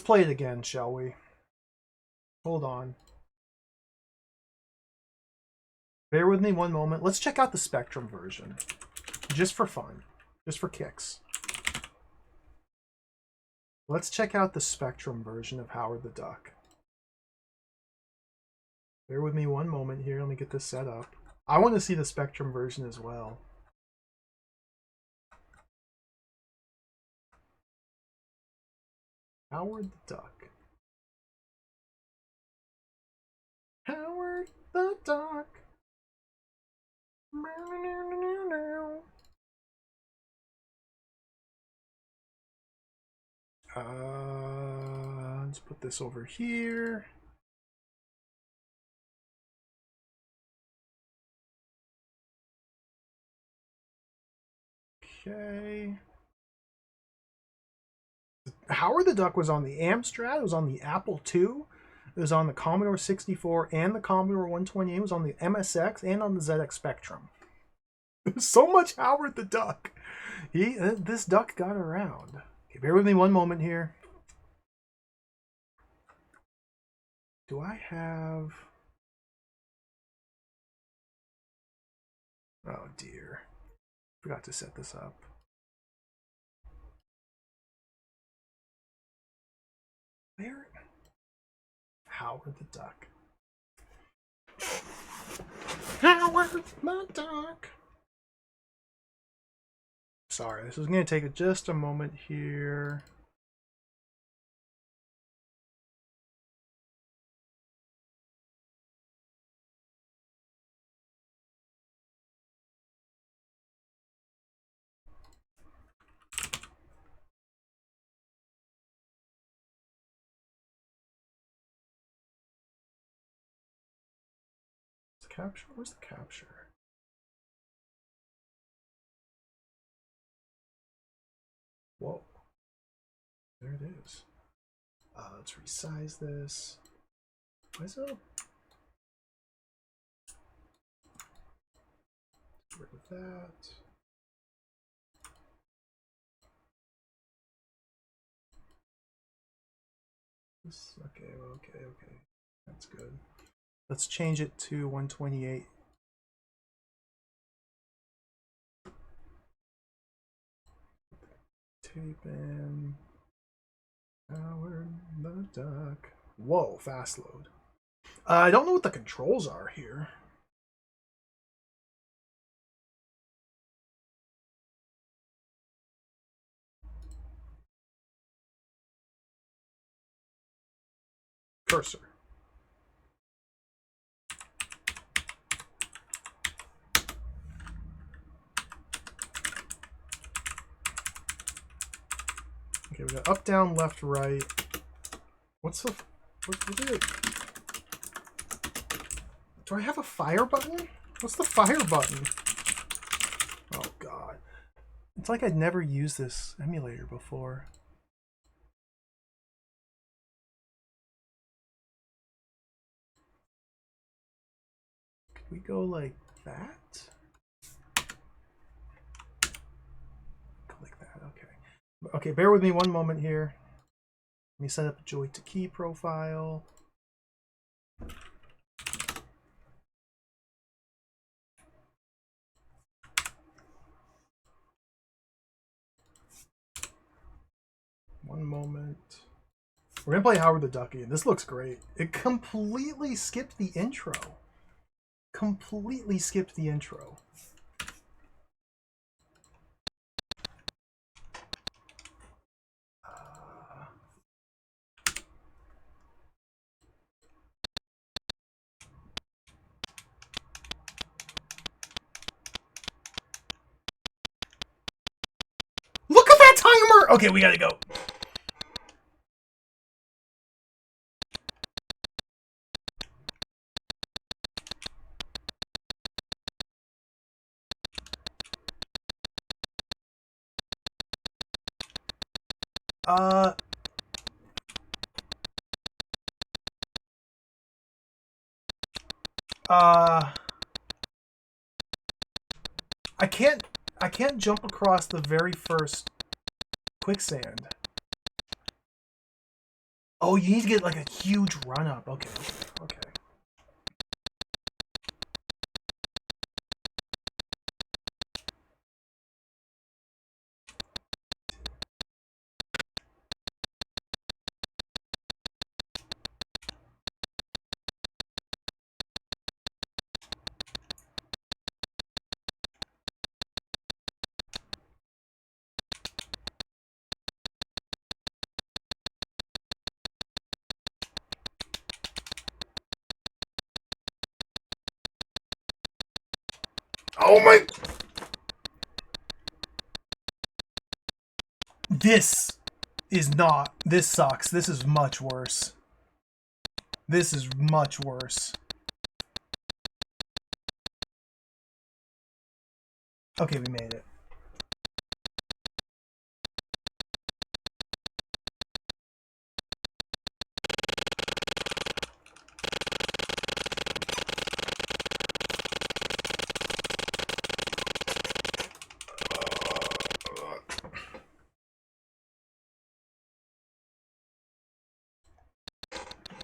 play it again, shall we? Hold on. Bear with me one moment. Let's check out the Spectrum version. Just for fun. Just for kicks. Let's check out the Spectrum version of Howard the Duck. Bear with me one moment here. Let me get this set up. I want to see the Spectrum version as well. Howard the Duck. Howard the Duck. Let's put this over here. Okay. Howard the Duck was on the Amstrad, it was on the Apple II, it was on the Commodore 64 and the Commodore 128, it was on the MSX and on the ZX Spectrum. There's so much Howard the Duck. This duck got around. Okay, bear with me one moment here. Do I have... Oh dear. Forgot to set this up. Where? Howard the Duck. Howard the Duck. Sorry, this is going to take just a moment here. Capture? Where's the capture? Whoa. There it is. Let's resize this. Why is it? Get rid of that. Okay, okay, okay. That's good. Let's change it to 128. Tape in. Howard the Duck. Whoa, fast load. I don't know what the controls are here. Cursor. Okay, we got up, down, left, right. What's the... What is it? Do I have a fire button? What's the fire button? Oh, God. It's like I'd never used this emulator before. Could we go like that? Like that, okay. Okay, bear with me one moment here. Let me set up a joy to key profile. One moment. We're gonna play Howard the Ducky, and this looks great. It completely skipped the intro. Completely skipped the intro. Look at that timer! Okay, we gotta go. I can't jump across the very first quicksand. Oh, you need to get like a huge run up. Okay, okay. Oh my! This is not. This sucks. This is much worse. This is much worse. Okay, we made it.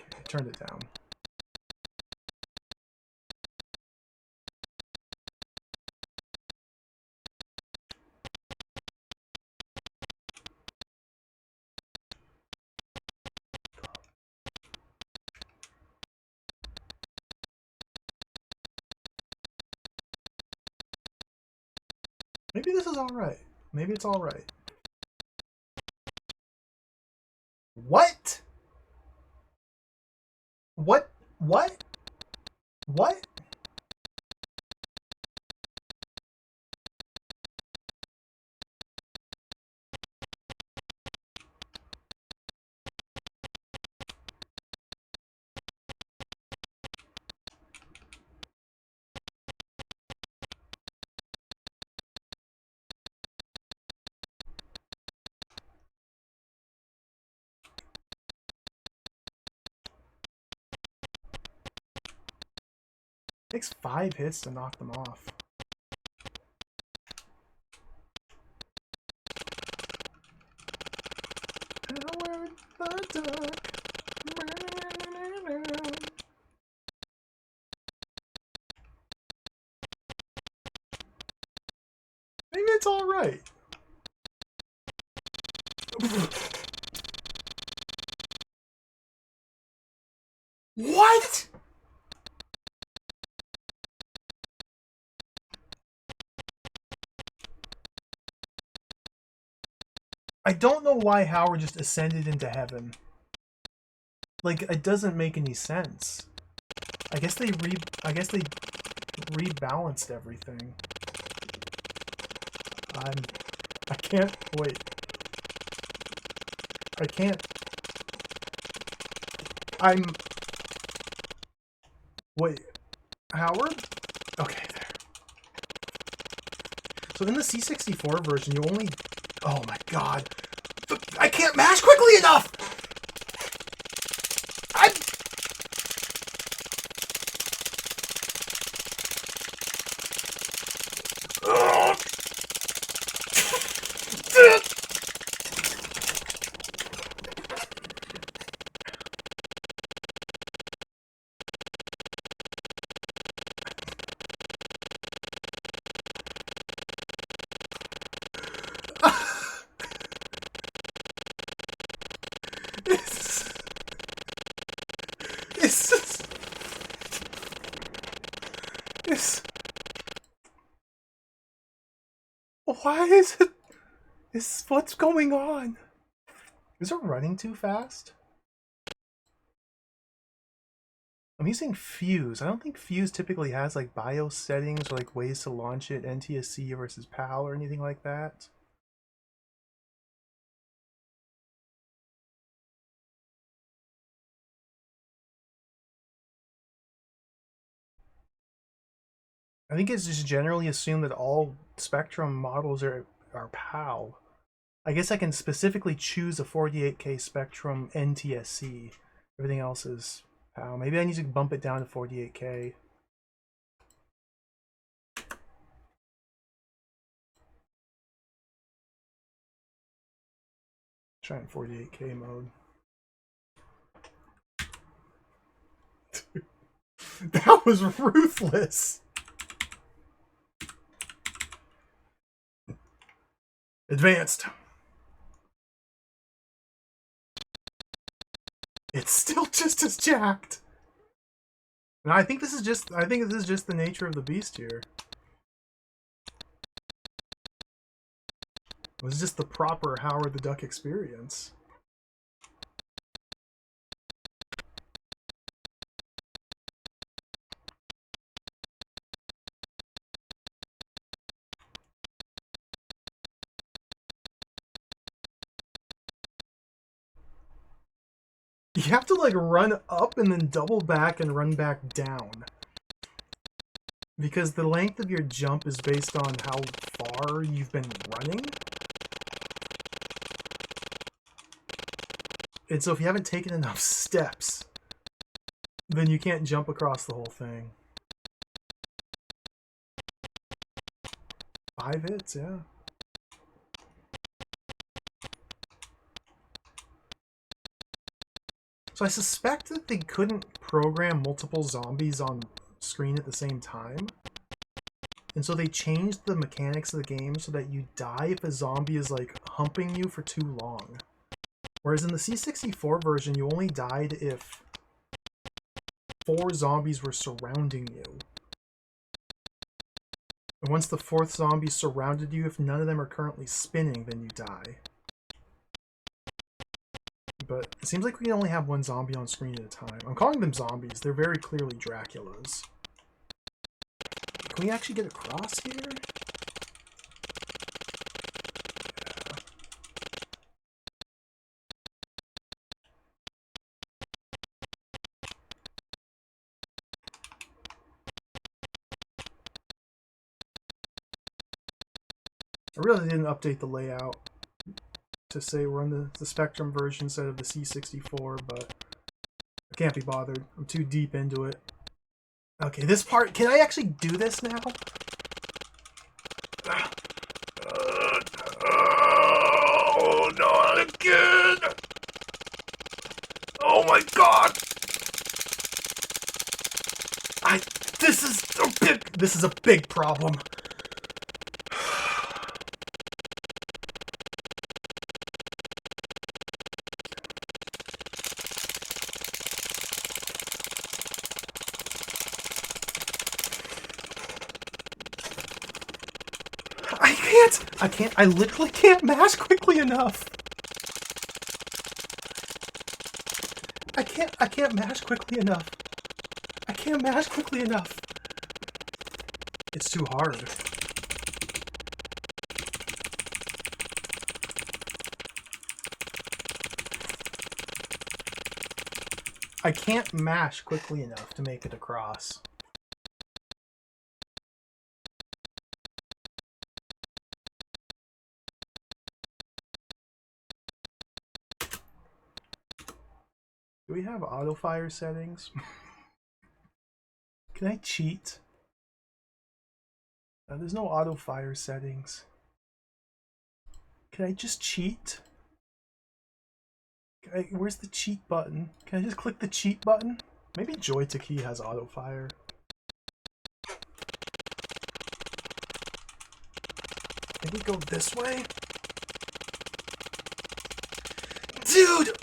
Okay, turned it down. Maybe this is alright. Maybe it's alright. What? What? What? What? Takes 5 hits to knock them off. Howard the Duck. Maybe it's alright. What? I don't know why Howard just ascended into heaven. Like, it doesn't make any sense. I guess they rebalanced everything. I can't wait. I can't. Wait. Howard? Okay, there. So in the C64 version, you only... Oh my god. I can't mash quickly enough! Why is it? What's going on? Is it running too fast? I'm using Fuse. I don't think Fuse typically has like BIOS settings or like ways to launch it, NTSC versus PAL or anything like that. I think it's just generally assumed that all Spectrum models are PAL. I guess I can specifically choose a 48K Spectrum NTSC. Everything else is PAL. Maybe I need to bump it down to 48K. Try in 48K mode. That was ruthless. Advanced. It's still just as jacked. No, I think this is just the nature of the beast here. It was just the proper Howard the Duck experience. You have to like run up and then double back and run back down. Because the length of your jump is based on how far you've been running. And so if you haven't taken enough steps, then you can't jump across the whole thing. 5 hits, yeah. So I suspect that they couldn't program multiple zombies on screen at the same time. And so they changed the mechanics of the game so that you die if a zombie is like humping you for too long. Whereas in the C64 version, you only died if 4 zombies were surrounding you. And once the 4th zombie surrounded you, if none of them are currently spinning, then you die. But it seems like we can only have 1 zombie on screen at a time. I'm calling them zombies. They're very clearly Draculas. Can we actually get across here? I really didn't update the layout to say we're on the Spectrum version instead of the C64, but I can't be bothered. I'm too deep into it. Okay, this part, can I actually do this now? Oh, not again! Oh my god! This is a big problem. I literally can't mash quickly enough. I can't mash quickly enough. I can't mash quickly enough. It's too hard. I can't mash quickly enough to make it across. Do we have auto fire settings? Can I cheat? There's no auto fire settings. Can I just cheat? Where's the cheat button? Can I just click the cheat button? Maybe Joy to Key has auto fire. Maybe go this way? Dude!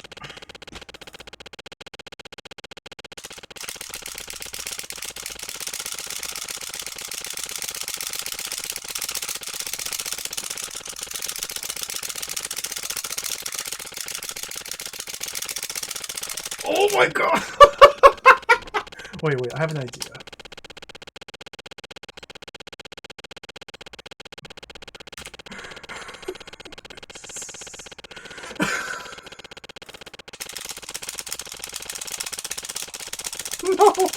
Oh my god! Wait, I have an idea. No!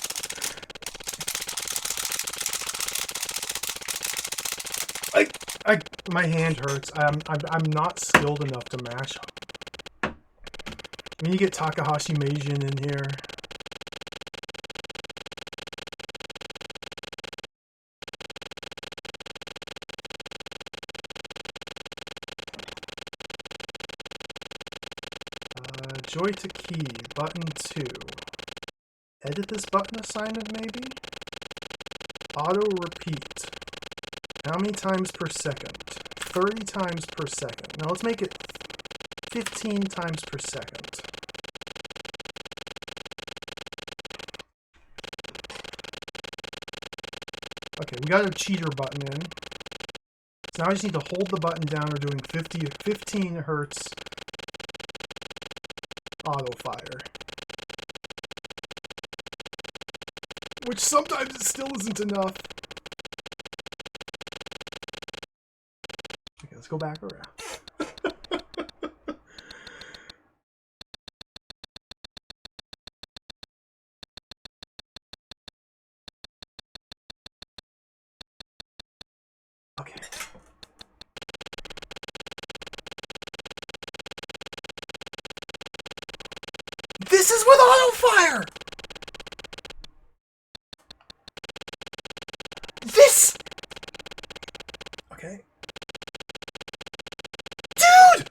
My hand hurts. I'm not skilled enough to mash. I mean, you get Takahashi Meijin in here. Joy to Key, button 2. Edit this button assignment, maybe? Auto repeat. How many times per second? 30 times per second. Now let's make it 15 times per second. Okay, we got a cheater button in. So now I just need to hold the button down. We're doing 15 hertz auto fire. Which sometimes it still isn't enough. Okay, let's go back around. Okay. This is with auto fire! This! Okay. Dude!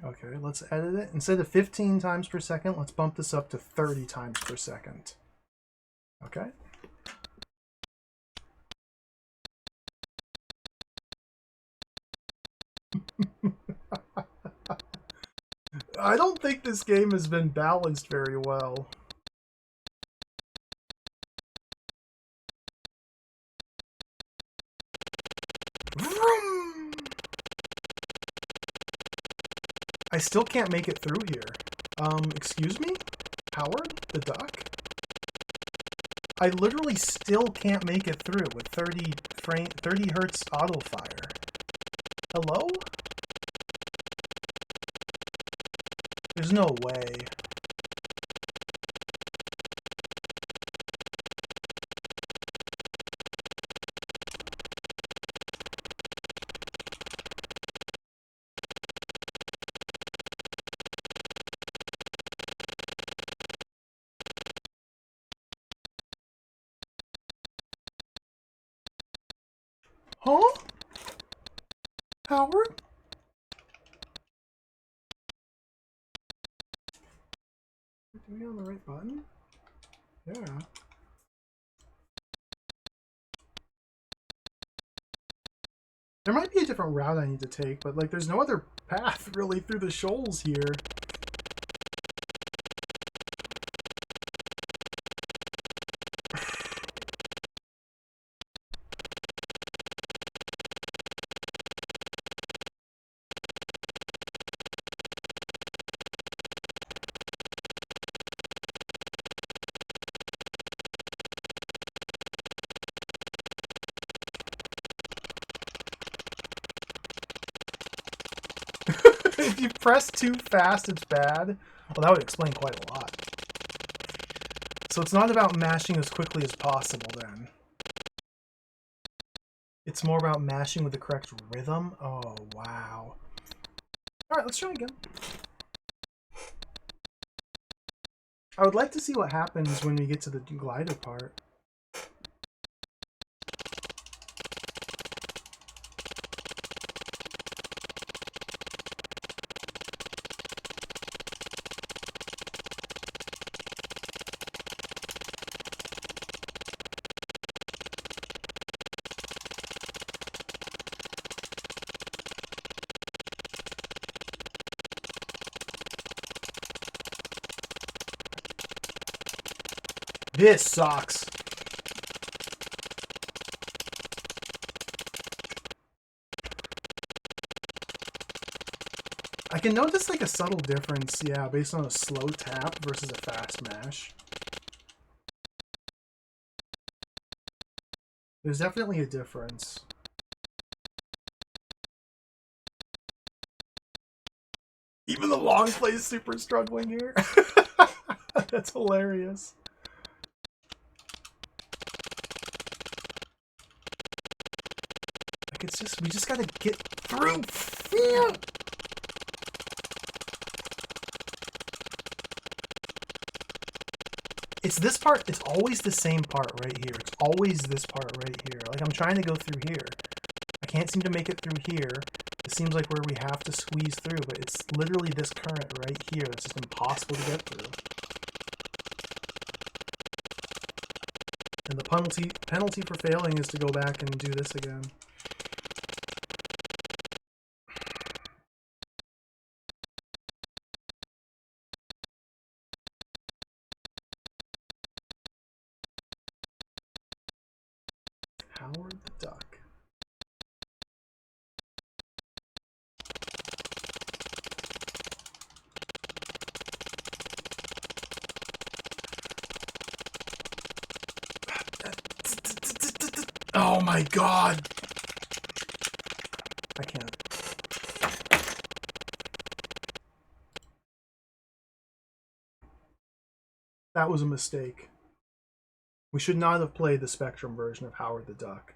Okay, let's edit it. Instead of 15 times per second, let's bump this up to 30 times per second. Okay. I don't think this game has been balanced very well. Vroom! I still can't make it through here. Excuse me? Howard? The duck? I literally still can't make it through with 30 hertz auto fire. Hello? There's no way. Huh? Howard? Are we on the right button? Yeah. There might be a different route I need to take, but like there's no other path really through the shoals here. If you press too fast, it's bad. Well, that would explain quite a lot. So it's not about mashing as quickly as possible then. It's more about mashing with the correct rhythm? Oh, wow. Alright, let's try again. I would like to see what happens when we get to the glider part. This sucks. I can notice like a subtle difference, yeah, based on a slow tap versus a fast mash. There's definitely a difference. Even the long play is super struggling here. That's hilarious. Like it's just, we just gotta get through. It's this part, it's always the same part right here. It's always this part right here. Like I'm trying to go through here. I can't seem to make it through here. It seems like where we have to squeeze through, but it's literally this current right here that's just impossible to get through. And the penalty for failing is to go back and do this again. Howard the Duck. Oh my god! I can't. That was a mistake. We should not have played the Spectrum version of Howard the Duck.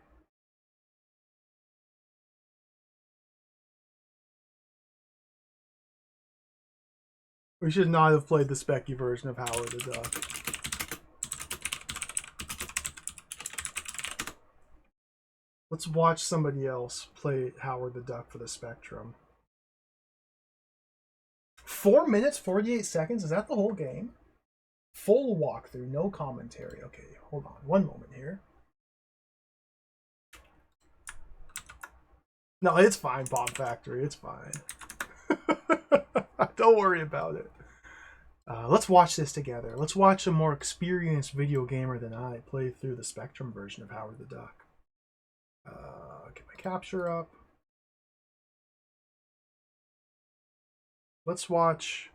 We should not have played the Specky version of Howard the Duck. Let's watch somebody else play Howard the Duck for the Spectrum. 4 minutes, 48 seconds? Is that the whole game? Full walkthrough, no commentary. Okay, hold on one moment here. No, it's fine, Bob Factory. It's fine. Don't worry about it. Let's watch this together. Let's watch a more experienced video gamer than I play through the Spectrum version of Howard the Duck. Get my capture up. Let's watch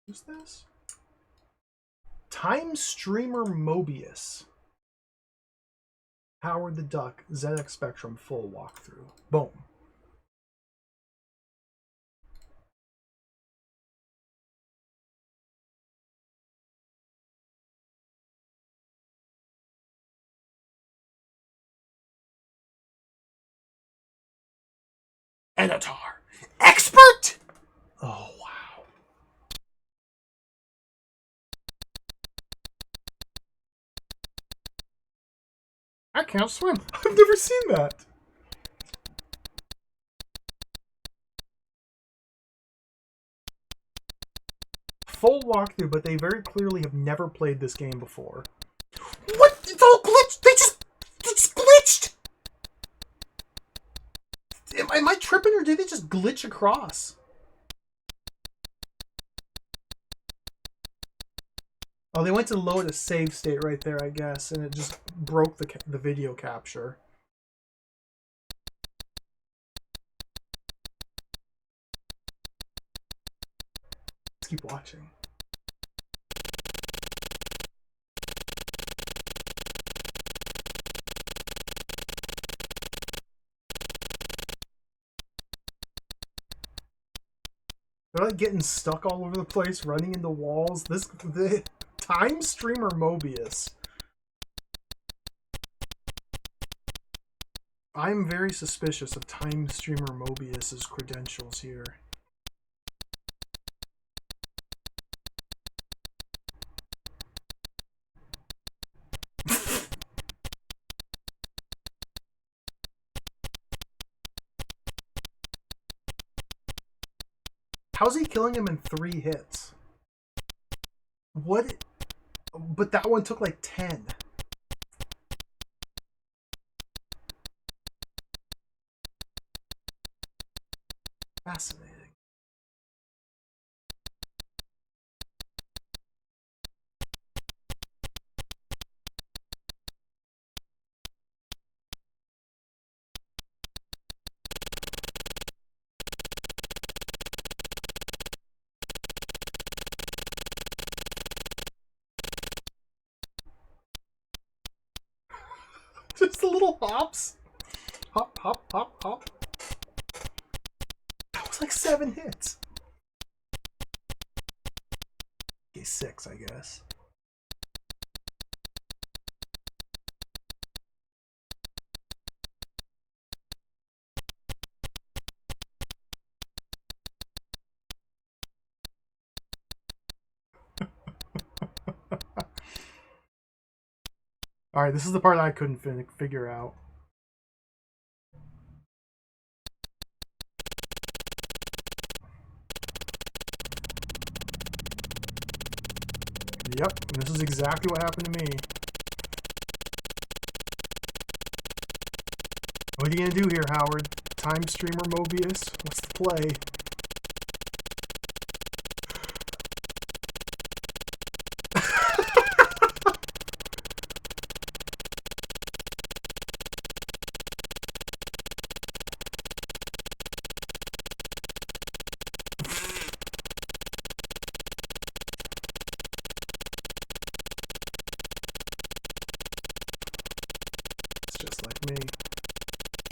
who's this? Time Streamer Mobius. Howard the Duck ZX Spectrum full walkthrough. Boom. Enotar. Expert! Oh, wow. Okay. can't swim. I've never seen that. Full walkthrough, but they very clearly have never played this game before. What? It's all glitched. It's glitched. Am I tripping, or did they just glitch across? Oh, they went to load a save state right there, I guess, and it just broke the video capture. Let's keep watching. They're like getting stuck all over the place, running into walls. The Time Streamer Mobius. I'm very suspicious of Time Streamer Mobius's credentials here. How's he killing him in 3 hits? What? But that one took like 10. Fascinating. Just the little hops. Hop, hop, hop, hop. That was like 7 hits. Okay, 6, I guess. Alright, this is the part I couldn't figure out. Yep, this is exactly what happened to me. What are you gonna do here, Howard? Time Streamer Mobius? What's the play?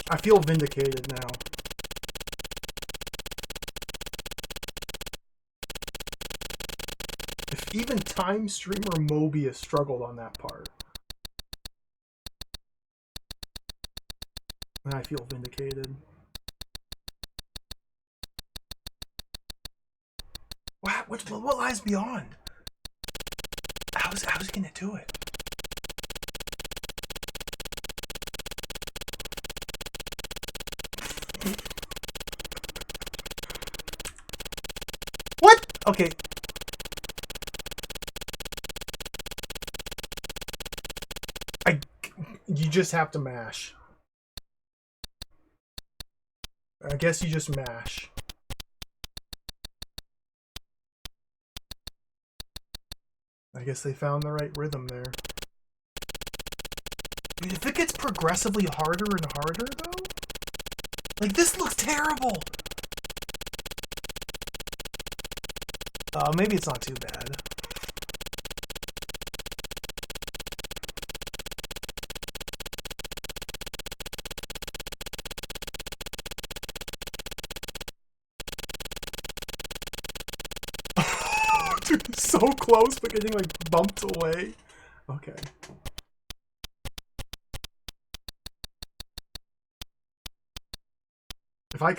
I feel vindicated now. If even Time Streamer Mobius struggled on that part, then I feel vindicated. What lies beyond? How's he gonna do it? What? Okay. You just have to mash. I guess you just mash. I guess they found the right rhythm there. Dude, if it gets progressively harder and harder, though? Like, this looks terrible! Maybe it's not too bad. Dude, so close, but getting, like, bumped away. Okay. If I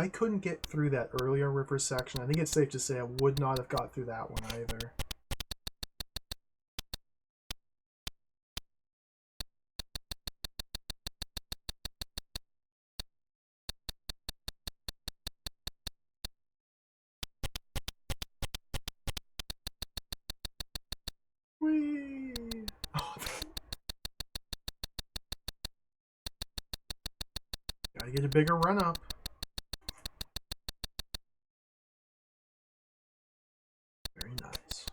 couldn't get through that earlier river section, I think it's safe to say I would not have got through that one either. Gotta get a bigger run up. Very nice.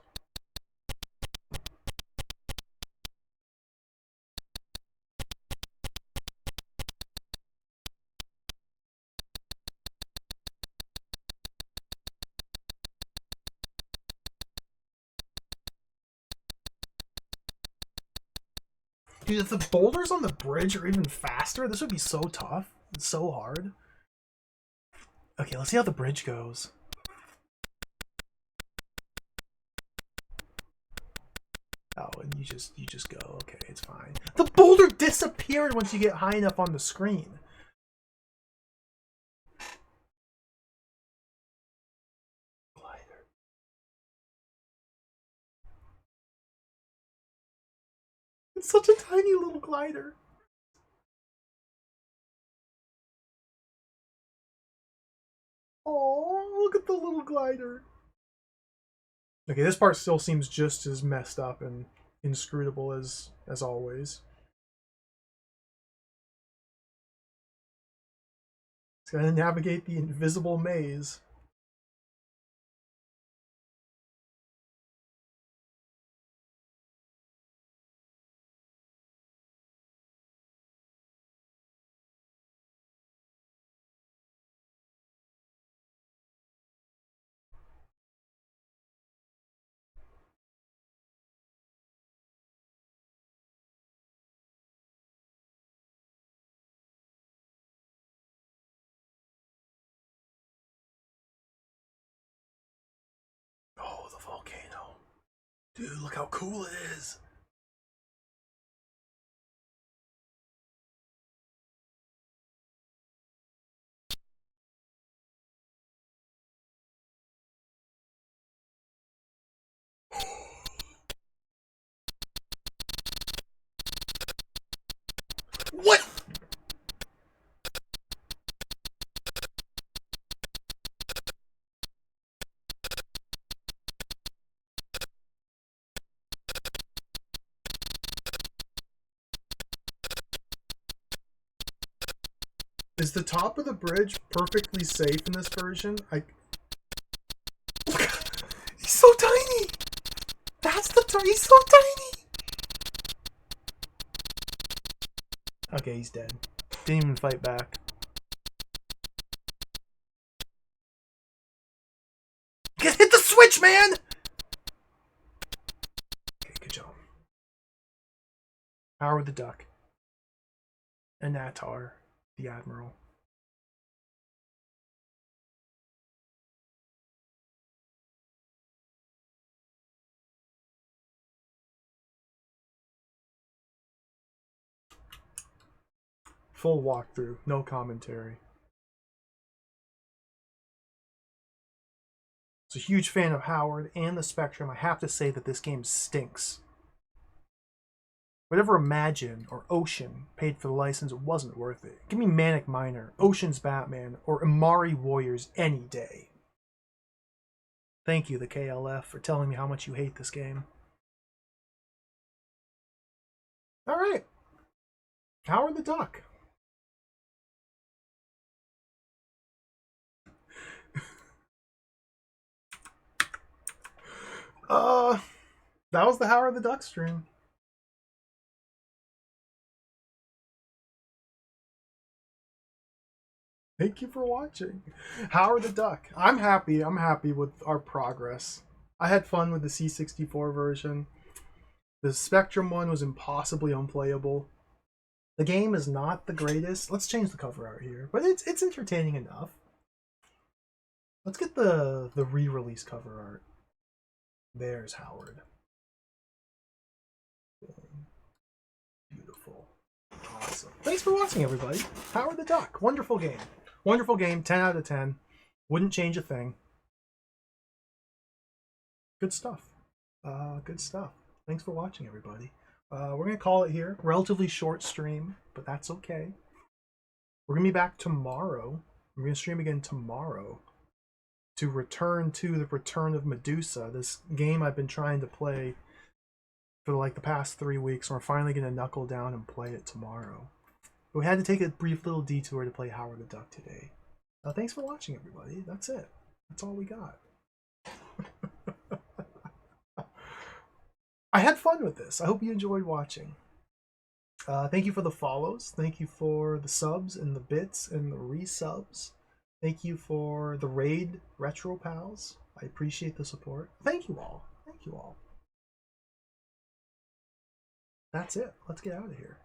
Dude, if the boulders on the bridge are even faster, this would be so tough. It's so hard. Okay, let's see how the bridge goes. Oh, and you just go. Okay, it's fine. The boulder disappeared once you get high enough on the screen. Glider. It's such a tiny little glider. Oh, look at the little glider. Okay, this part still seems just as messed up and inscrutable as always. It's gonna navigate the invisible maze. Oh, the volcano. Dude, look how cool it is. What? Is the top of the bridge perfectly safe in this version? He's so tiny! That's he's so tiny! Okay, he's dead. Didn't even fight back. Hit the switch, man! Okay, good job. Howard the Duck. Anatar, the Admiral. Full walkthrough, no commentary. I was a huge fan of Howard and the Spectrum. I have to say that this game stinks. Whatever Imagine or Ocean paid for the license, it wasn't worth it. Give me Manic Miner, Ocean's Batman, or Amari Warriors any day. Thank you, the KLF, for telling me how much you hate this game. Alright. Howard the Duck. That was the Howard the Duck stream. Thank you for watching. Howard the Duck. I'm happy with our progress. I had fun with the C64 version. The Spectrum one was impossibly unplayable. The game is not the greatest. Let's change the cover art here, but it's entertaining enough. Let's get the re-release cover art. There's Howard. Beautiful. Awesome. Thanks for watching, everybody. Howard the Duck. Wonderful game. Wonderful game. 10 out of 10. Wouldn't change a thing. Good stuff. Good stuff. Thanks for watching, everybody. We're going to call it here. Relatively short stream, but that's okay. We're going to be back tomorrow. We're going to stream again tomorrow to return to the Return of Medusa, this game I've been trying to play for like the past 3 weeks. And we're finally going to knuckle down and play it tomorrow. We had to take a brief little detour to play Howard the Duck today. Thanks for watching, everybody. That's it. That's all we got. I had fun with this. I hope you enjoyed watching. Thank you for the follows. Thank you for the subs and the bits and the resubs. Thank you for the raid retro pals. I appreciate the support. Thank you all. Thank you all. That's it. Let's get out of here.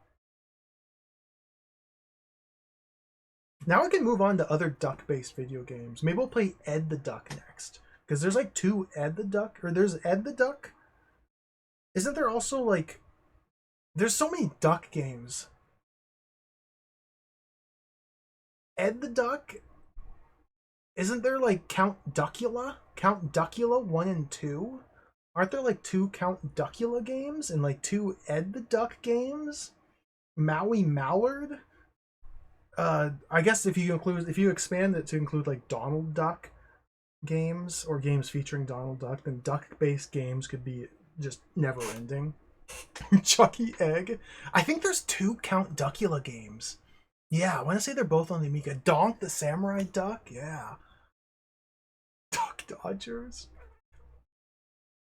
Now I can move on to other duck-based video games. Maybe we'll play Ed the Duck next. Because there's like 2 Ed the Duck, or there's Ed the Duck. Isn't there also like... There's so many duck games. Ed the Duck? Isn't there like Count Duckula? Count Duckula 1 and 2? Aren't there like 2 Count Duckula games and like 2 Ed the Duck games? Maui Mallard? I guess if you expand it to include like Donald Duck games or games featuring Donald Duck, then duck-based games could be just never ending. Chucky Egg. I think there's 2 Count Duckula games. Yeah, I want to say they're both on the Amiga. Donk the Samurai Duck. Yeah. Duck Dodgers.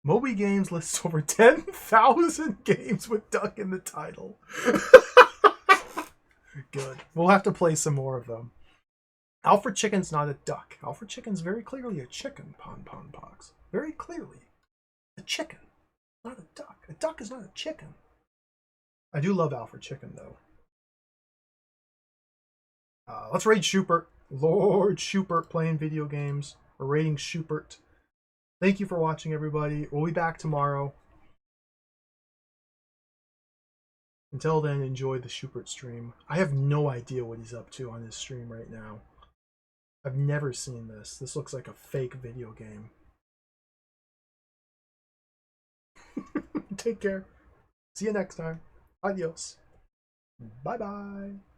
Moby Games lists over 10,000 games with duck in the title. Good. We'll have to play some more of them. Alfred Chicken's not a duck. Alfred Chicken's very clearly a chicken, Pon Pox. Very clearly. A chicken, not a duck. A duck is not a chicken. I do love Alfred Chicken, though. Let's raid Schubert. Lord Schubert playing video games. We're raiding Schubert. Thank you for watching, everybody. We'll be back tomorrow. Until then, enjoy the Schubert stream. I have no idea what he's up to on his stream right now. I've never seen this. This looks like a fake video game. Take care. See you next time. Adios. Bye-bye.